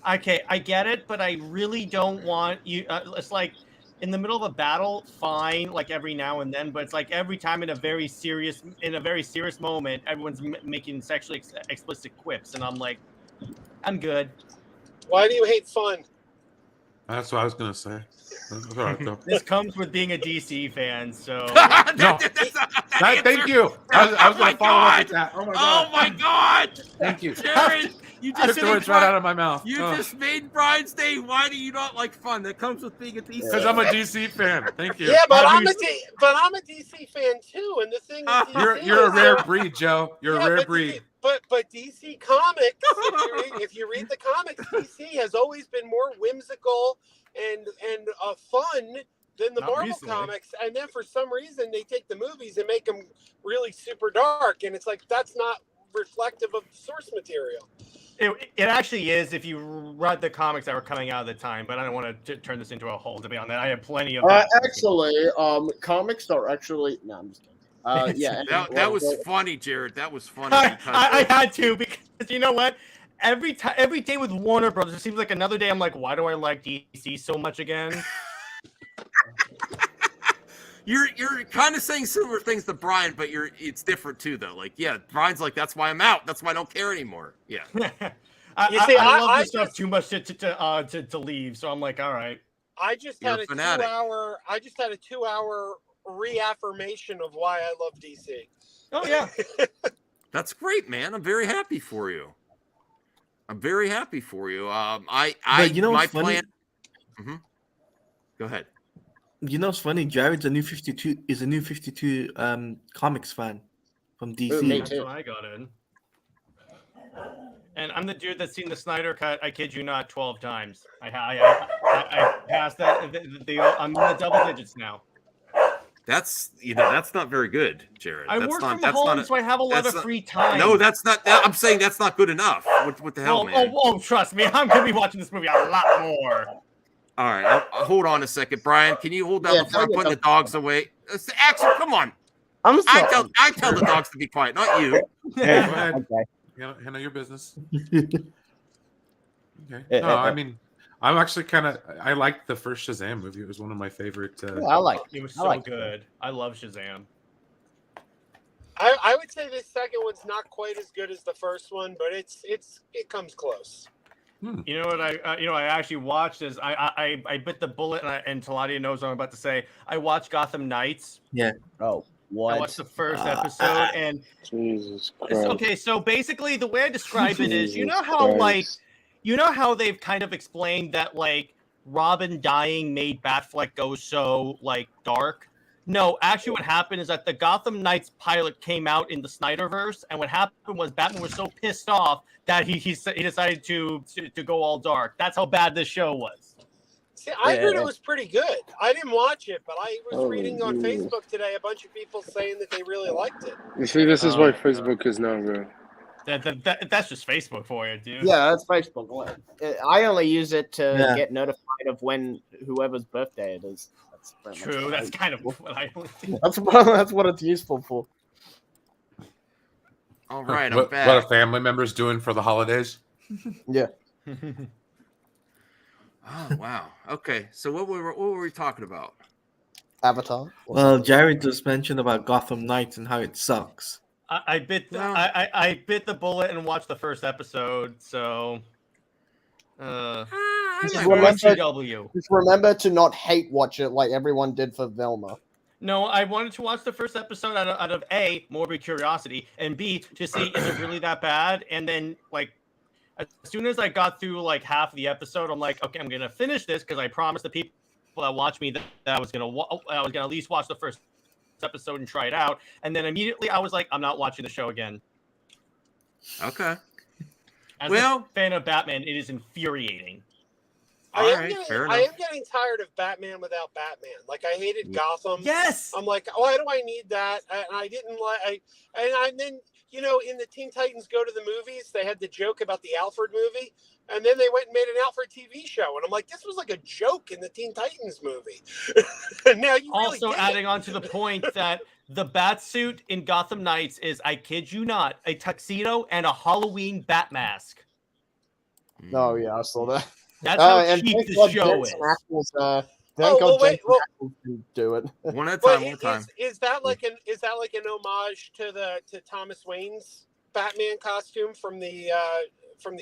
okay, I get it, but I really don't want you. It's like in the middle of a battle, fine, like every now and then, but it's like every time in a very serious moment, everyone's making sexually explicit quips, and I'm like, I'm good. Why do you hate fun? That's what I was gonna say. All right, though. This comes with being a DC fan, so no. Thank you. I was gonna follow up with that. Oh my god! Thank you, Jared. You just took the words right out of my mouth. You just made Brian's day. Why do you not like fun? That comes with being a DC. Because I'm a DC fan. Thank you. Yeah, but I'm a DC fan too. And the thing is, you're a rare breed, Joe. You're a rare breed. But DC Comics, if you read the comics, DC has always been more whimsical and fun than the Marvel comics. And then for some reason, they take the movies and make them really super dark. And it's like, that's not reflective of the source material. It actually is if you read the comics that were coming out at the time, but I don't want to turn this into a whole debate on that. I have plenty of actually, comics are actually no, I'm just kidding. Yeah, that was funny, Jared. That was funny. I had to because you know what? Every day with Warner Brothers, it seems like another day. I'm like, why do I like DC so much again? You're kind of saying similar things to Brian, but it's different too, though. Like, yeah, Brian's like, that's why I'm out. That's why I don't care anymore. Yeah. I love this stuff too much to leave, so I'm like, all right. I just had a 2-hour reaffirmation of why I love DC. Oh yeah. That's great, man. I'm very happy for you. But you know my what's funny? plan. Mm-hmm. Go ahead. You know, it's funny. Jared's a new 52 comics fan. from Me DC. That's when I got in. And I'm the dude that's seen the Snyder Cut. I kid you not, 12 times. I passed that. I'm in the double digits now. That's that's not very good, Jared. I That's work not, from that's home, not so I have a lot that's of not- free time. No, that's not. I'm saying that's not good enough. What the hell, man? Trust me, I'm gonna be watching this movie a lot more. All right, hold on a second, Brian. Can you hold down Yeah, the phone? I'm putting the dogs away. Axel, come on. I'm I sorry. tell the dogs to be quiet, not you. Go ahead. Okay. Handle your business. Okay. Yeah, No, I mean, I'm actually I liked the first Shazam movie. It was one of my favorite. I like It was I so like good. I love Shazam. I would say this second one's not quite as good as the first one, but it comes close. You know what I actually watched is I bit the bullet and Taladia knows what I'm about to say. I watched Gotham Knights. Yeah. Oh, what? I watched the first episode and Jesus Christ. okay, so basically the way I describe it is, you know Jesus how Christ. you know how they've kind of explained that Robin dying made Batfleck go so dark? No, actually what happened is that the Gotham Knights pilot came out in the Snyderverse, and what happened was Batman was so pissed off that he decided to go all dark. That's how bad this show was. See, I heard it was pretty good. I didn't watch it, but I was reading on Jesus. Facebook today a bunch of people saying that they really liked it. You see, this is why Facebook is not good. That's just Facebook for you, dude. Yeah, that's Facebook. I only use it to Yeah. get notified of when whoever's birthday it is. That's pretty much True, what that's I- kind of what I that's what it's useful for. All right, I'm what back. a family member's doing for the holidays. Yeah. Oh wow. Okay, so what were we talking about? Avatar. Well, Jared just mentioned about Gotham Knights and how it sucks. I bit I bit the bullet and watched the first episode, so Just it's remember, CW. just remember to not hate watch it like everyone did for Velma. No, I wanted to watch the first episode out of A, morbid curiosity, and B, to see is it really that bad? And then as soon as I got through half of the episode, I'm like, okay, I'm gonna finish this because I promised the people that watch me that I was gonna at least watch the first episode and try it out. And then immediately I was like, I'm not watching the show again. Okay. As Well- a fan of Batman, it is infuriating. I All am right, getting, fair I enough. am getting tired of Batman without Batman. I hated Gotham. Yes. I'm like, why do I need that? And I didn't like. And then in the Teen Titans Go to the Movies, they had the joke about the Alfred movie, and then they went and made an Alfred TV show, and I'm like, this was like a joke in the Teen Titans movie. And now you really Also get adding it. on to the point that the bat suit in Gotham Knights is, I kid you not, a tuxedo and a Halloween bat mask. Oh yeah, I saw that. That's how and cheap thank this God show Jensen is. Ackles, Oh, thank well, God wait, Jensen well- Ackles can do it. One at a But time, one at a time. is that like an homage to Thomas Wayne's Batman costume from the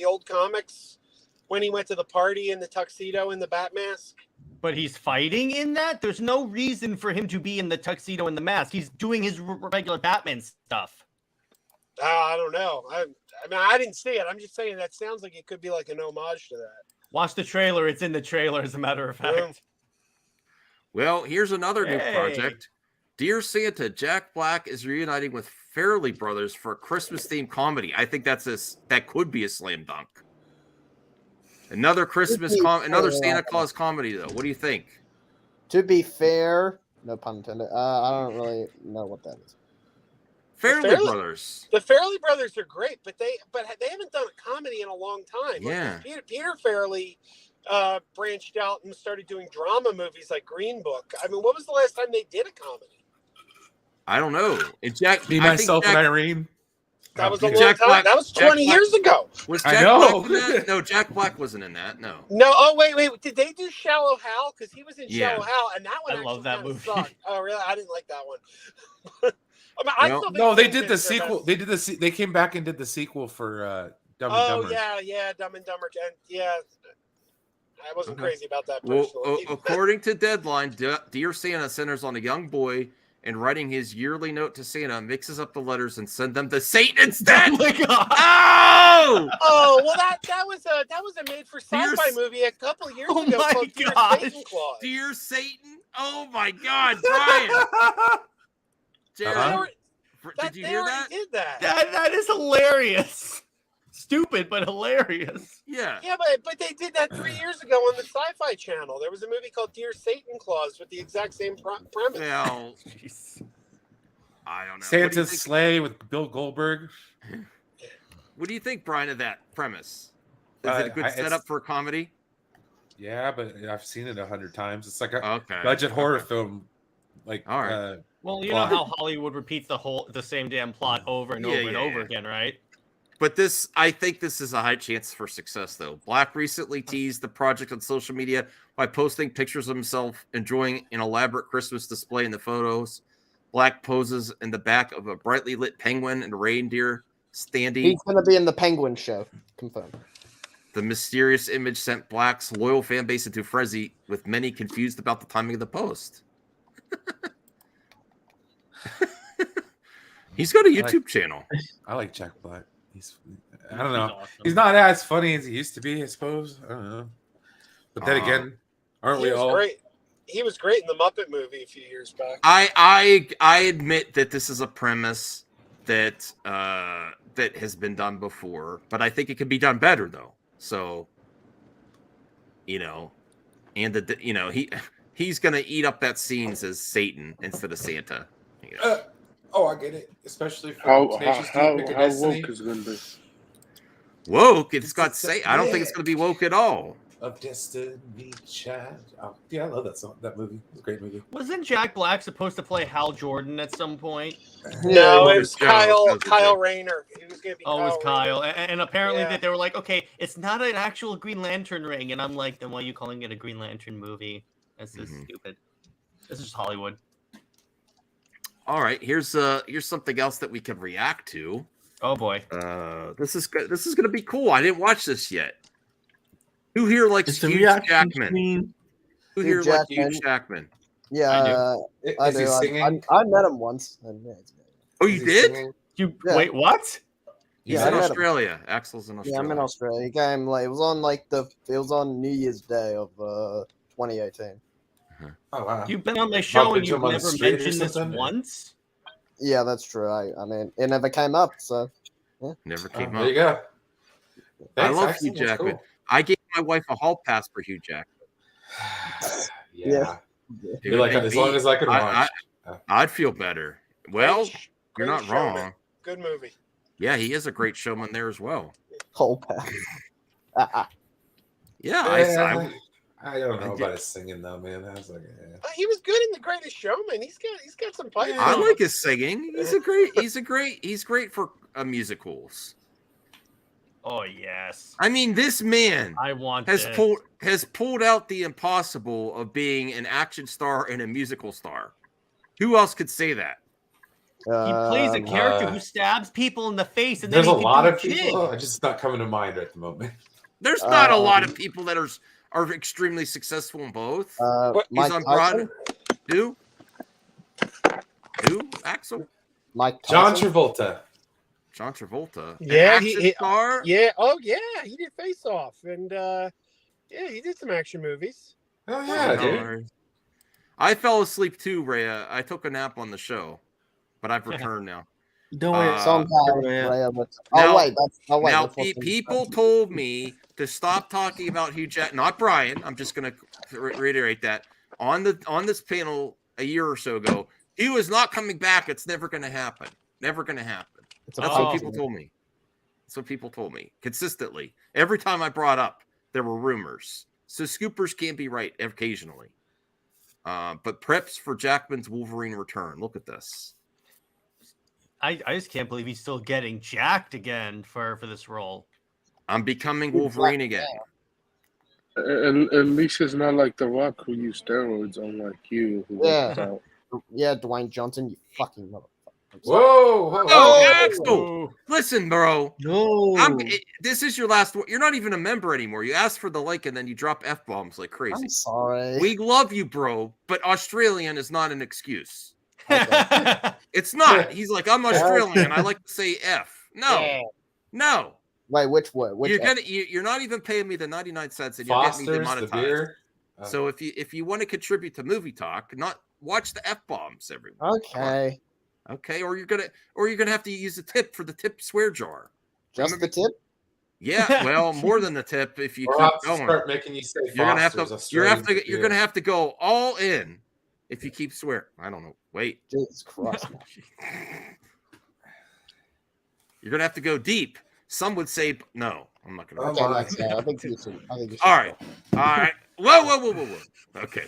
old comics when he went to the party in the tuxedo and the bat mask? But he's fighting in that? There's no reason for him to be in the tuxedo and the mask. He's doing his regular Batman stuff. I don't know. I mean, I didn't see it. I'm just saying that sounds like it could be like an homage to that. Watch the trailer. It's in the trailer, as a matter of fact. Well, here's another new Hey. project. Dear Santa, Jack Black is reuniting with Farrelly Brothers for a Christmas-themed comedy. I think that could be a slam dunk. Another another Santa Claus comedy, though. What do you think? To be fair, no pun intended. I don't really know what that is. Farrelly Brothers. The Farrelly Brothers are great, but they haven't done a comedy in a long time. Yeah. Peter Farrelly branched out and started doing drama movies like Green Book. I mean, what was the last time they did a comedy? I don't know. And Jack, Me, I think myself, and Jack- Irene. That was a Jack long time. Black- That was Jack 20 Black- years ago. Was I Jack know. Black in that? No, Jack Black wasn't in that. No. No, oh wait. Did they do Shallow Hal? Because he was in Yeah. Shallow Hal, and that one I actually love that kinda movie. sucked. Oh really? I didn't like that one. I mean, I No. still think No, they Kingpin's did the their sequel. best. They did they came back and did the sequel for Dumb and Oh Dumber. yeah, Dumb and Dumber. And yeah, I wasn't Okay. crazy about that Well, personally. according to Deadline, Dear Santa centers on a young boy and writing his yearly note to Santa, mixes up the letters and send them to Satan instead. Oh my god! Oh! Oh well, that was a made for Dear sci-fi S- movie a couple years Oh ago my called Dear gosh. Satan Claus. Dear Satan. Oh my God, Brian. Jared, Uh-huh. Did you hear that? Did that? That is hilarious. Stupid, but hilarious. Yeah. Yeah, but they did that 3 years ago on the Sci-Fi Channel. There was a movie called Dear Satan Claus with the exact same premise. Well, I don't know. Santa's sleigh with Bill Goldberg. What do you think, Brian, of that premise? Is it a good setup for a comedy? Yeah, but I've seen it 100 times. It's like a Okay. budget horror film. Like, all right. Well, you know how Hollywood repeats the same damn plot over and over and over again, right? But I think this is a high chance for success, though. Black recently teased the project on social media by posting pictures of himself enjoying an elaborate Christmas display in the photos. Black poses in the back of a brightly lit penguin and reindeer standing. He's going to be in the Penguin show. Confirmed. The mysterious image sent Black's loyal fan base into frenzy, with many confused about the timing of the post. He's got a YouTube channel. I like Jack Black. I don't know. He's not as funny as he used to be, I suppose. I don't know. But then again, aren't we all? Great. He was great in the Muppet movie a few years back. I admit that this is a premise that that has been done before, but I think it could be done better, though. So, and he's gonna eat up that scenes as Satan instead of Santa. I get it. Especially for how woke is it gonna be? Woke. It's got Satan. I don't think it's gonna be woke at all. Of Destiny Child. Oh, yeah, I love that song. That movie. It's a great movie. Wasn't Jack Black supposed to play Hal Jordan at some point? No, it was Kyle Rayner. He was going to be. Oh, it was Kyle. And apparently Yeah. they were like, okay, it's not an actual Green Lantern ring. And I'm like, then why are you calling it a Green Lantern movie? That's just stupid. This is just Hollywood. All right, here's something else that we can react to. Oh boy. This is gonna be cool. I didn't watch this yet. Who here likes Hugh Jackman? Who here likes Hugh Jackman? Yeah, I Is he do. singing? I met him once. Oh, you did? Wait, what? He's Yeah, in I met him. Australia. Axel's in Australia. Yeah, I'm in Australia. He came like it was on New Year's Day of 2018. Oh wow! You've been on my show Bump and into you've him on the never street or mentioned this something? once. Yeah, that's true. I mean, it never came up, so yeah. Never came up. There you go. I Thanks, love Axel. Hugh That's Jackman. cool. I gave my wife a hall pass for Hugh Jackman. Yeah. Dude, You're like, as long as I can watch. I'd feel better. Well, you're not showman. wrong. Good movie. Yeah, he is a great showman there as well. Whole pass. Yeah, I don't know about his singing though, man. I was like, He was good in The Greatest Showman. He's got some pipes. I like his singing. He's great for musicals. Oh yes. I mean, this man has this. pulled out the impossible of being an action star and a musical star. Who else could say that? He plays a character who stabs people in the face, and there's then a he lot can of do a people. jig. It's just not coming to mind at the moment. There's not a lot of people that are extremely successful in both. He's Mike on Tyson? Broad. Who? Axel? Mike John Tyson? Travolta. John Travolta. Yeah, An action star? Yeah. Oh, yeah. He did Face Off, and yeah, he did some action movies. Oh yeah, dude. I fell asleep too, Rhea. I took a nap on the show, but I've returned now. Don't worry, sometimes. Rhea, but- Now, that's what's people told me to stop talking about Hugh Jackman. Not Brian. I'm just going to reiterate that on this panel a year or so ago. He was not coming back. It's never going to happen. Never going to happen. That's what people told me. That's what people told me consistently. Every time I brought up, there were rumors. So scoopers can be right occasionally. But preps for Jackman's Wolverine return. Look at this. I just can't believe he's still getting jacked again for this role. I'm becoming Wolverine again. At least it's not like The Rock who used steroids, unlike you. Who worked out. Yeah, Dwayne Johnson, you fucking motherfucker. Whoa, Axel! Listen, bro. No. This is your last one. You're not even a member anymore. You asked for the like and then you drop F-bombs like crazy. I'm sorry. We love you, bro, but Australian is not an excuse. It's not. He's like, I'm Australian. I like to say F. No. Wait, which word? Which You're not even paying me the 99 cents and you're getting me Foster's, the demonetized. beer. So if you want to contribute to movie talk, not watch the F-bombs every week. Okay. Okay, or you're gonna have to use the tip for the tip swear jar. Just the tip? Yeah, well, more than the tip if you Or keep I'll have to going. start making you say You're gonna have to. Foster's You're Australian you're gonna have to go all in if you keep swearing. I don't know. Wait. Jesus Christ. You're gonna have to go deep. Some would say no. I'm not gonna. Okay, Max, I think you should. All right. All right. Whoa. Okay.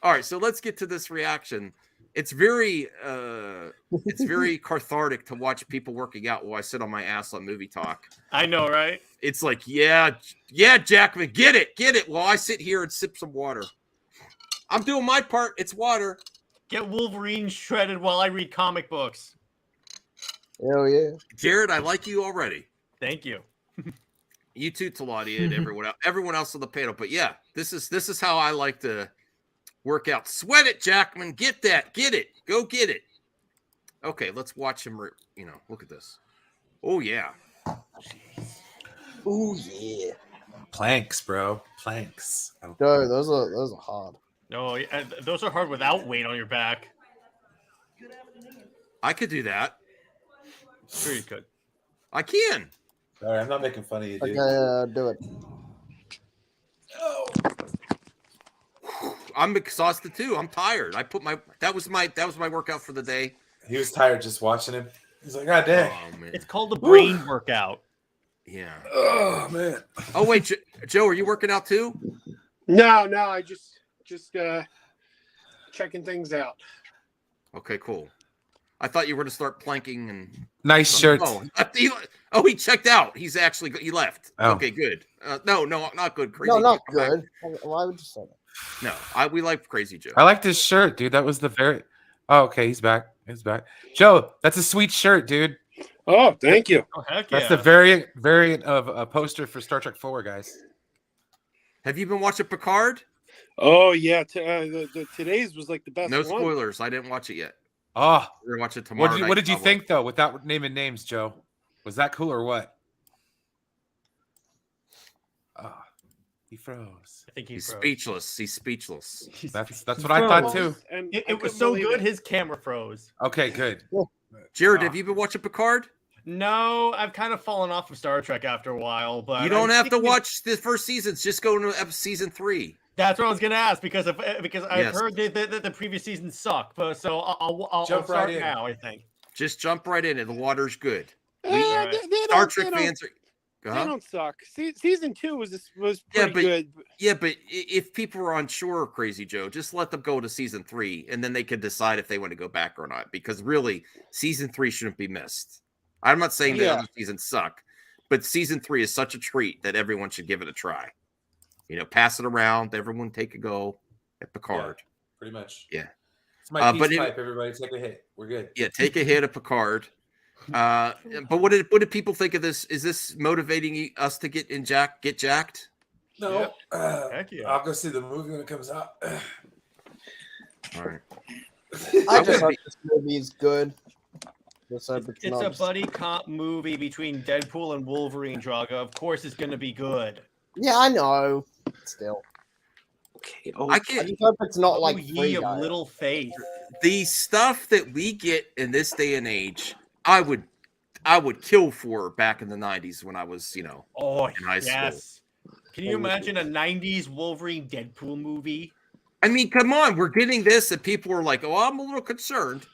All right. So let's get to this reaction. It's very cathartic to watch people working out while I sit on my ass on Movie Talk. I know, right? It's like, yeah, Jackman, get it. While I sit here and sip some water. I'm doing my part. It's water. Get Wolverine shredded while I read comic books. Hell yeah. Jared, I like you already. Thank you. You too, Talati, and everyone else on the panel. But yeah, this is how I like to work out. Sweat it, Jackman. Get that. Get it. Go get it. Okay, let's watch him. Look at this. Oh yeah. Oh yeah. Planks, bro. Planks. Dude, those are hard. No, those are hard without weight on your back. I could do that. Sure, you could. I can. All right, I'm not making fun of you, dude. Okay, do it. I'm exhausted too. I'm tired. That was my workout for the day. He was tired just watching him. He's like, God dang. Oh, man. It's called the brain workout. Yeah. Oh man. Oh wait, Joe, are you working out too? No, I just checking things out. Okay, cool. I thought you were going to start planking and nice shirt. He checked out. He left. Oh. Okay, good. No, not good. Crazy. No, not good. Why would you say that? No, we like Crazy Joe. I like this shirt, dude. That was the very. Oh, okay, he's back. Joe, that's a sweet shirt, dude. Oh, thank you. Oh, heck That's yeah. the variant of a poster for Star Trek 4, guys. Have you been watching Picard? Oh yeah, today's was like the best. No one. spoilers. I didn't watch it yet. Oh, we're gonna watch it tomorrow. What did you think though, without naming names, Joe? Was that cool or what? Oh, he froze. I think he's speechless. He's speechless. That's what I thought too. And it was so good, his camera froze. Okay, good. Jared, have you been watching Picard? No, I've kind of fallen off of Star Trek after a while, but You don't have to watch the first seasons. Just go to season 3. That's what I was gonna ask because I've Yes. heard that the previous seasons suck, but so I'll Jump start right in. now. I think. Just jump right in, and the water's good. They Star Trek fans are. They don't suck. Season 2 was pretty good. Yeah, but if people are unsure of Crazy Joe, just let them go to season 3, and then they can decide if they want to go back or not. Because really, season 3 shouldn't be missed. I'm not saying the other seasons suck, but season 3 is such a treat that everyone should give it a try. Pass it around. Everyone take a go at Picard. Pretty much. Yeah. It's my peace pipe, everybody. Take a hit. We're good. Yeah, take a hit at Picard. But what did people think of this? Is this motivating us to get jacked? No. Heck yeah. I'll go see the movie when it comes out. All right. I just hope this movie is good. It's a buddy cop movie between Deadpool and Wolverine. Draga, of course, it's going to be good. Yeah, I know. Still. Okay. I can't. I just hope it's not like ye Free of Guy. little faith. The stuff that we get in this day and age, I would kill for back in the 90s when I was, in high school. Can you imagine a 90s Wolverine Deadpool movie? I mean, come on, we're getting this, and people are like, "Oh, I'm a little concerned."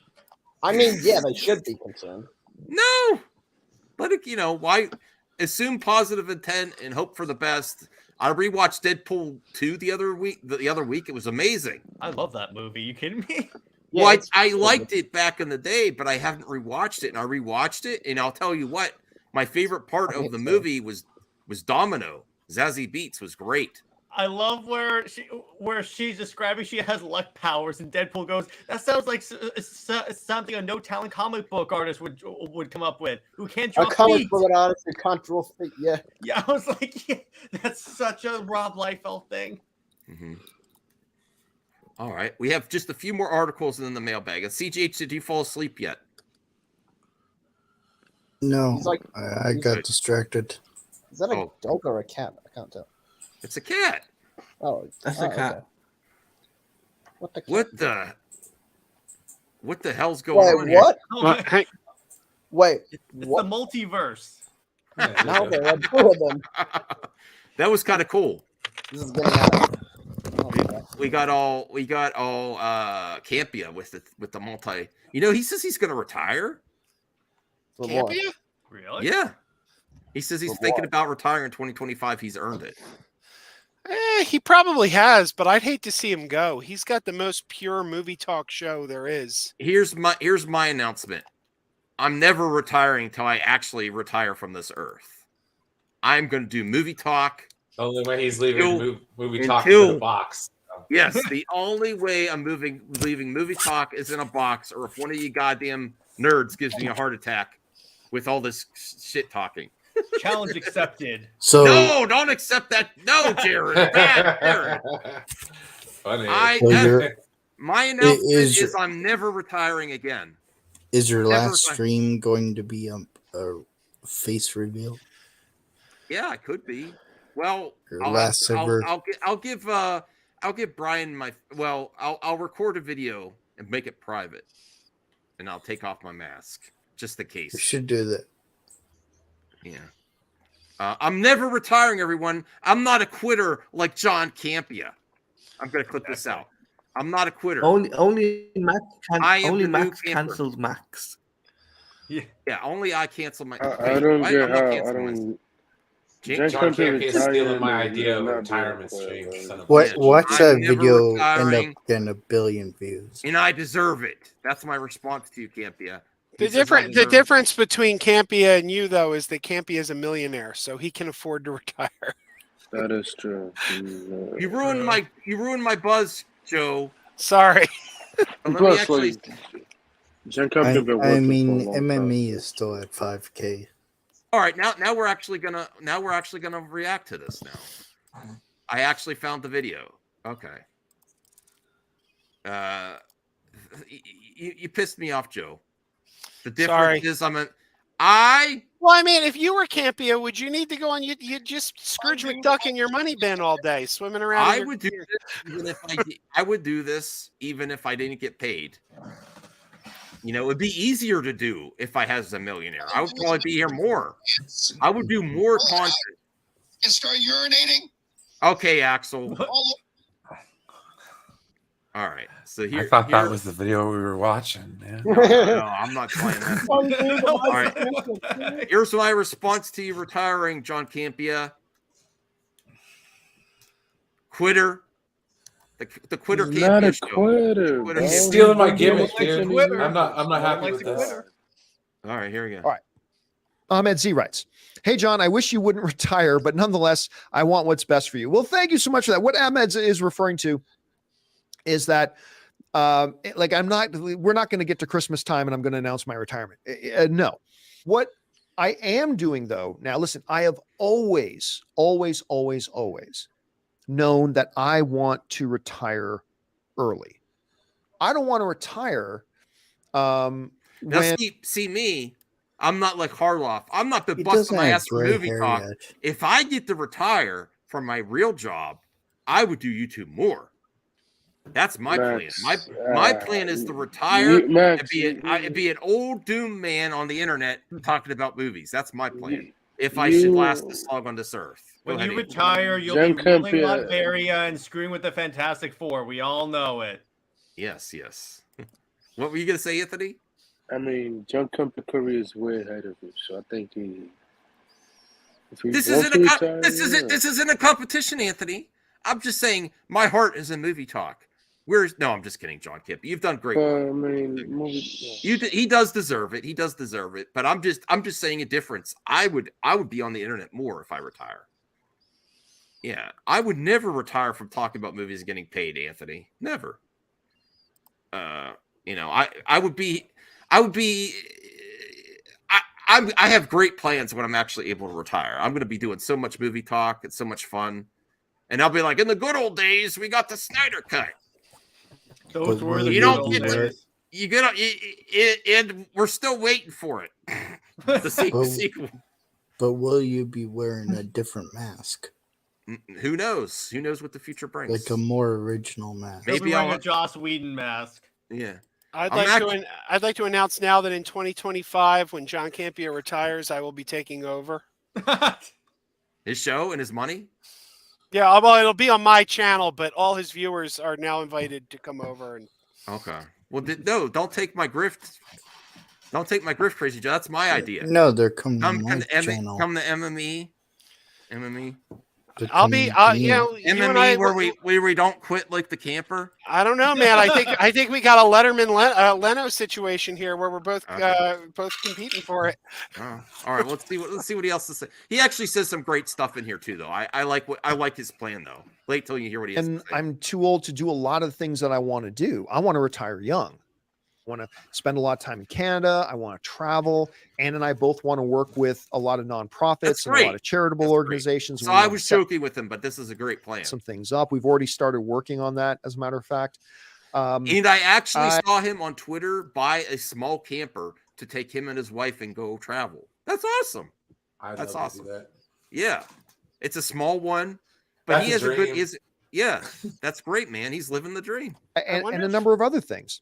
I mean, yeah, they should be concerned. No, let it. Why assume positive intent and hope for the best? I rewatched Deadpool 2 the other week. It was amazing. I love that movie. You kidding me? Well, I liked it back in the day, but I haven't rewatched it. And I rewatched it, and I'll tell you what, my favorite part of the movie was Domino. Zazie Beetz was great. I love where she's describing she has luck powers, and Deadpool goes, "That sounds like something a no talent comic book artist would come up with, who can't draw A comic feet." book artist who can't draw feet. Yeah. Yeah, I was like, yeah, that's such a Rob Liefeld thing. Mm-hmm. All right, we have just a few more articles in the mailbag. And CGH, did you fall asleep yet? No, He's like- I got distracted. Is that a dog or a cat? I can't tell. It's a cat. Oh, That's a cat. Okay. What the? What the? What the hell's going on what? here? Hey, Wait, it's what? the multiverse. Okay, let's do it then. That was kind of cool. This is getting out. We got all Campia with the multi. You know, he says he's going to retire. Campia? Really? Yeah. He says he's thinking about retiring in 2025. He's earned it. He probably has, but I'd hate to see him go. He's got the most pure movie talk show there is. Here's my announcement. I'm never retiring until I actually retire from this earth. I'm going to do movie talk. Only when he's leaving movie talk in a box. Yes, the only way I'm leaving movie talk is in a box, or if one of you goddamn nerds gives me a heart attack with all this shit talking. Challenge accepted. So no, don't accept that. No, Jared. Bad, Jared. Funny. My announcement is I'm never retiring again. Is your Never last stream going to be a face reveal? Yeah, it could be. Well, Your last ever. I'll give Brian my. Well, I'll record a video and make it private, and I'll take off my mask just in case. You should do that. Yeah. I'm never retiring, everyone. I'm not a quitter like John Campia. I'm gonna clip this out. I'm not a quitter. Only Max only Max cancels Max. Yeah, only I cancel my. I don't get how. I don't. John Campia is stealing my idea of a retirement stream. What's that never video retiring. end up getting 1 billion views? And I deserve it. That's my response to you, Campia. The difference between Campia and you, though, is that Campia is a millionaire, so he can afford to retire. That is true. You ruined my buzz, Joe. Sorry. Plus, like, John Campia been I working mean, for a long time. MME is still at 5K. All right, now we're actually gonna react to this now. I actually found the video. Okay. You pissed me off, Joe. The difference is Well, I mean, if you were Campia, would you need to go on? You just Scrooge McDuck in your money bin all day, swimming around. I would do this even if I didn't get paid. You know, it'd be easier to do if I was a millionaire. I would probably be here more. I would do more content. And start urinating. Okay, Axel. All right. So here, I thought that was the video we were watching, man. No, I'm not playing that. All right. Here's my response to you retiring, John Campia. Quitter. The quitter He's can't not be a quitter. Quitter. He's stealing my gimmick, dude. I'm not happy with this. All right, here we go. All right. Ahmed Z writes, "Hey, John, I wish you wouldn't retire, but nonetheless, I want what's best for you." Well, thank you so much for that. What Ahmed is referring to is that, we're not going to get to Christmas time and I'm going to announce my retirement. No. What I am doing, though, now listen, I have always known that I want to retire early. I don't want to retire. Now, see me. I'm not like Harloff. I'm not the busting my ass for movie talk. If I get to retire from my real job, I would do YouTube more. That's my plan. My plan is to retire and be an old doomed man on the internet talking about movies. That's my plan. If I should last this long on this earth. When you retire, you'll be ruling Latveria and screwing with the Fantastic Four. We all know it. Yes. What were you going to say, Anthony? I mean, John Campia career is way ahead of him, so I think this isn't a competition, Anthony. I'm just saying my heart is in movie talk. I'm just kidding, John Campia. You've done great work. I mean, He does deserve it. He does deserve it. But I'm just saying a difference. I would be on the internet more if I retire. Yeah, I would never retire from talking about movies and getting paid, Anthony. Never. I have great plans when I'm actually able to retire. I'm going to be doing so much movie talk. It's so much fun. And I'll be like, in the good old days, we got the Snyder cut. Those were the you good don't old get days. and we're still waiting for it. The sequel. But will you be wearing a different mask? Who knows? Who knows what the future brings? Like a more original mask. Maybe wearing a Joss Whedon mask. Yeah. I'd like to announce now that in 2025, when John Campea retires, I will be taking over his show and his money. Yeah, well, it'll be on my channel, but all his viewers are now invited to come over and. Okay. Well, no, don't take my grift. Don't take my grift, Crazy Joe. That's my idea. No, they're coming to my channel. channel. Come to MME. MME. I'll be, you know, you and I, MME where we don't quit like the camper. I don't know, man. I think we got a Letterman Leno situation here where we're both competing for it. Oh, all right. Let's see what he else to say. He actually says some great stuff in here too, though. I like his plan though. Wait till you hear what he has to say. I'm too old to do a lot of the things that I want to do. I want to retire young. I want to spend a lot of time in Canada. I want to travel. Ann and I both want to work with a lot of nonprofits and a lot of charitable organizations. So I was joking with him, but this is a great plan. Some things up. We've already started working on that, as a matter of fact. And I actually saw him on Twitter buy a small camper to take him and his wife and go travel. That's awesome. That's awesome. Yeah, it's a small one, but That's he has a dream. good. Yeah, that's great, man. He's living the dream. And a number of other things.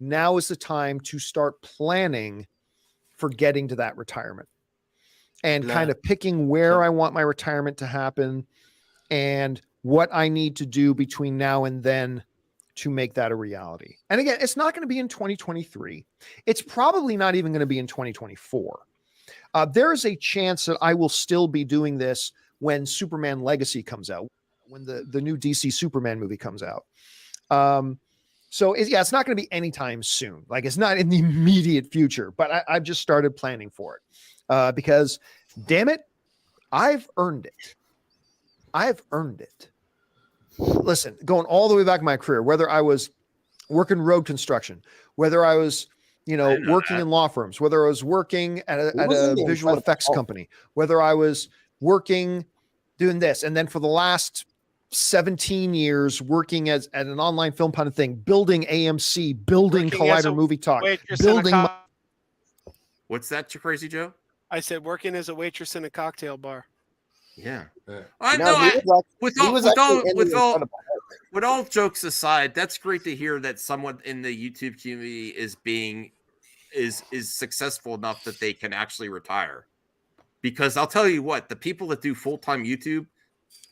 Now is the time to start planning for getting to that retirement and kind of picking where I want my retirement to happen and what I need to do between now and then to make that a reality. And again, it's not going to be in 2023. It's probably not even going to be in 2024. There is a chance that I will still be doing this when Superman Legacy comes out, when the new DC Superman movie comes out. So it's not going to be anytime soon. Like, it's not in the immediate future, but I've just started planning for it because, damn it, I've earned it. I've earned it. Listen, going all the way back in my career, whether I was working road construction, whether I was, working in law firms, whether I was working at a visual effects company, whether I was working doing this, and then for the last 17 years working at an online film kind of thing, building AMC, building Collider Movie Talk, building. What's that, you Crazy Joe? I said working as a waitress in a cocktail bar. Yeah. With all jokes aside, that's great to hear that someone in the YouTube community is successful enough that they can actually retire. Because I'll tell you what, the people that do full-time YouTube,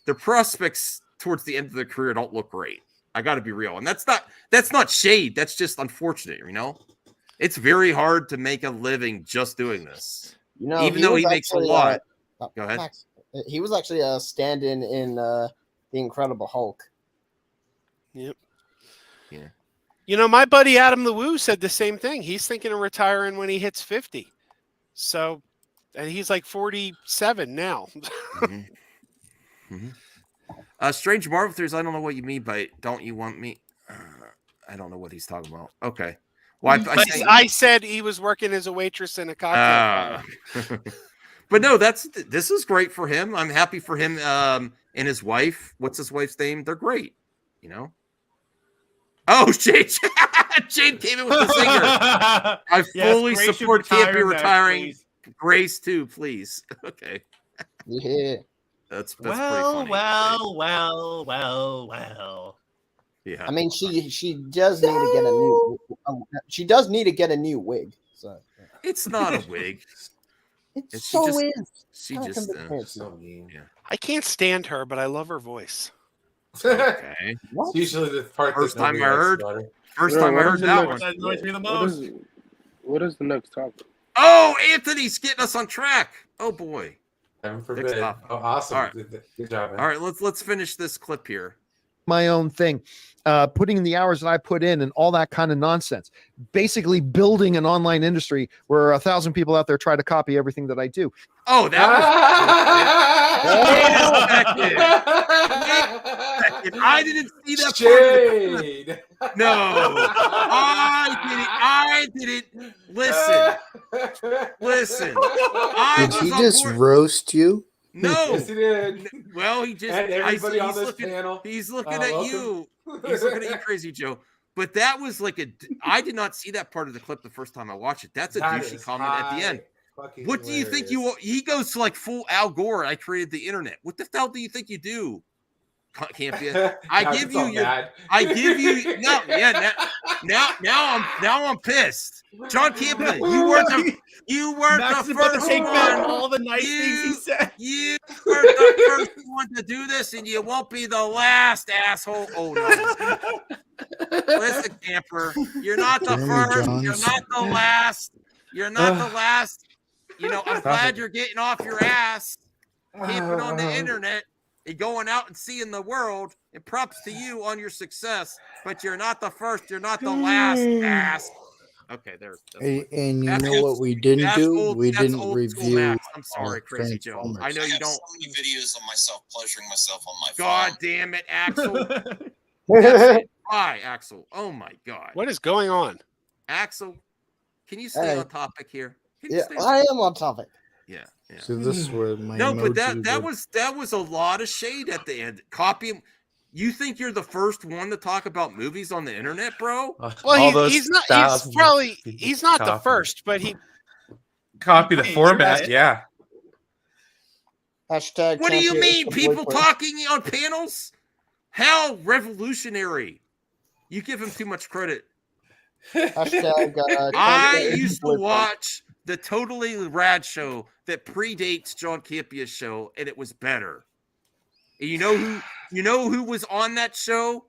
their prospects towards the end of their career don't look great. I got to be real. And that's not shade. That's just unfortunate, It's very hard to make a living just doing this. Even though he makes a lot. Go ahead. Max, he was actually a stand-in in The Incredible Hulk. Yep. Yeah. My buddy Adam the Woo said the same thing. He's thinking of retiring when he hits 50. So, and he's like 47 now. Strange Marvel Theories, I don't know what you mean by don't you want me? I don't know what he's talking about. Okay. Well, I said he was working as a waitress in a cocktail bar. But no, this is great for him. I'm happy for him and his wife. What's his wife's name? They're great, Oh, Jade came in with the singer. I fully support Campy retiring. Grace too, please. Okay. Yeah. That's pretty funny. Well. Yeah. I mean, she does need to get a new. She does need to get a new wig. So it's not a wig. She just so mean. Yeah. I can't stand her, but I love her voice. Okay. It's usually the part First that time I heard. First Yeah, time I what heard is the that next- one. That annoys me the most. What is the next topic? Oh, Anthony's getting us on track. Oh boy. Heaven Next forbid. topic. Oh, awesome. All right. Good job, man. All right, let's finish this clip here. My own thing, putting in the hours that I put in and all that kind of nonsense, basically building an online industry where 1,000 people out there try to copy everything that I do. Oh, I didn't see that Shade. part. No, I didn't. Listen. Did he just roast you? No. Yes, he did. Well, he just. And everybody on he's this looking, panel. He's looking at welcome. you. He's looking at you, Crazy Joe. But that was like I did not see that part of the clip the first time I watched it. That's a That douchey is comment at the end. fucking What do you think he goes to like full Al Gore? I created the internet. What the hell do you think you do? Campia. I Now give it's you all your. mad. I give you no. Yeah. Now I'm pissed. John Campia, you weren't Max the is about first to take back one. all the nice things he said. You weren't the first one to do this, and you won't be the last, asshole. Oh no. Listen, Camper, you're not the Jeremy first. Johnson. You're not the last. You're not the last. You know, I'm glad you're getting off your ass, camping on the internet, and going out and seeing the world. And props to you on your success, but you're not the first. You're not the last, ass. Okay, there's. And you know what we didn't do? We didn't review. Max. I'm sorry, Crazy Joe. I know you don't. So many videos of myself pleasuring myself on my God phone. damn it, Axel. That's it. Why, Axel? Oh my God. What is going on? Axel, can you stay on topic here? Can you Yeah, stay I am on topic. Yeah. So this is where my No, but emoji that was a lot of shade at the end. Copying. You think you're the first one to talk about movies on the internet, bro? Well, he's not. He's not the first, but he copy the format. Yeah. Hashtag. What do you champion mean? is People boyfriend. talking on panels? How revolutionary! You give him too much credit. Hashtag. I used to watch the Totally Rad show that predates John Campia's show, and it was better. And you know who was on that show?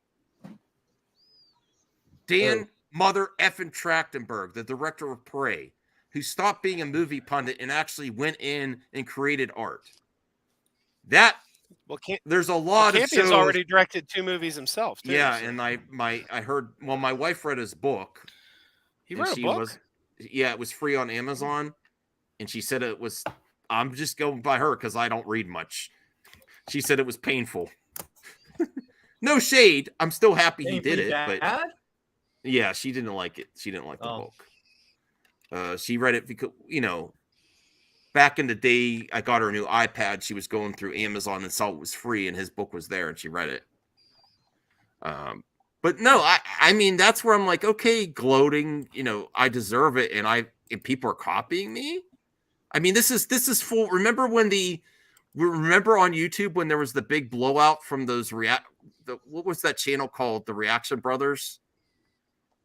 Dan Mother effing Trachtenberg, the director of Prey, who stopped being a movie pundit and actually went in and created art. There's a lot of Campion's shows. already directed 2 movies himself. Too, Yeah, so. and I heard. Well, my wife read his book. He wrote a book? It was free on Amazon, and she said it was. I'm just going by her because I don't read much. She said it was painful. No shade. I'm still happy he did it, but yeah, she didn't like it. She didn't like the book. She read it because back in the day, I got her a new iPad. She was going through Amazon and saw it was free, and his book was there, and she read it. But no, I mean that's where I'm like, okay, gloating. I deserve it, and people are copying me. I mean, this is full. Remember on YouTube when there was the big blowout from those what was that channel called? The Reaction Brothers,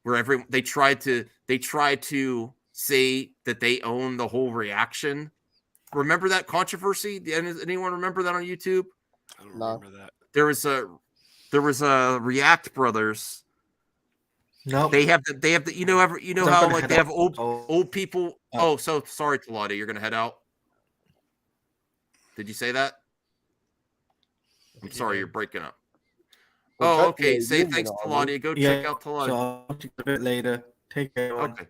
where they tried to say that they own the whole reaction. Remember that controversy? Anyone remember that on YouTube? I don't remember that. There was a React Brothers. No, they have the how like they have old people. Oh, so sorry, Talada, you're gonna head out. Did you say that? I'm sorry, you're breaking up. Oh, okay. Say thanks, Taladia. Go check out Taladia. So I'll check a bit later. Take care. Okay.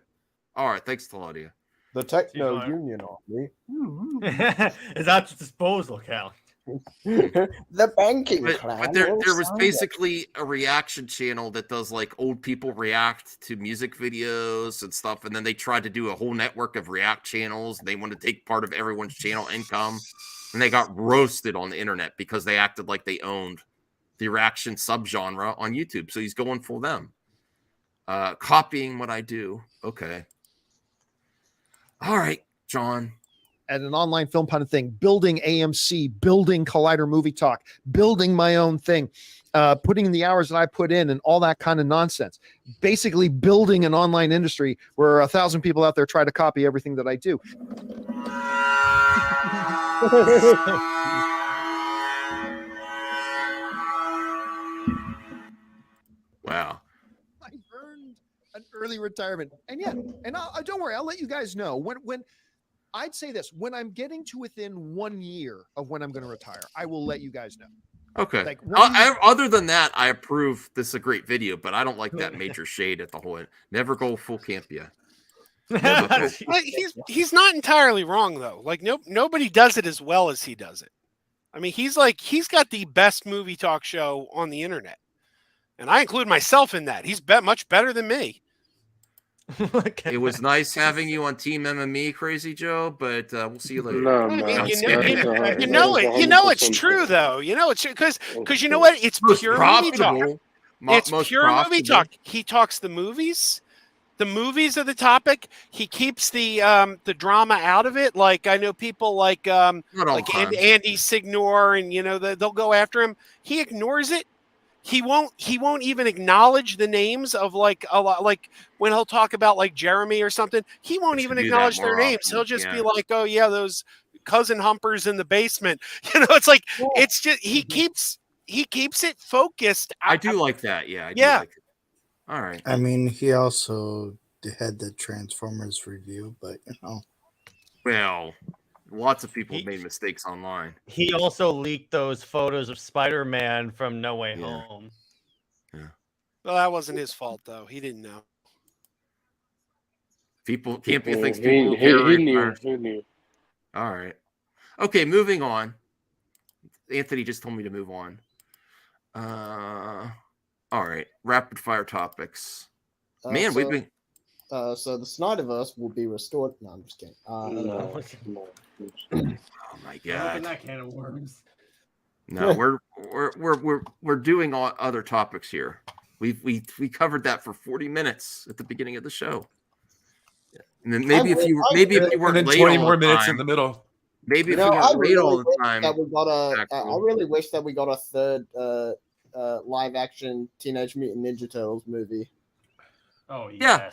All right. Thanks, Taladia. The Techno Union Army. Is that disposal account? The banking But there was basically a reaction channel that does like old people react to music videos and stuff, and then they tried to do a whole network of react channels. They wanted to take part of everyone's channel income, and they got roasted on the internet because they acted like they owned the reaction subgenre on YouTube. So he's going for them, copying what I do. Okay, all right, John. At an online film pundit thing, building AMC, building Collider Movie Talk, building my own thing, putting in the hours that I put in and all that kind of nonsense. Basically building an online industry where 1,000 people out there try to copy everything that I do. Wow. I earned an early retirement. And yeah, and don't worry, I'll let you guys know when I'd say this, when I'm getting to within 1 year of when I'm going to retire, I will let you guys know. Okay. Like, other than that, I approve. This is a great video, but I don't like that major shade at the whole end. Never go full Campia. He's not entirely wrong though. Like nobody does it as well as he does it. I mean, he's got the best movie talk show on the internet, and I include myself in that. He's much better than me. It was nice having you on Team MME, Crazy Joe, but we'll see you later. I mean, you know it's true though. You know it's because you know what? It's pure movie talk. It's pure movie talk. He talks the movies, the movies are the topic. He keeps the drama out of it. Like I know people like Andy Signor, and they'll go after him. He ignores it. He won't even acknowledge the names of like a lot, like when he'll talk about like Jeremy or something, he won't even acknowledge their names. He'll just be like, oh yeah, those cousin humpers in the basement. It's like it's just he keeps it focused. I do like that. Yeah. I do Yeah. like it. All right. I mean, he also had the Transformers review, but Well, lots of people have made mistakes online. He also leaked those photos of Spider-Man from No Way Home. Well, that wasn't his fault, though. He didn't know. People can't be things He people care. knew. All right. Okay, moving on. Anthony just told me to move on. All right. Rapid fire topics. Man, we've been. So the Snyderverse will be restored. No, I'm just kidding. Oh my Open god. that can of worms. No, we're doing other topics here. We covered that for 40 minutes at the beginning of the show. And then maybe if you weren't and then late 20 all more the minutes time, in the middle. Maybe if you weren't late all the time. I really wish that we got a third live action Teenage Mutant Ninja Turtles movie. Oh Yeah.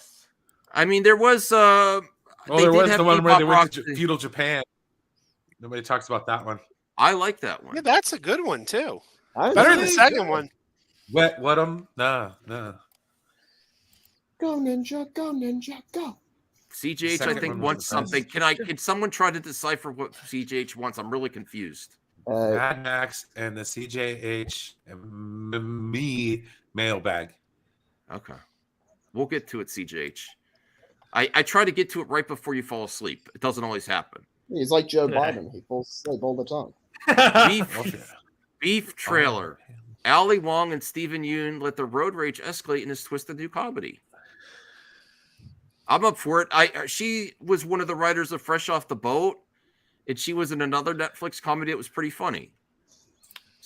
I mean, there was. Well, there was the one where they went to Rock- feudal Japan. Nobody talks about that one. I like that one. Yeah, that's a good one, too. I Better than really the second do. one. What them? No. Go Ninja, go. CJH, Second I think one wants was the best. something. Can someone try to decipher what CJH wants? I'm really confused. Mad Max and the CJH and me mailbag. Okay, we'll get to it, CJH. I try to get to it right before you fall asleep. It doesn't always happen. He's like Joe Biden. He falls asleep all the time. Beef trailer. Ali Wong and Stephen Yeun let their road rage escalate in this twisted new comedy. I'm up for it. She was one of the writers of Fresh Off the Boat, and she was in another Netflix comedy that was pretty funny.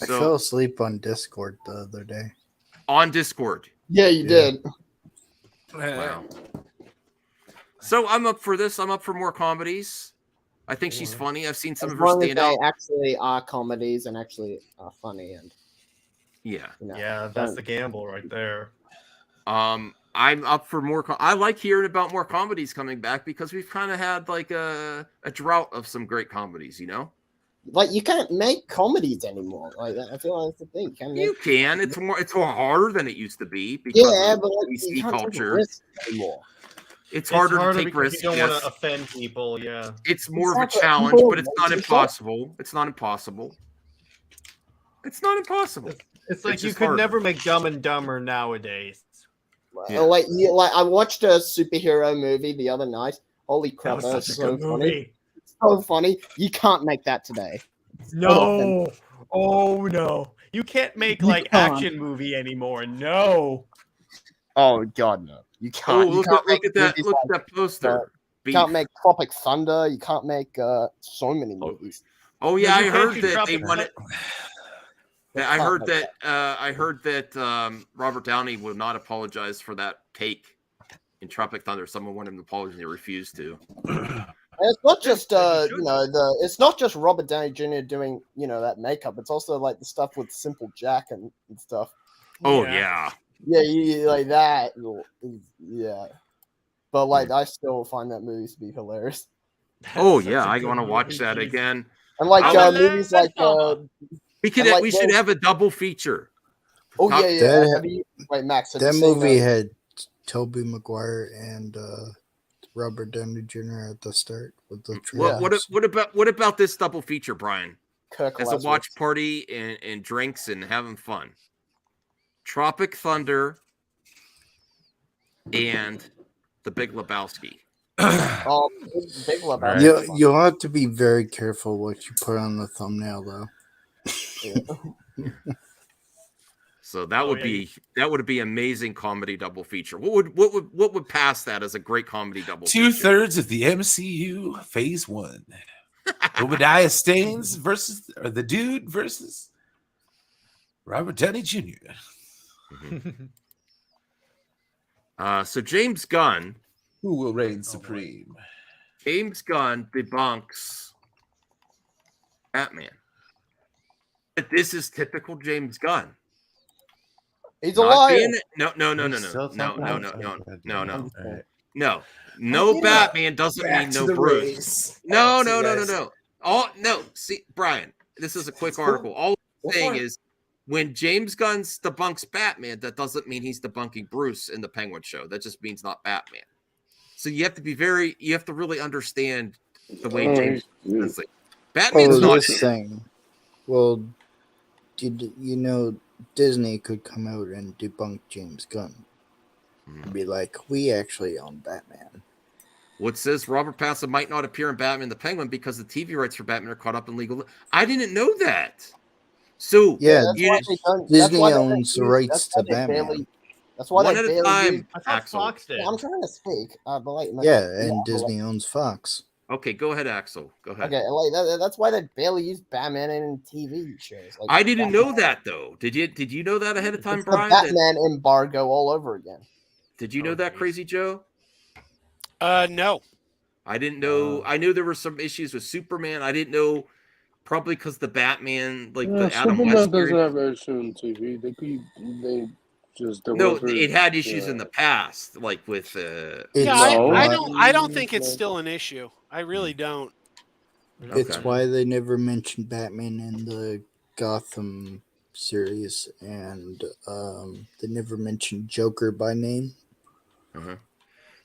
I fell asleep on Discord the other day. On Discord. Yeah, you did. Wow. So I'm up for this. I'm up for more comedies. I think she's funny. I've seen some As of her long as stand they out. actually are comedies and actually are funny and Yeah. Yeah, that's the gamble right there. I'm up for more. I like hearing about more comedies coming back because we've kind of had like a drought of some great comedies, Like you can't make comedies anymore. Like I feel like that's the thing. You can. It's more harder than it used to be because of but like, PC you can't take a culture. risk anymore. It's harder to take because risks. You don't Yes. want to offend people. Yeah. It's more of a Exactly. challenge, People but it's not want to impossible. It's not impossible. It's not impossible. It's like It's you just could harder. never make Dumb and Dumber nowadays. Like I watched a superhero movie the other night. Holy crap, That was that's such a so good funny. movie. It's so funny. You can't make that today. No. Oh no. You can't make like can't. action movie anymore. No. Oh god, no. You Oh, can't. You look can't at make that! movies Look at like, that poster. you can't make Tropic Thunder. You can't make so many movies. Oh yeah, I You heard can't do that they Tropic wanted. They I can't heard make that. I heard that Robert Downey would not apologize for that take in Tropic Thunder. Someone wanted him to apologize, and he refused to. And it's not just it's not just Robert Downey Jr. doing that makeup. It's also like the stuff with Simple Jack and stuff. Oh yeah. Yeah, like that. Yeah, but like I still find that movie to be hilarious. Oh yeah, I want to watch that again. And like I'll- movies like We could. and, like, we should those- have a double feature. oh Top- yeah. Have you, wait, Max, have That you seen movie had Tobey Maguire and Robert Downey Jr. at the start with the trailers. What about this double feature, Brian? Kirk As a Lazarus. watch party and drinks and having fun. Tropic Thunder and The Big Lebowski. Oh, Big Lebowski. You'll have to be very careful what you put on the thumbnail, though. So that would be amazing comedy double feature. What would pass that as a great comedy double feature? 2/3 of the MCU Phase 1. Obadiah Staines or the Dude versus Robert Downey Jr. So James Gunn, who will reign supreme? James Gunn debunks Batman. But this is typical James Gunn. He's a liar. No, Batman doesn't mean no Bruce. No. See, Brian, this is a quick article. All I'm saying is when James Gunn debunks Batman, that doesn't mean he's debunking Bruce in the Penguin show. That just means not Batman. So you have to really understand the way James Gunn's like. Batman's not saying. Well, did you know Disney could come out and debunk James Gunn? And be like, we actually own Batman. What says Robert Pattinson might not appear in Batman the Penguin because the TV rights for Batman are caught up in legal. I didn't know that. So Disney owns the rights to Batman. That's why one they at a barely time. use- I thought Fox did. Yeah, I'm trying to speak. But like, And Disney owns Fox. Okay, go ahead, Axel. Go ahead. Okay, like that's why they barely use Batman in TV shows. Like, I didn't know that though. Did you know that ahead of time, it's the Brian? Batman embargo all over again. Did you know that, Crazy Joe? No. I didn't know. I knew there were some issues with Superman. I didn't know, probably because the Batman, like the Adam Superman West. doesn't series- have issues on TV. They just No, delivered, it had issues in the past, like with. Yeah, I don't think it's still an issue. I really don't. It's why they never mentioned Batman in the Gotham series, and they never mentioned Joker by name.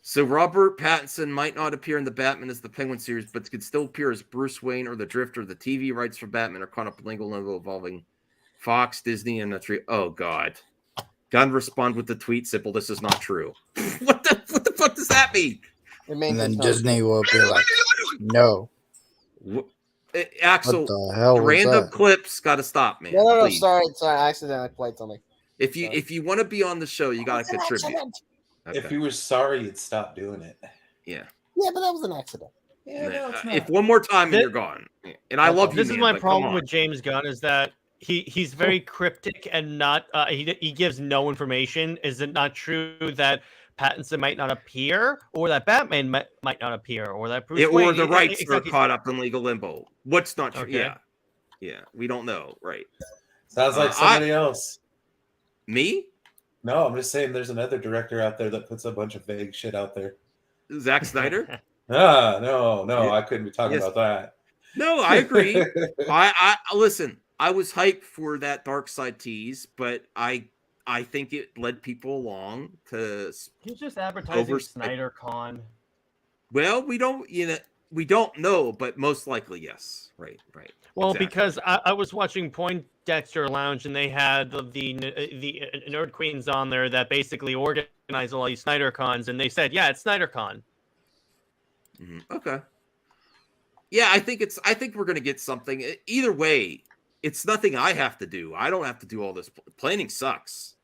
So Robert Pattinson might not appear in the Batman as the Penguin series, but could still appear as Bruce Wayne or the Drifter. The TV rights for Batman are caught up in legal involving Fox, Disney, and the tree. Oh God! Gunn respond with the tweet simple. This is not true. What the fuck does that mean? And then Disney will be like, no. Axel, What the hell was random that? clips got to stop, man. No, please. sorry, I accidentally played something. If you want to be on the show, you got to contribute. If you were sorry, you'd stop doing it. Yeah. Yeah, but that was an accident. If one more time and you're gone, and I love you. This is man, my but come problem on. with James Gunn is that he's very cryptic and not he gives no information. Is it not true that Pattinson might not appear, or that Batman might not appear, or that Bruce Yeah, Wayne, or the rights exactly. are caught up in legal limbo? What's not true? Okay. Yeah, we don't know, right? Sounds like somebody else. Me? No, I'm just saying there's another director out there that puts a bunch of vague shit out there. Zack Snyder? No, I couldn't be talking about that. No, I agree. I listen. I was hyped for that Dark Side tease, but I think it led people along to. He's just advertising Snyder Con. Well, we don't know, but most likely yes. Right. Well, Exactly. because I was watching Poindexter Lounge and they had the Nerd Queens on there that basically organize all these Snyder Cons, and they said, yeah, it's Snyder Con. Okay. Yeah, I think we're gonna get something. Either way, it's nothing I have to do. I don't have to do all this. Planning sucks.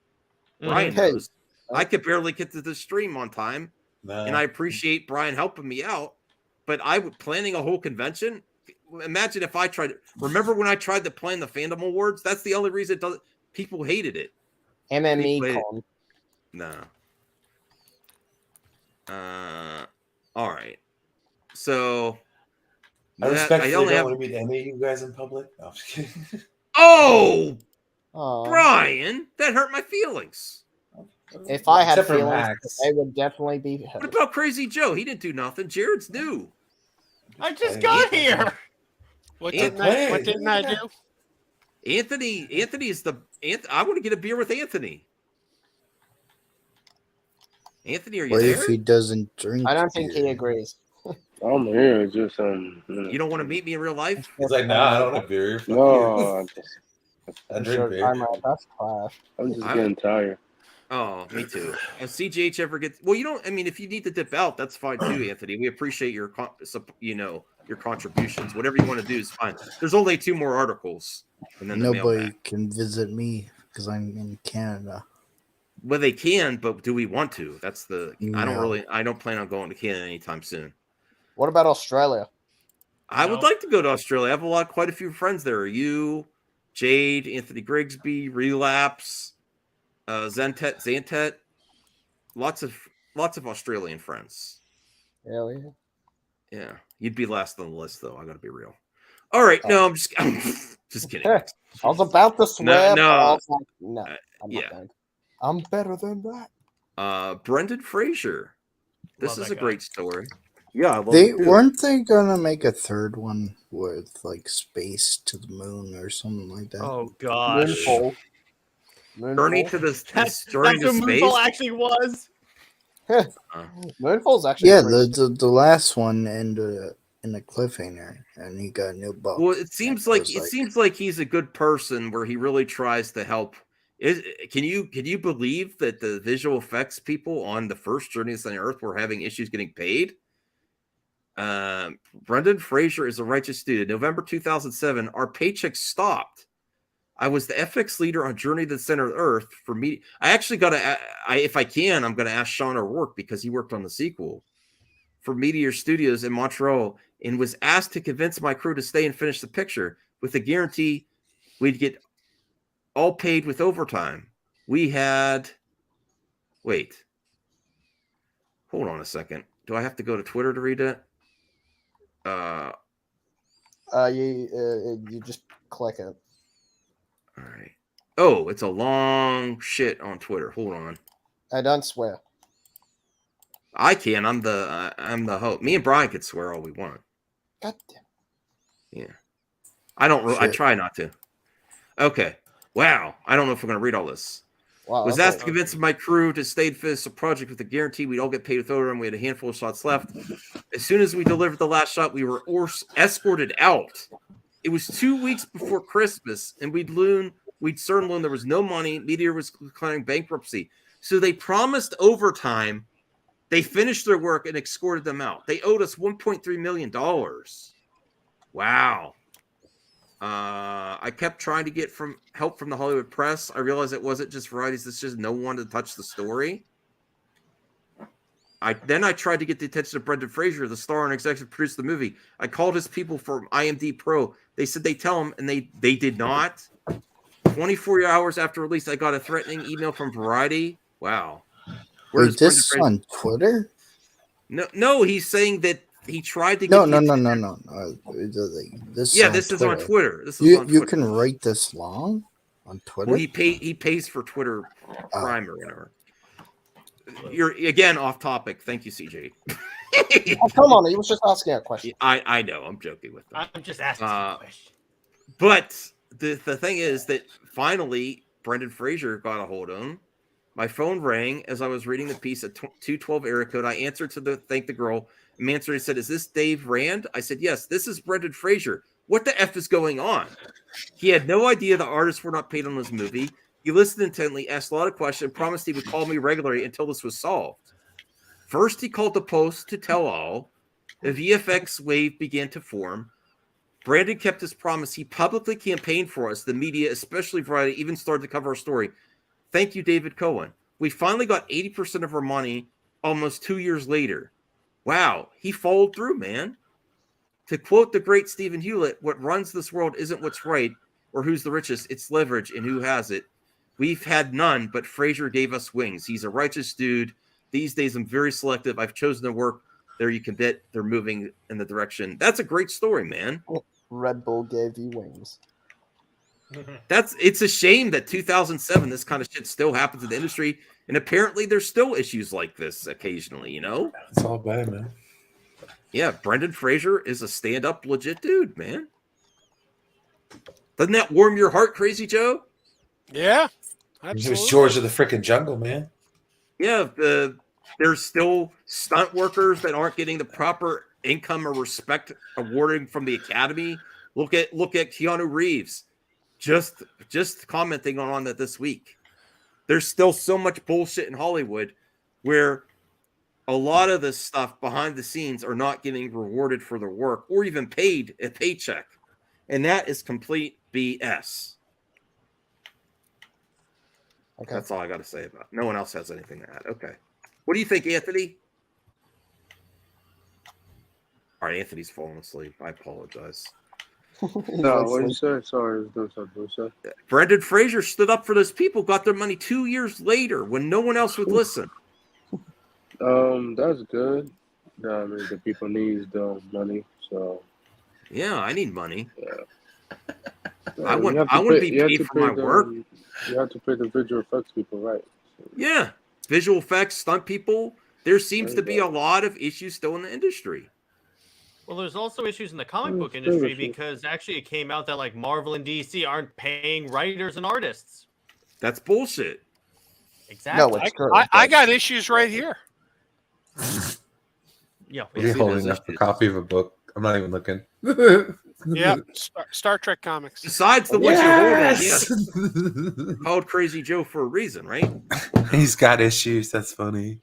Brian knows. I could barely get to the stream on time, and I appreciate Brian helping me out. But planning a whole convention. Imagine if I tried. Remember when I tried to plan the Fandom Awards? That's the only reason people hated it. MME Con. No. All right. So I respectfully don't want to meet any of you guys in public. No, I'm just kidding. Oh, Brian, that hurt my feelings. If I had Except for feelings, Max. they would definitely be What hurt. about Crazy Joe? He didn't do nothing. Jared's new. I just got here. What didn't I do? Anthony is I want to get a beer with Anthony. Anthony, are you What there? if he doesn't drink? I don't think he agrees. I'm here. Just You don't want to meet me in real life? He's like, nah, I don't have beer. Fuck no, you. I drink beer. That's class. I'm just getting tired. Oh, me too. If CGH ever gets if you need to dip out, that's fine too, Anthony. We appreciate your your contributions. Whatever you want to do is fine. There's only 2 more articles, and then the Nobody mailbag. can visit me because I'm in Canada. Well, they can, but do we want to? That's the. No. I don't plan on going to Canada anytime soon. What about Australia? I would like to go to Australia. I have quite a few friends there. You, Jade, Anthony Grigsby, Relapse, Zantet. lots of Australian friends. Hell yeah. Yeah, you'd be last on the list though. I got to be real. All right, no, I'm just kidding. I was about to swear, No, but I was like, no, I'm yeah. not going. I'm better than that. Brendan Fraser. This Love is that a guy. great story. Yeah, I love They it too. weren't they gonna make a third one with like space to the moon or something like that? Oh gosh. Moonfall. Journey to the That's journey to what space. Moonfall actually was. Moonfall's actually Yeah, pretty the last one ended in a cliffhanger, and he got a new book. Well, it seems like he's a good person where he really tries to help. Can you believe that the visual effects people on the first Journey to the Earth were having issues getting paid? Brendan Fraser is a righteous student. November 2007, our paycheck stopped. I was the FX leader on Journey to the Center of the Earth for me. I actually got to, if I can, I'm going to ask Sean O'Rourke because he worked on the sequel for Meteor Studios in Montreal and was asked to convince my crew to stay and finish the picture with the guarantee we'd get all paid with overtime. We had, wait, hold on a second. Do I have to go to Twitter to read it? You just click it. All right. Oh, it's a long shit on Twitter. Hold on. I don't swear. I can. I'm the host. Me and Brian could swear all we want. God damn. Yeah. I don't. I Shit. try not to. Okay. Wow. I don't know if we're gonna read all this. Wow, Was okay. asked to convince my crew to stay and finish the project with a guarantee we'd all get paid with overtime. We had a handful of shots left. As soon as we delivered the last shot, we were escorted out. It was 2 weeks before Christmas, and we'd soon learn there was no money. Meteor was declaring bankruptcy. So they promised overtime. They finished their work and escorted them out. They owed us $1.3 million. Wow. I kept trying to get help from the Hollywood press. I realized it wasn't just varieties. It's just no one to touch the story. I tried to get the attention of Brendan Fraser, the star and executive producer of the movie. I called his people from IMD Pro. They said they tell him, and they did not. 24 hours after release, I got a threatening email from Variety. Wow. Wait, this on Twitter? No, he's saying that he tried to get No. This is on Twitter. You can write this long on Twitter. Well, he pays for Twitter Prime or whatever. You're again off topic. Thank you, CJ. Oh, come on, he was just asking a question. I know. I'm joking with them. I'm just asking a question. But the thing is that finally Brendan Fraser got a hold of him. My phone rang as I was reading the piece at 212 area code. I answered to thank the girl. Mansour said, "Is this Dave Rand?" I said, "Yes, this is Brendan Fraser. What the F is going on?" He had no idea the artists were not paid on this movie. He listened intently, asked a lot of questions, promised he would call me regularly until this was solved. First, he called the Post to tell all. The VFX wave began to form. Brandon kept his promise. He publicly campaigned for us. The media, especially Variety, even started to cover our story. Thank you, David Cohen. We finally got 80% of our money almost 2 years later. Wow, he followed through, man. To quote the great Stephen Hewlett, what runs this world isn't what's right or who's the richest, it's leverage and who has it. We've had none, but Fraser gave us wings. He's a righteous dude. These days, I'm very selective. I've chosen to work there. You can bet they're moving in the direction. That's a great story, man. Red Bull gave you wings. It's a shame that 2007, this kind of shit still happens in the industry. And apparently there's still issues like this occasionally, you know? It's all bad, man. Yeah, Brendan Fraser is a stand-up legit dude, man. Doesn't that warm your heart, Crazy Joe? He Yeah, was absolutely. George of the freaking jungle, man. Yeah, there's still stunt workers that aren't getting the proper income or respect awarded from the Academy. Look at Keanu Reeves. Just commenting on that this week. There's still so much bullshit in Hollywood where a lot of this stuff behind the scenes are not getting rewarded for their work or even paid a paycheck. And that is complete BS. Okay. That's all I got to say about it. No one else has anything to add. Okay. What do you think, Anthony? All right, Anthony's falling asleep. I apologize. No, what you say? Sorry, what you say? Brendan Fraser stood up for those people, got their money 2 years later when no one else would listen. That's good. I mean, the people need the money, so Yeah, I need money. yeah. I You want have I to want to pay. be You have paid to for pay my work. You have to pay the visual effects people, right? Yeah, visual effects, stunt people. There seems There to you be a lot of issues still in the industry. Well, there's also issues in the comic book still industry issues. because actually it came out that like Marvel and DC aren't paying writers and artists. That's bullshit. Exactly. No, it's true. I got issues right here. Yeah. What are you holding up? A copy of a book? I'm not even looking. Yep. Star Trek comics. Besides the ones Yes! you're holding, yes. Called Crazy Joe for a reason, right? He's got issues. That's funny.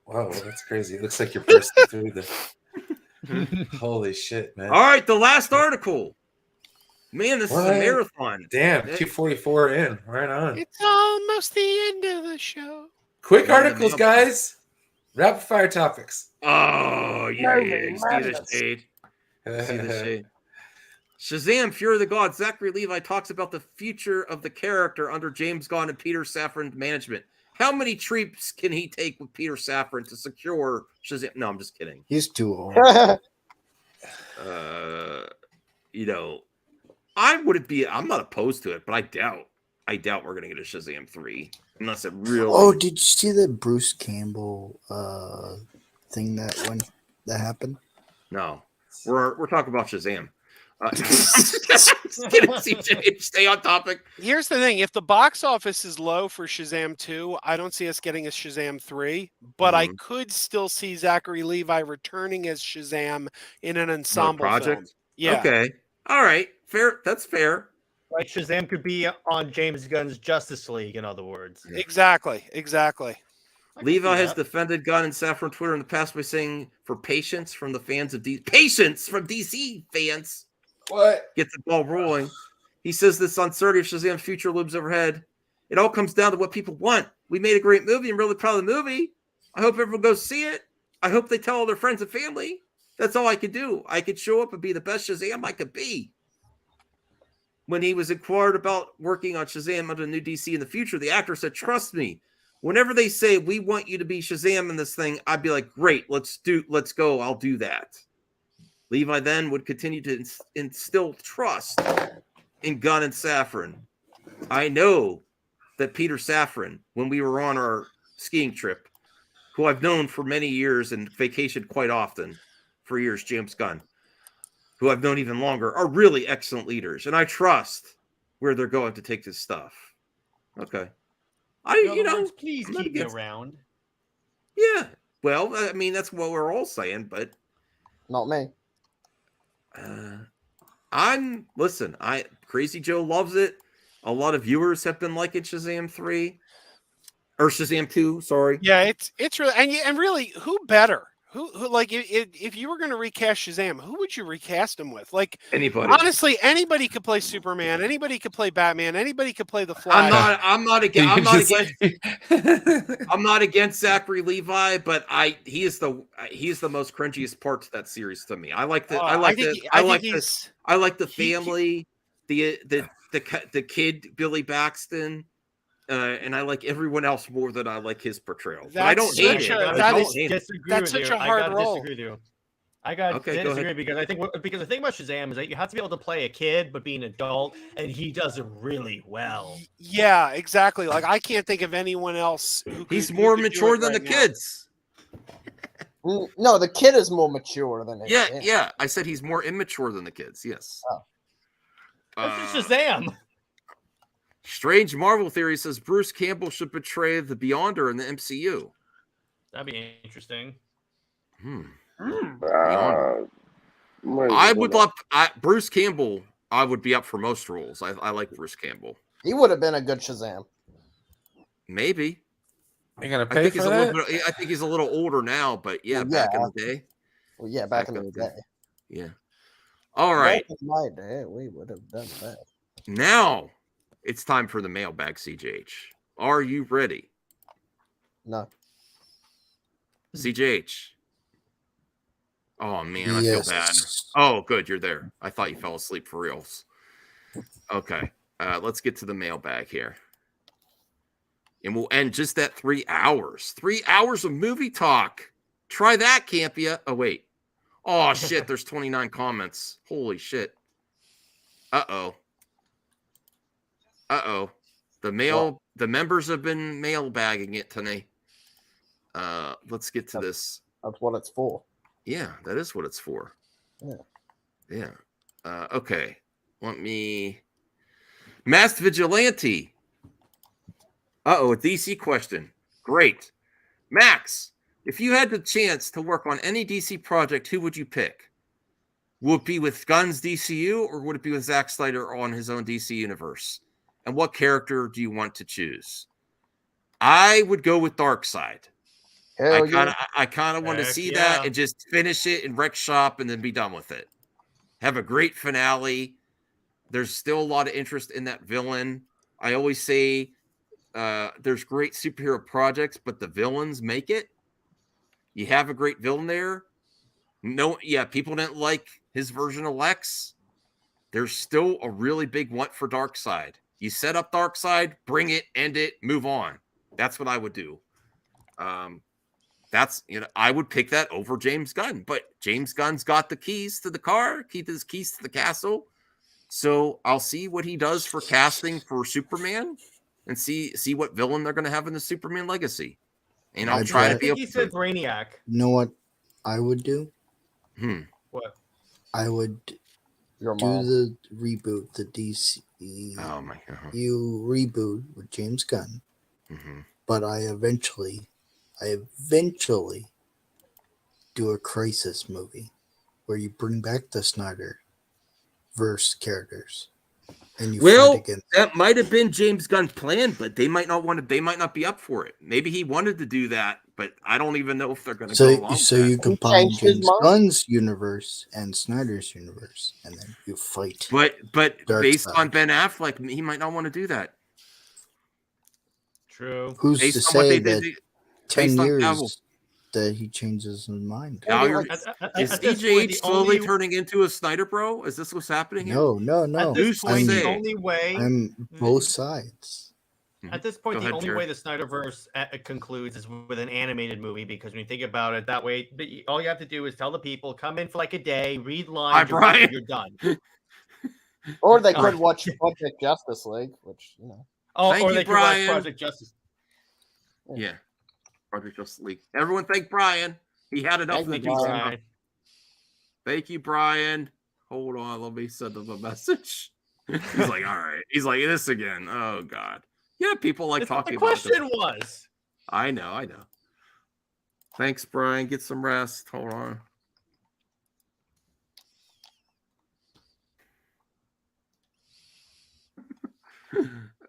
Whoa, that's crazy. It looks like you're bursting through the. Holy shit, man! All right, the last article. Man, this is a What? marathon. Damn, 244 in. Right on. It's almost the end of the show. Quick Man, articles, the guys. Rapid fire topics. Oh, yeah. You see the shade. See the shade. Shazam, Fury of the Gods. Zachary Levi talks about the future of the character under James Gunn and Peter Safran management. How many trips can he take with Peter Safran to secure Shazam? No, I'm just kidding. He's too old. You know, I'm not opposed to it, but I doubt we're gonna get a Shazam 3 unless it really. Oh, did you see the Bruce Campbell thing that happened? No, we're talking about Shazam. Just kidding, CJ. Stay on topic. Here's the thing: if the box office is low for Shazam 2, I don't see us getting a Shazam 3. But I could still see Zachary Levi returning as Shazam in an ensemble project. film. Yeah. Okay. All right. Fair. That's fair. Like Shazam could be on James Gunn's Justice League, in other words. Exactly. Levi has defended Gunn and Safran on Twitter in the past by saying, "For patience from the fans of patience from DC fans." What? Get the ball rolling. He says this uncertainty of Shazam's future looms overhead. It all comes down to what people want. We made a great movie. I'm really proud of the movie. I hope everyone goes see it. I hope they tell all their friends and family. That's all I could do. I could show up and be the best Shazam I could be. When he was inquired about working on Shazam under the new DC in the future, the actor said, "Trust me. Whenever they say we want you to be Shazam in this thing, I'd be like, great, let's go. I'll do that." Levi then would continue to instill trust in Gunn and Safran. I know that Peter Safran, when we were on our skiing trip, who I've known for many years and vacationed quite often for years, James Gunn, who I've known even longer, are really excellent leaders. And I trust where they're going to take this stuff. Okay. Please keep me around. Yeah. Well, I mean, that's what we're all saying, but not me. Crazy Joe loves it. A lot of viewers have been liking Shazam 3 or Shazam 2. Sorry. Yeah, it's really and really, who better? Who like if you were going to recast Shazam, who would you recast him with? Like anybody. Honestly, anybody could play Superman. Anybody could play Batman. Anybody could play the Flash. I'm not against Zachary Levi, but he is the most cringiest part to that series to me. I like the family, the kid Billy Baxton. And I like everyone else more than I like his portrayal. But I don't hate it. That's such a hard role. I got to disagree because the thing about Shazam is that you have to be able to play a kid but be an adult, and he does it really well. Yeah, exactly. Like I can't think of anyone else. He's more mature than the kids. No, the kid is more mature than him. Yeah. I said he's more immature than the kids. Yes. Oh. That's just Shazam. Strange Marvel theory says Bruce Campbell should portray the Beyonder in the MCU. That'd be interesting. I would love Bruce Campbell. I would be up for most roles. I like Bruce Campbell. He would have been a good Shazam. Maybe. You gonna pay for that? I think he's a little older now, but back in the day. Well, yeah, back in the day. Yeah. All right. Back in my day, we would have done that. Now it's time for the mailbag, CJH. Are you ready? No. CJH. Oh, man, I feel bad. Oh, good, you're there. I thought you fell asleep for reals. Okay, let's get to the mailbag here. And we'll end just at 3 hours. 3 hours of movie talk. Try that, can't ya? Oh, wait. Oh, shit. There's 29 comments. Holy shit. Uh-oh. Uh-oh. The members have been mailbagging it tonight. Let's get to this. That's what it's for. Yeah, that is what it's for. Yeah. Okay. Let me... Masked Vigilante. Uh-oh, a DC question. Great. Max, if you had the chance to work on any DC project, who would you pick? Would it be with Gunn's DCU, or would it be with Zack Snyder on his own DC universe? And what character do you want to choose? I would go with Darkseid. I kind of want to see that and just finish it in Rec Shop and then be done with it. Have a great finale. There's still a lot of interest in that villain. I always say there's great superhero projects, but the villains make it. You have a great villain there. People didn't like his version of Lex. There's still a really big want for Darkseid. You set up Darkseid, bring it, end it, move on. That's what I would do. I would pick that over James Gunn, but James Gunn's got the keys to the car, keys to the castle. So I'll see what he does for casting for Superman and see what villain they're going to have in the Superman legacy. And I'll try to be He said Brainiac. You know what I would do? What? I would do the reboot, the DC. Oh my God. You reboot with James Gunn, but I eventually do a Crisis movie where you bring back the Snyder verse characters, and you fight against. That might have been James Gunn's plan, but they might not be up for it. Maybe he wanted to do that, but I don't even know if they're going to go along. So you combine James Gunn's universe and Snyder's universe, and then you fight. But based Darkseid. on Ben Affleck, he might not want to do that. True. Who's Based to on what say they that did- 10 based on years Cavill. that he changes his mind? Is DJH slowly turning into a Snyder bro? Is this what's happening here? No. At this point, the only way I'm both sides. At this point, Go the ahead, only Jared. way the Snyderverse concludes is with an animated movie, because when you think about it that way, all you have to do is tell the people, come in for like a day, read lines, Brian. you're done. Or they could watch Project Justice League, which, you know. Oh, Thank or you, they could watch Brian. Project Justice. Yeah. Project Justice League. Everyone thank Brian. He had enough of the DC. Thank you, Brian. Hold on. Let me send him a message. He's like, all right. He's like, this again. Oh, God. Yeah, people like That's what talking the about question this. was. I know. Thanks, Brian. Get some rest. Hold on.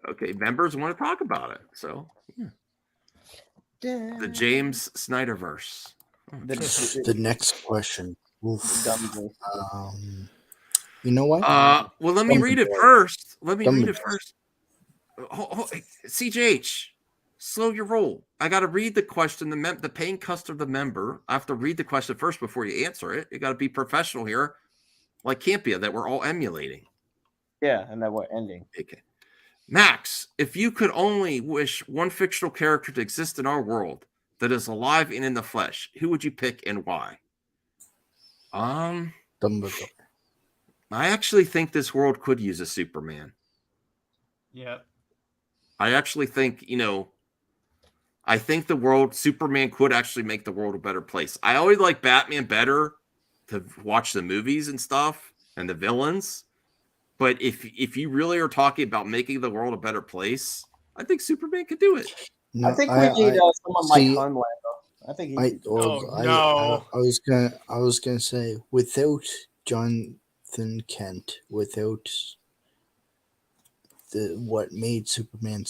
Okay, members want to talk about it. So, yeah. The James Snyderverse. The next question. Oof. You know what? Well, let me read it first. CJH, slow your roll. I got to read the question. The paying customer, the member. I have to read the question first before you answer it. You got to be professional here, like Campia, that we're all emulating. Yeah, and then we're ending. Okay. Max, if you could only wish one fictional character to exist in our world that is alive and in the flesh, who would you pick and why? Dumbledore. I actually think this world could use a Superman. Yeah. I actually think, I think Superman could actually make the world a better place. I always like Batman better to watch the movies and stuff and the villains. But if you really are talking about making the world a better place, I think Superman could do it. No, I think we need someone like Homelander. I think I was gonna say, without Jonathan Kent, without what made Superman,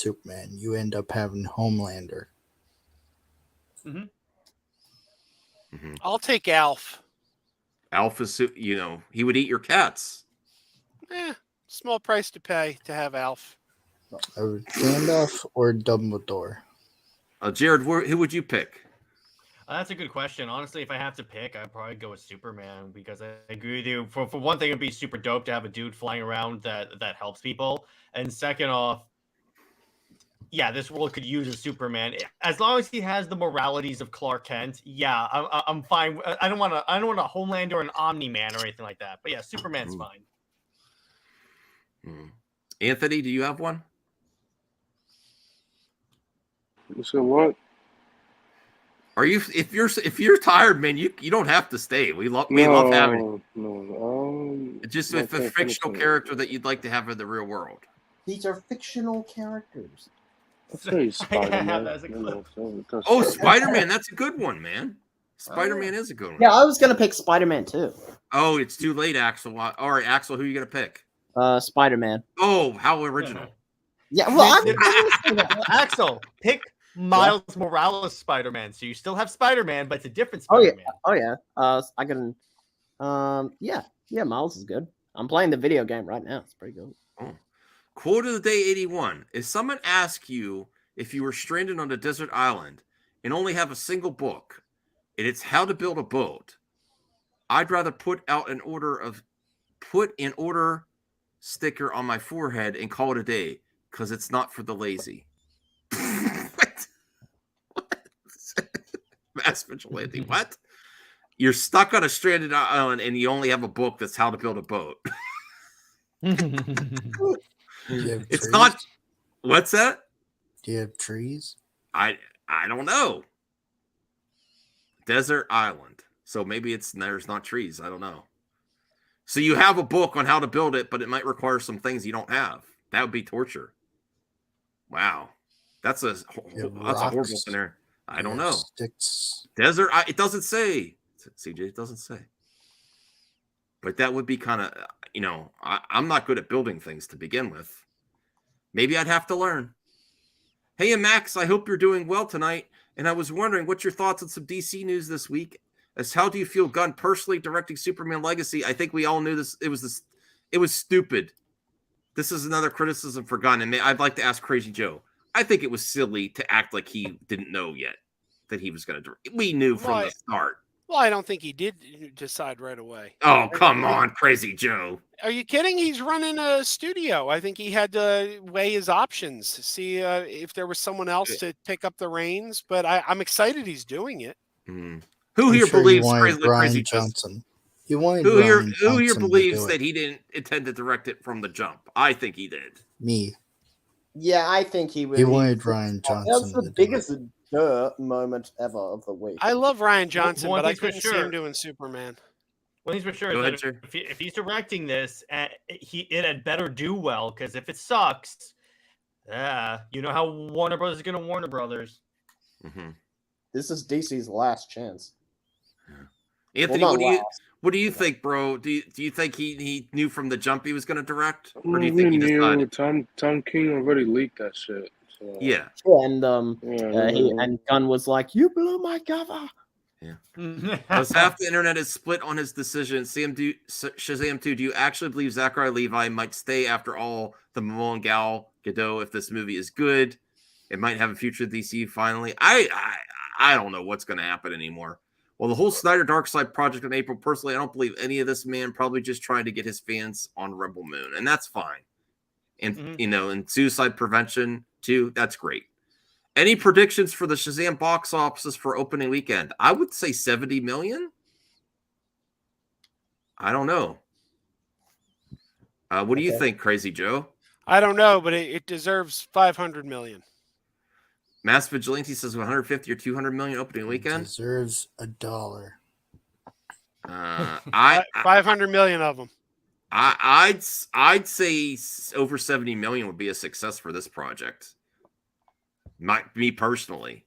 you end up having Homelander. I'll take Alf. Alf is, he would eat your cats. Small price to pay to have Alf. Gandalf or Dumbledore? Jared, who would you pick? That's a good question. Honestly, if I have to pick, I'd probably go with Superman, because I agree with you. For one thing, it'd be super dope to have a dude flying around that helps people. And second off, yeah, this world could use a Superman as long as he has the moralities of Clark Kent. Yeah, I'm fine. I don't want a Homelander or an Omni-Man or anything like that. But yeah, Superman's fine. Anthony, do you have one? So what? Are you? If you're tired, man, you don't have to stay. We love having. No. Just with a fictional character that you'd like to have in the real world. These are fictional characters. Oh, Spider-Man, that's a good one, man. Spider-Man is a good one. Yeah, I was gonna pick Spider-Man too. Oh, it's too late, Axel. All right, Axel, who are you gonna pick? Spider-Man. Oh, how original. Yeah, well, Axel, pick Miles Morales Spider-Man. So you still have Spider-Man, but it's a different Oh Spider-Man. yeah, oh yeah. I can. Yeah. Miles is good. I'm playing the video game right now. It's pretty good. Oh. Quote of the day 81. If someone asks you if you were stranded on a desert island and only have a single book, and it's how to build a boat, I'd rather put in order sticker on my forehead and call it a day, because it's not for the lazy. What? Mass vigilante. What? You're stuck on a stranded island and you only have a book that's how to build a boat. It's not. What's that? Do you have trees? I don't know. Desert island. So maybe there's not trees. I don't know. So you have a book on how to build it, but it might require some things you don't have. That would be torture. Wow. That's a horrible scenario. I don't know. Sticks. Desert. It doesn't say. CJ, it doesn't say. But that would be kind of, I'm not good at building things to begin with. Maybe I'd have to learn. Hey, Max, I hope you're doing well tonight. And I was wondering, what's your thoughts on some DC news this week? How do you feel Gunn personally directing Superman Legacy? I think we all knew this. It was stupid. This is another criticism for Gunn. And I'd like to ask Crazy Joe. I think it was silly to act like he didn't know yet that he was going to direct. We knew from the start. Well, I don't think he did decide right away. Oh, come on, Crazy Joe. Are you kidding? He's running a studio. I think he had to weigh his options, see if there was someone else to take up the reins. But I'm excited he's doing it. Who here believes Ryan Johnson? Who here believes that he didn't intend to direct it from the jump? I think he did. Me. Yeah, I think he would. He wanted Ryan Johnson. That's the biggest moment ever of the week. I love Ryan Johnson, One but I thing's for couldn't see sure. him doing Superman. One thing's for sure Go is ahead, that if he's directing this, it had better do well, because if it sucks, you know how Warner Brothers is going to Warner Brothers. This is DC's last chance. Anthony, what do you think, bro? Do you think he knew from the jump he was going to direct, or do you think he decided? Tom King already leaked that shit. So. Yeah. And and Gunn was like, "You blew my cover." Yeah. Because half the internet is split on his decision. Shazam 2, do you actually believe Zachary Levi might stay after all the Momoa and Gal Gadot if this movie is good? It might have a future DC finally. I don't know what's going to happen anymore. Well, the whole Snyder Darkseid project in April, personally, I don't believe any of this, man. Probably just trying to get his fans on Rebel Moon, and that's fine. And, and Suicide Prevention, too, that's great. Any predictions for the Shazam box office for opening weekend? I would say 70 million. I don't know. What do you think, Crazy Joe? I don't know, but it deserves 500 million. Mass Vigilante says 150 or 200 million opening weekend. Deserves $1. 500 million of them. I'd say over 70 million would be a success for this project. Me personally.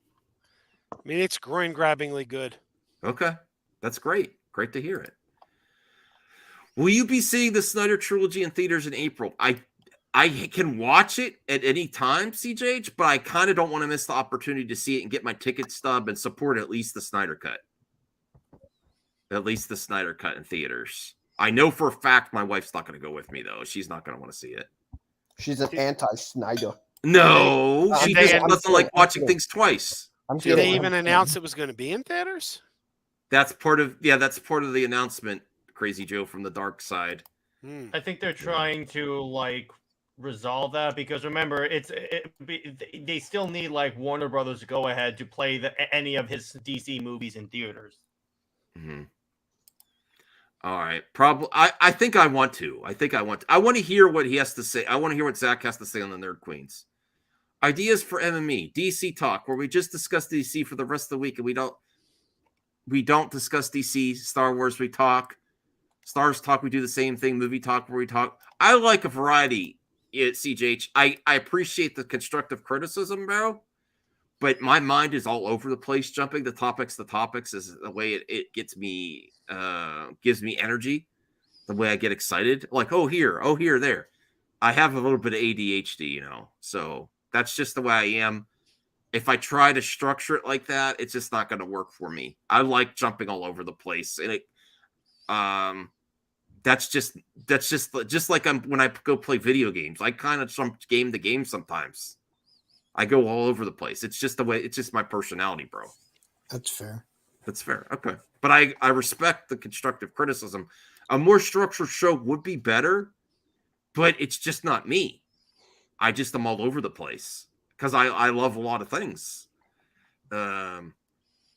I mean, it's groin-grabbingly good. Okay, that's great. Great to hear it. Will you be seeing the Snyder trilogy in theaters in April? I can watch it at any time, CJ, but I kind of don't want to miss the opportunity to see it and get my ticket stub and support at least the Snyder Cut. At least the Snyder Cut in theaters. I know for a fact my wife's not going to go with me, though. She's not going to want to see it. She's an anti-Snyder. No, she just doesn't like watching things twice. Did they even announce it was going to be in theaters? That's part of the announcement, Crazy Joe from the dark side. I think they're trying to resolve that, because remember, they still need like Warner Brothers to go ahead to play any of his DC movies in theaters. Mm-hmm. All right. Probably. I think I want to. I want to hear what he has to say. I want to hear what Zach has to say on the Nerd Queens. Ideas for MME, DC talk, where we just discuss DC for the rest of the week, and we don't discuss DC. Star Wars, we talk. Stars talk, we do the same thing. Movie talk, where we talk. I like a variety at CJH. I appreciate the constructive criticism, bro. But my mind is all over the place. Jumping the topics is the way it gets me, gives me energy. The way I get excited, like oh here, there. I have a little bit of ADHD, so that's just the way I am. If I try to structure it like that, it's just not going to work for me. I like jumping all over the place, and that's just like when I go play video games. I kind of jump game to game sometimes. I go all over the place. It's just the way. It's just my personality, bro. That's fair. Okay, but I respect the constructive criticism. A more structured show would be better, but it's just not me. I just am all over the place because I love a lot of things.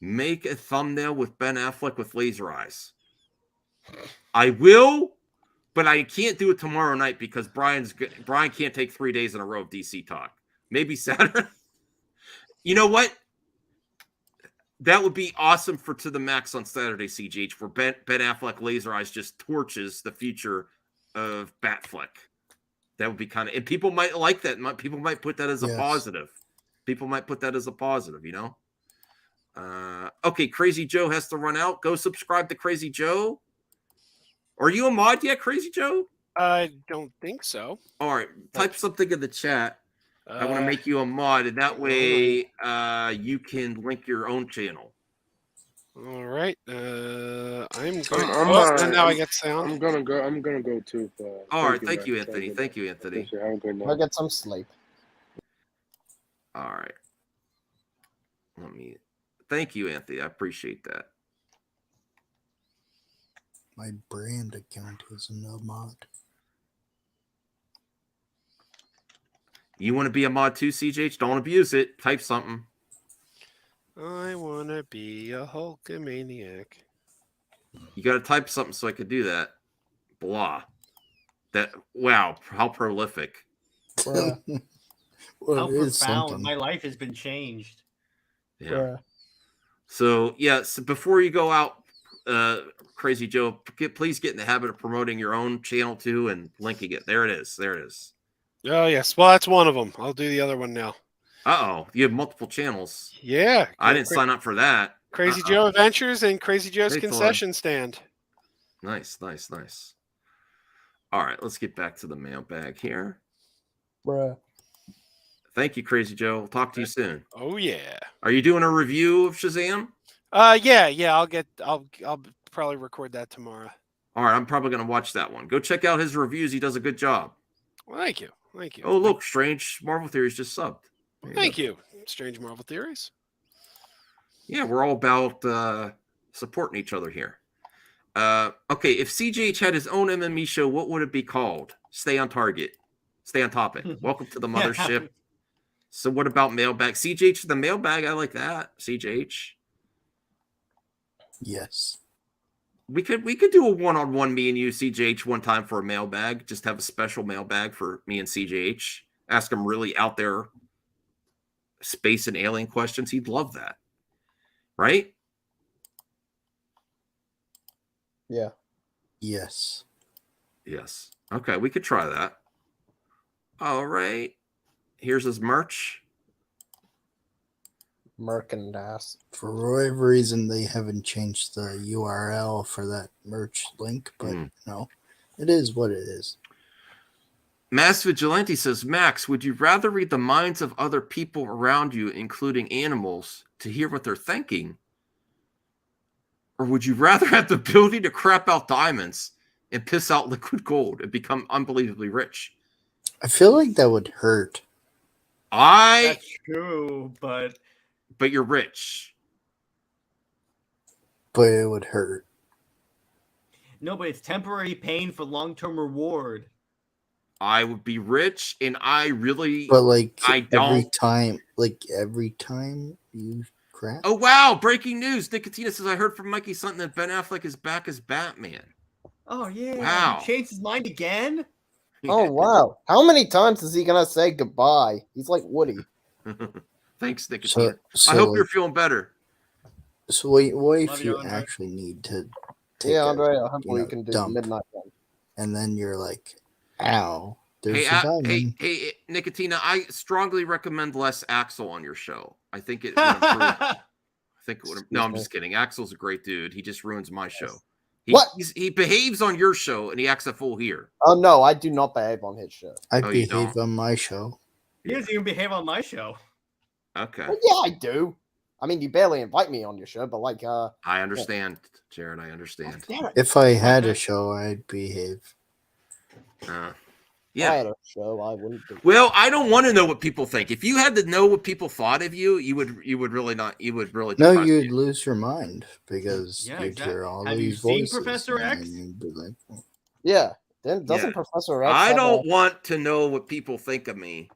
Make a thumbnail with Ben Affleck with laser eyes. I will, but I can't do it tomorrow night because Brian can't take 3 days in a row of DC talk. Maybe Saturday. You know what? That would be awesome for To the Max on Saturday, CGH, where Ben Affleck laser eyes just torches the future of Batfleck. That would be kind of, and people might like that. People might put that as a positive. Okay, Crazy Joe has to run out. Go subscribe to Crazy Joe. Are you a mod yet, Crazy Joe? I don't think so. All right, type something in the chat. I want to make you a mod, and that way you can link your own channel. All right. I'm going. And now I get sound. I'm gonna go too. All right. Thank you, Anthony. Thank you, Anthony. Have a good night. I'll get some sleep. All right. Thank you, Anthony. I appreciate that. My brand account is no mod. You want to be a mod too, CJH? Don't abuse it. Type something. I want to be a Hulkamaniac. You got to type something so I could do that. Blah. Wow, how prolific. How profound. My life has been changed. Yeah. So before you go out, Crazy Joe, please get in the habit of promoting your own channel too and linking it. There it is. Oh, yes. Well, that's one of them. I'll do the other one now. Uh-oh. You have multiple channels. Yeah. I didn't sign up for that. Crazy Joe Adventures and Crazy Joe's Concession Stand. Nice. All right, let's get back to the mailbag here. Bruh. Thank you, Crazy Joe. We'll talk to you soon. Oh, yeah. Are you doing a review of Shazam? Yeah. I'll probably record that tomorrow. All right, I'm probably going to watch that one. Go check out his reviews. He does a good job. Well, thank you. Oh, look, Strange Marvel Theories just subbed. Thank you. Strange Marvel Theories. Yeah, we're all about supporting each other here. Okay, if CJH had his own MME show, what would it be called? Stay on target. Stay on topic. Welcome to the mothership. So what about Mailbag? CJH, the Mailbag, I like that. CJH. Yes. We could do a one-on-one, me and you, CJH, one time for a mailbag. Just have a special mailbag for me and CJH. Ask him really out there space and alien questions. He'd love that. Right? Yeah. Yes. Okay, we could try that. All right. Here's his merch. Merchandise. For whatever reason, they haven't changed the URL for that merch link, but no, it is what it is. Mass Vigilante says, Max, would you rather read the minds of other people around you, including animals, to hear what they're thinking? Or would you rather have the ability to crap out diamonds and piss out liquid gold and become unbelievably rich? I feel like that would hurt. That's true, but you're rich. But it would hurt. No, but it's temporary pain for long-term reward. I would be rich, and I really, But like I don't. every time you crap. Oh wow! Breaking news: Nicotina says I heard from Mikey Sutton that Ben Affleck is back as Batman. Oh yeah, Wow. he changed his mind again. Oh wow! How many times is he gonna say goodbye? He's like Woody. Thanks, Nicotina. So I hope like- you're feeling better. So what if Love you you, Andre. actually need to take Yeah, a, Andre. Hopefully you can do dump, midnight one. and then you're like, ow, there's Hey, a diamond. hey, Nicotina, I strongly recommend less Axel on your show. I think it would improve. I think it would. No, I'm just kidding. Axel's a great dude. He just ruins my show. He behaves on your show and he acts a fool here. Oh no, I do not behave on his show. I Oh, you behave don't? on my show. He doesn't even behave on my show. Okay. Well, yeah, I do. I mean, you barely invite me on your show, but like, I understand, Jared. I understand. If I had a show, I'd behave. If I Yeah. had a show, I wouldn't do. Well, I don't want to know what people think. If you had to know what people thought of you, you would really not. You would really. No, depress you'd you. lose your mind because Yeah, you'd exactly. hear all Have you these seen voices. Professor and X? you'd be like, Yeah. Then doesn't Yeah. Professor X? I have don't A, want to know what people think of me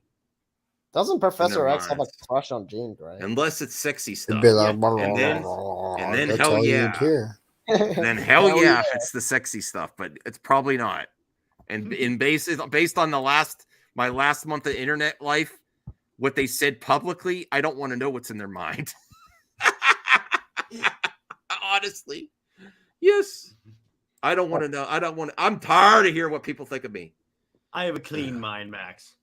doesn't Professor their X have a minds. crush on Jean Grey? unless it's sexy stuff. you'd be like, And then that's hell all yeah. you'd hear. Then hell Hell yeah, yeah. if it's the sexy stuff, but it's probably not. And in based on my last month of internet life, what they said publicly, I don't want to know what's in their mind. Honestly, yes, I don't want to know. I'm tired of hearing what people think of me. I have a clean mind, Max.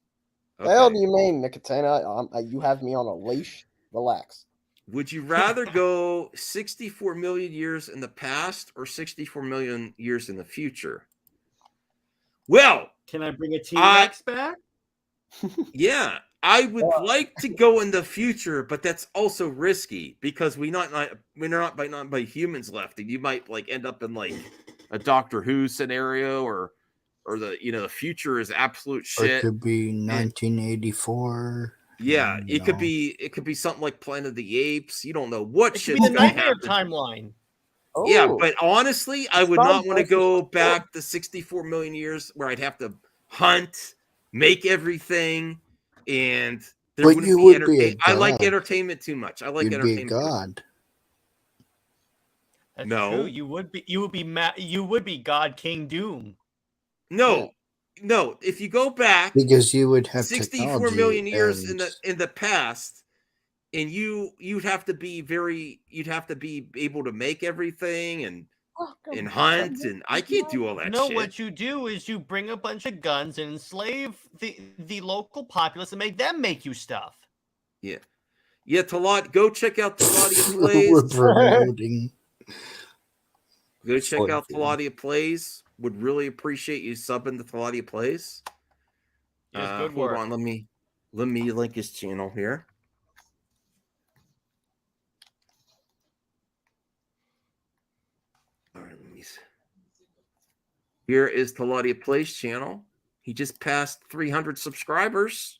The hell do you mean, Nicotina? You have me on a leash. Relax. Would you rather go 64 million years in the past or 64 million years in the future? Well, Can I bring a T-Rex back? yeah, I would like to go in the future, but that's also risky because we're not by humans left, and you might like end up in like a Doctor Who scenario or the future is absolute Or it shit. could be 1984. Yeah, and, it could be something like Planet of the Apes. You don't know what It could shit's be the gonna nightmare happen. timeline. Yeah, Oh, but honestly, I would Sounds not want to like go back to 64 million years where I'd have to hunt, make everything, and there But wouldn't you be would be a entertainment. I like god. entertainment too much. I like You'd be a entertainment. god. That's No. true. You would be God King Doom. No. If you go back Because you would have 64 technology million years and in the past, and you'd have to be able to make everything and hunt, and I can't do all that No, shit. what you do is you bring a bunch of guns and enslave the local populace and make them make you stuff. Yeah. Yeah, go check out Taladia we're Plays. promoting. Go check out you. Taladia Plays. Would really appreciate you subbing to Taladia Plays. Yes, good Hold work. on, let me link his channel here. All right, let me see. Here is Taladia Plays channel. He just passed 300 subscribers.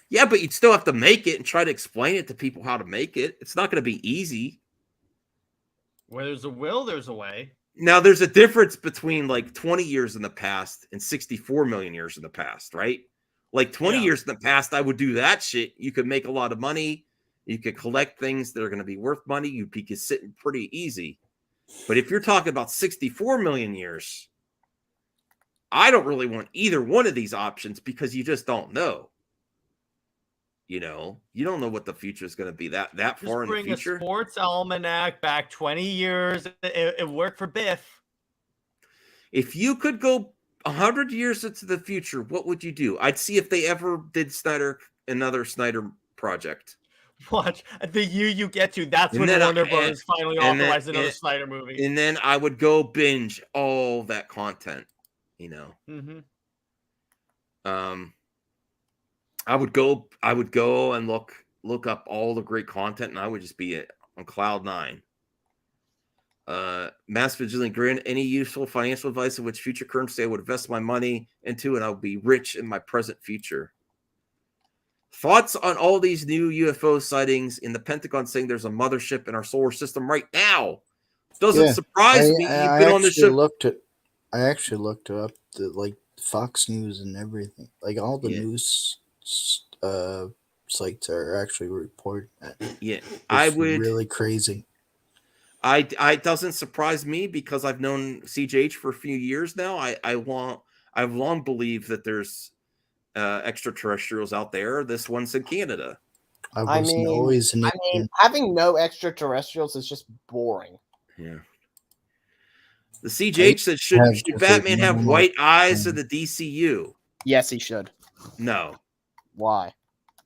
Yeah, but you'd still have to make it and try to explain it to people how to make it. It's not going to be easy. Where there's a will, there's a way. Now, there's a difference between like 20 years in the past and 64 million years in the past, right? Like 20 years in the past, I would do that shit. You could make a lot of money. You could collect things that are going to be worth money. You'd be sitting pretty easy. But if you're talking about 64 million years, I don't really want either one of these options because you just don't know. You don't know what the future is going to be that Just far in the bring future. a sports almanac back 20 years. It worked for Biff. If you could go 100 years into the future, what would you do? I'd see if they ever did another Snyder project. Watch the year you get to. That's And when then Warner Bros. Finally authorized another and- Snyder movie. And then I would go binge all that content, Mm-hmm. I would go and look up all the great content, and I would just be on cloud nine. Mass Vigilant Grin, any useful financial advice in which future currency I would invest my money into, and I'll be rich in my present future. Thoughts on all these new UFO sightings in the Pentagon saying there's a mothership in our solar system right now? Doesn't surprise me. You've been on the show. I actually looked up the like Fox News and everything. Like all the news sites are actually reporting that. Yeah, it's really crazy. I doesn't surprise me because I've known CJH for a few years now. I've long believed that there's extraterrestrials out there. This one's in Canada. I mean, having no extraterrestrials is just boring. Yeah. The CJH said, should Batman have white eyes in the DCU? Yes, he should. No. Why?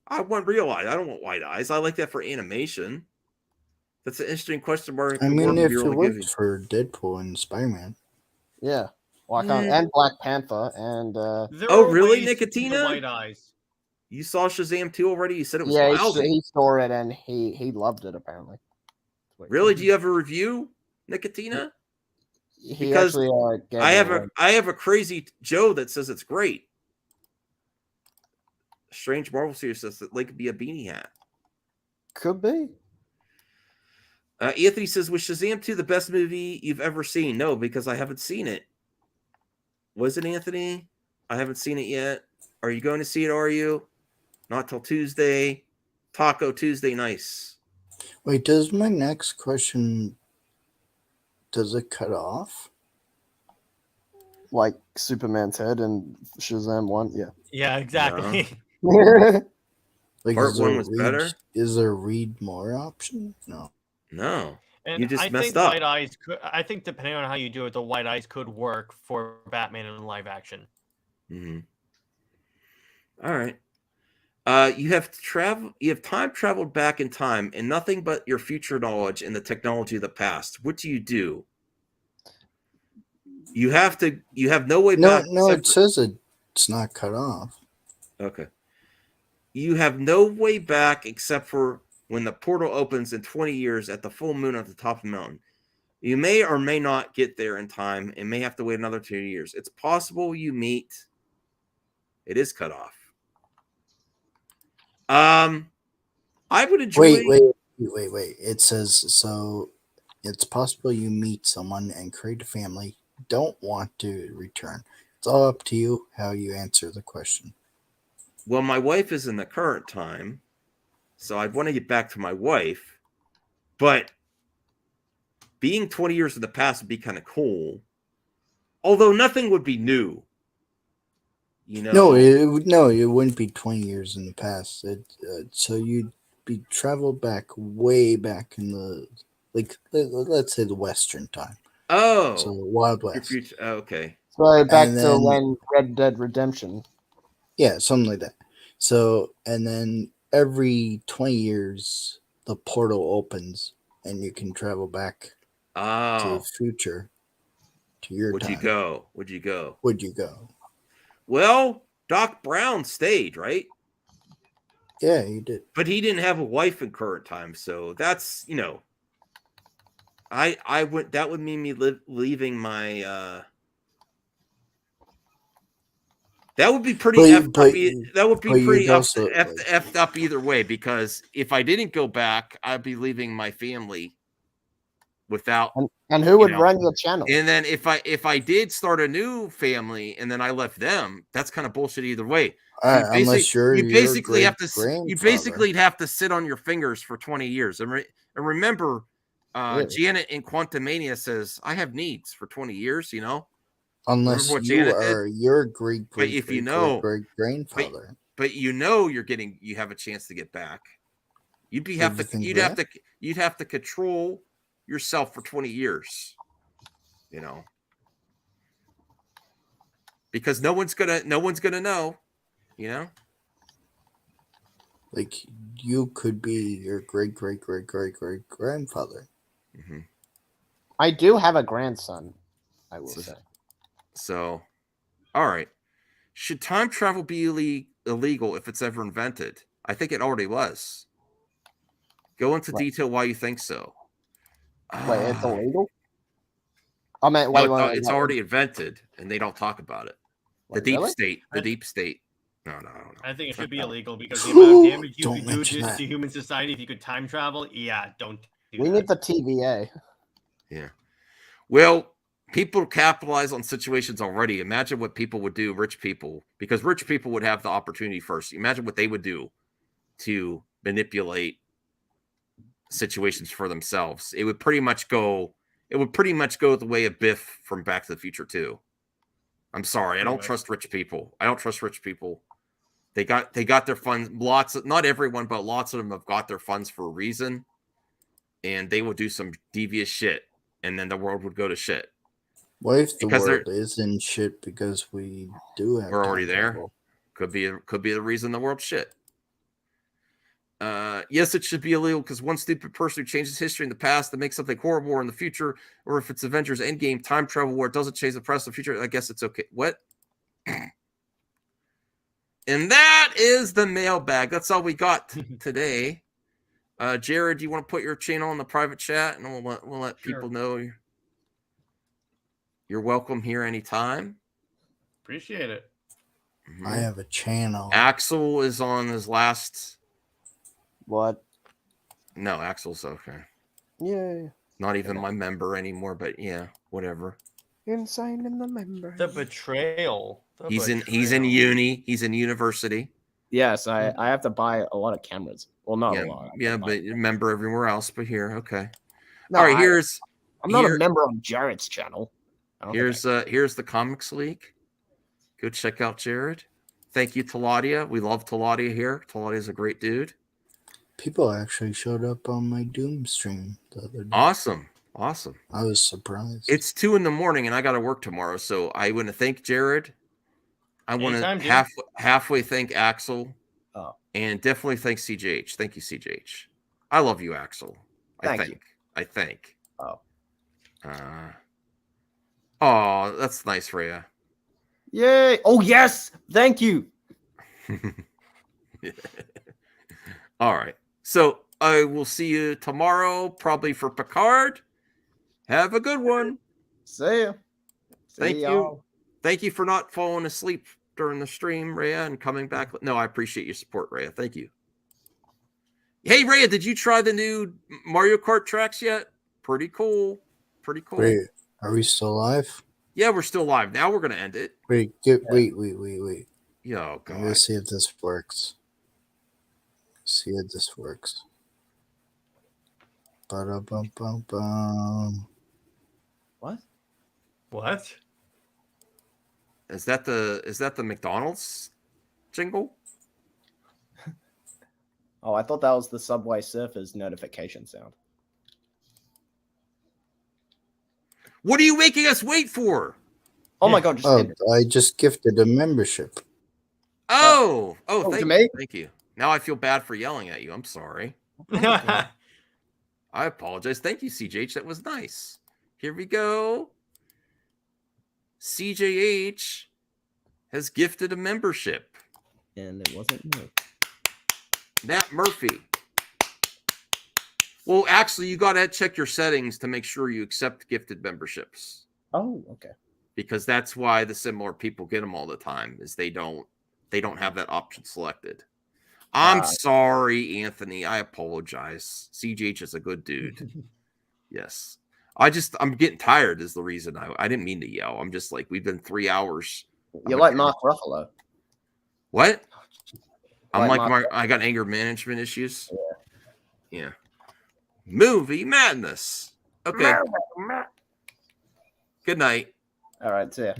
I want real eyes. I don't want white eyes. I like that for animation. That's an interesting question mark. I mean, if it worked for Deadpool and Spider-Man. Yeah. Why can't and Black Panther and oh really, Nicotina? White eyes. You saw Shazam 2 already? You said it was lousy. He saw it and he loved it apparently. Really? Do you have a review, Nicotina? Because I have a crazy Joe that says it's great. Strange Marvel series says that Link could be a beanie hat. Could be. Anthony says, was Shazam 2 the best movie you've ever seen? No, because I haven't seen it. Was it, Anthony? I haven't seen it yet. Are you going to see it, are you? Not till Tuesday. Taco Tuesday, nice. Wait, does my next question, does it cut off? Like Superman's head and Shazam 1? Yeah. Yeah, exactly. Like, Part 1 was better? Is there read more option? No. No. And you just I messed think up. white eyes could, I think depending on how you do it, the white eyes could work for Batman in live action. Mm-hmm. All right. You have time traveled back in time and nothing but your future knowledge and the technology of the past. What do? You have no way back. No, it says it's not cut off. Okay. You have no way back except for when the portal opens in 20 years at the full moon at the top of the mountain. You may or may not get there in time and may have to wait another 2 years. It's possible you meet. It is cut off. I would enjoy. Wait. It says so. It's possible you meet someone and create a family. Don't want to return. It's all up to you how you answer the question. Well, my wife is in the current time, so I'd want to get back to my wife. But being 20 years in the past would be kind of cool. Although nothing would be new. You know? No, it wouldn't be 20 years in the past. So you'd be traveled back way back in the, like, let's say the Western time. Oh. So Wild West. Okay. So back to when Red Dead Redemption. Yeah, something like that. So, and then every 20 years, the portal opens and you can travel back to the future to your time. Would you go? Would you go? Well, Doc Brown stayed, right? Yeah, he did. But he didn't have a wife in current time, so that's, I would, that would mean me leaving my that would be pretty effed up either way, because if I didn't go back, I'd be leaving my family without. And who would run your channel? And then if I did start a new family and then I left them, that's kind of bullshit either way. Unless you basically have to sit on your fingers for 20 years. And remember, Janet in Quantumania says, "I have needs for 20 years." Unless you are your great grandfather. But you have a chance to get back. You'd have to control yourself for 20 years. Because no one's gonna know. Like you could be your great grandfather. Mm-hmm. I do have a grandson, I will say. So, all right. Should time travel be illegal if it's ever invented? I think it already was. Go into detail why you think so. Wait, it's illegal? It's already invented, and they don't talk about it. The deep state. No. I think it should be illegal because the amount of damage you could do to human society if you could time travel. Yeah, don't do We need the TVA. Yeah. Well, people capitalize on situations already. Imagine what people would do, rich people, because rich people would have the opportunity first. Imagine what they would do to manipulate situations for themselves. It would pretty much go the way of Biff from Back to the Future 2. I'm sorry, I don't trust rich people. I don't trust rich people. They got their funds. Not everyone, but lots of them have got their funds for a reason, and they will do some devious shit, and then the world would go to shit. What if the world is in shit because we do have? We're already there. Could be the reason the world's shit. Yes, it should be illegal because one stupid person who changes history in the past to make something horrible in the future, or if it's Avengers Endgame time travel where it doesn't change the past or future, I guess it's okay. What? And that is the mailbag. That's all we got today. Jared, do you want to put your channel in the private chat, and we'll let people know you're welcome here anytime. Appreciate it. I have a channel. Axel is on his last. What? No, Axel's okay. Yeah. Not even my member anymore, but yeah, whatever. Insane in the member. The betrayal. He's in uni. He's in university. Yes, I have to buy a lot of cameras. Well, not a lot. Yeah, but member everywhere else, but here, okay. No, all right, I'm not a member on Jared's channel. Here's the Comics League. Go check out Jared. Thank you, Taladia. We love Taladia here. Taladia's a great dude. People actually showed up on my Doom stream the other day. Awesome. I was surprised. It's 2 a.m. and I got to work tomorrow, so I want to thank Jared. I want to halfway thank Axel. Oh. And definitely thank CJH. Thank you, CJH. I love you, Axel. Thank you. I think. Oh. Oh, that's nice, Rhea. Yay! Oh yes, thank you. All right. So I will see you tomorrow, probably for Picard. Have a good one. See ya. Thank you. Thank you for not falling asleep during the stream, Rhea, and coming back. No, I appreciate your support, Rhea. Thank you. Hey, Rhea, did you try the new Mario Kart tracks yet? Pretty cool. Wait, are we still live? Yeah, we're still live. Now we're going to end it. Wait. Yo, God. Let's see if this works. Ba-da-bum-bum-bum. What? Is that the McDonald's jingle? Oh, I thought that was the Subway Surfers notification sound. What are you making us wait for? Oh my God! I just gifted a membership. Thank you. Now I feel bad for yelling at you. I'm sorry. I apologize. Thank you, CJH. That was nice. Here we go. CJH has gifted a membership. And it wasn't me. Nat Murphy. Well, actually, you got to check your settings to make sure you accept gifted memberships. Oh, okay. Because that's why the similar people get them all the time, is they don't have that option selected. I'm sorry, Anthony. I apologize. CJH is a good dude. Yes. I'm getting tired is the reason. I didn't mean to yell. I'm just like, we've been 3 hours. You're like Mark Ruffalo. What? I'm Like like I got anger management issues. Yeah. Movie madness. Okay. Good night. All right, see ya.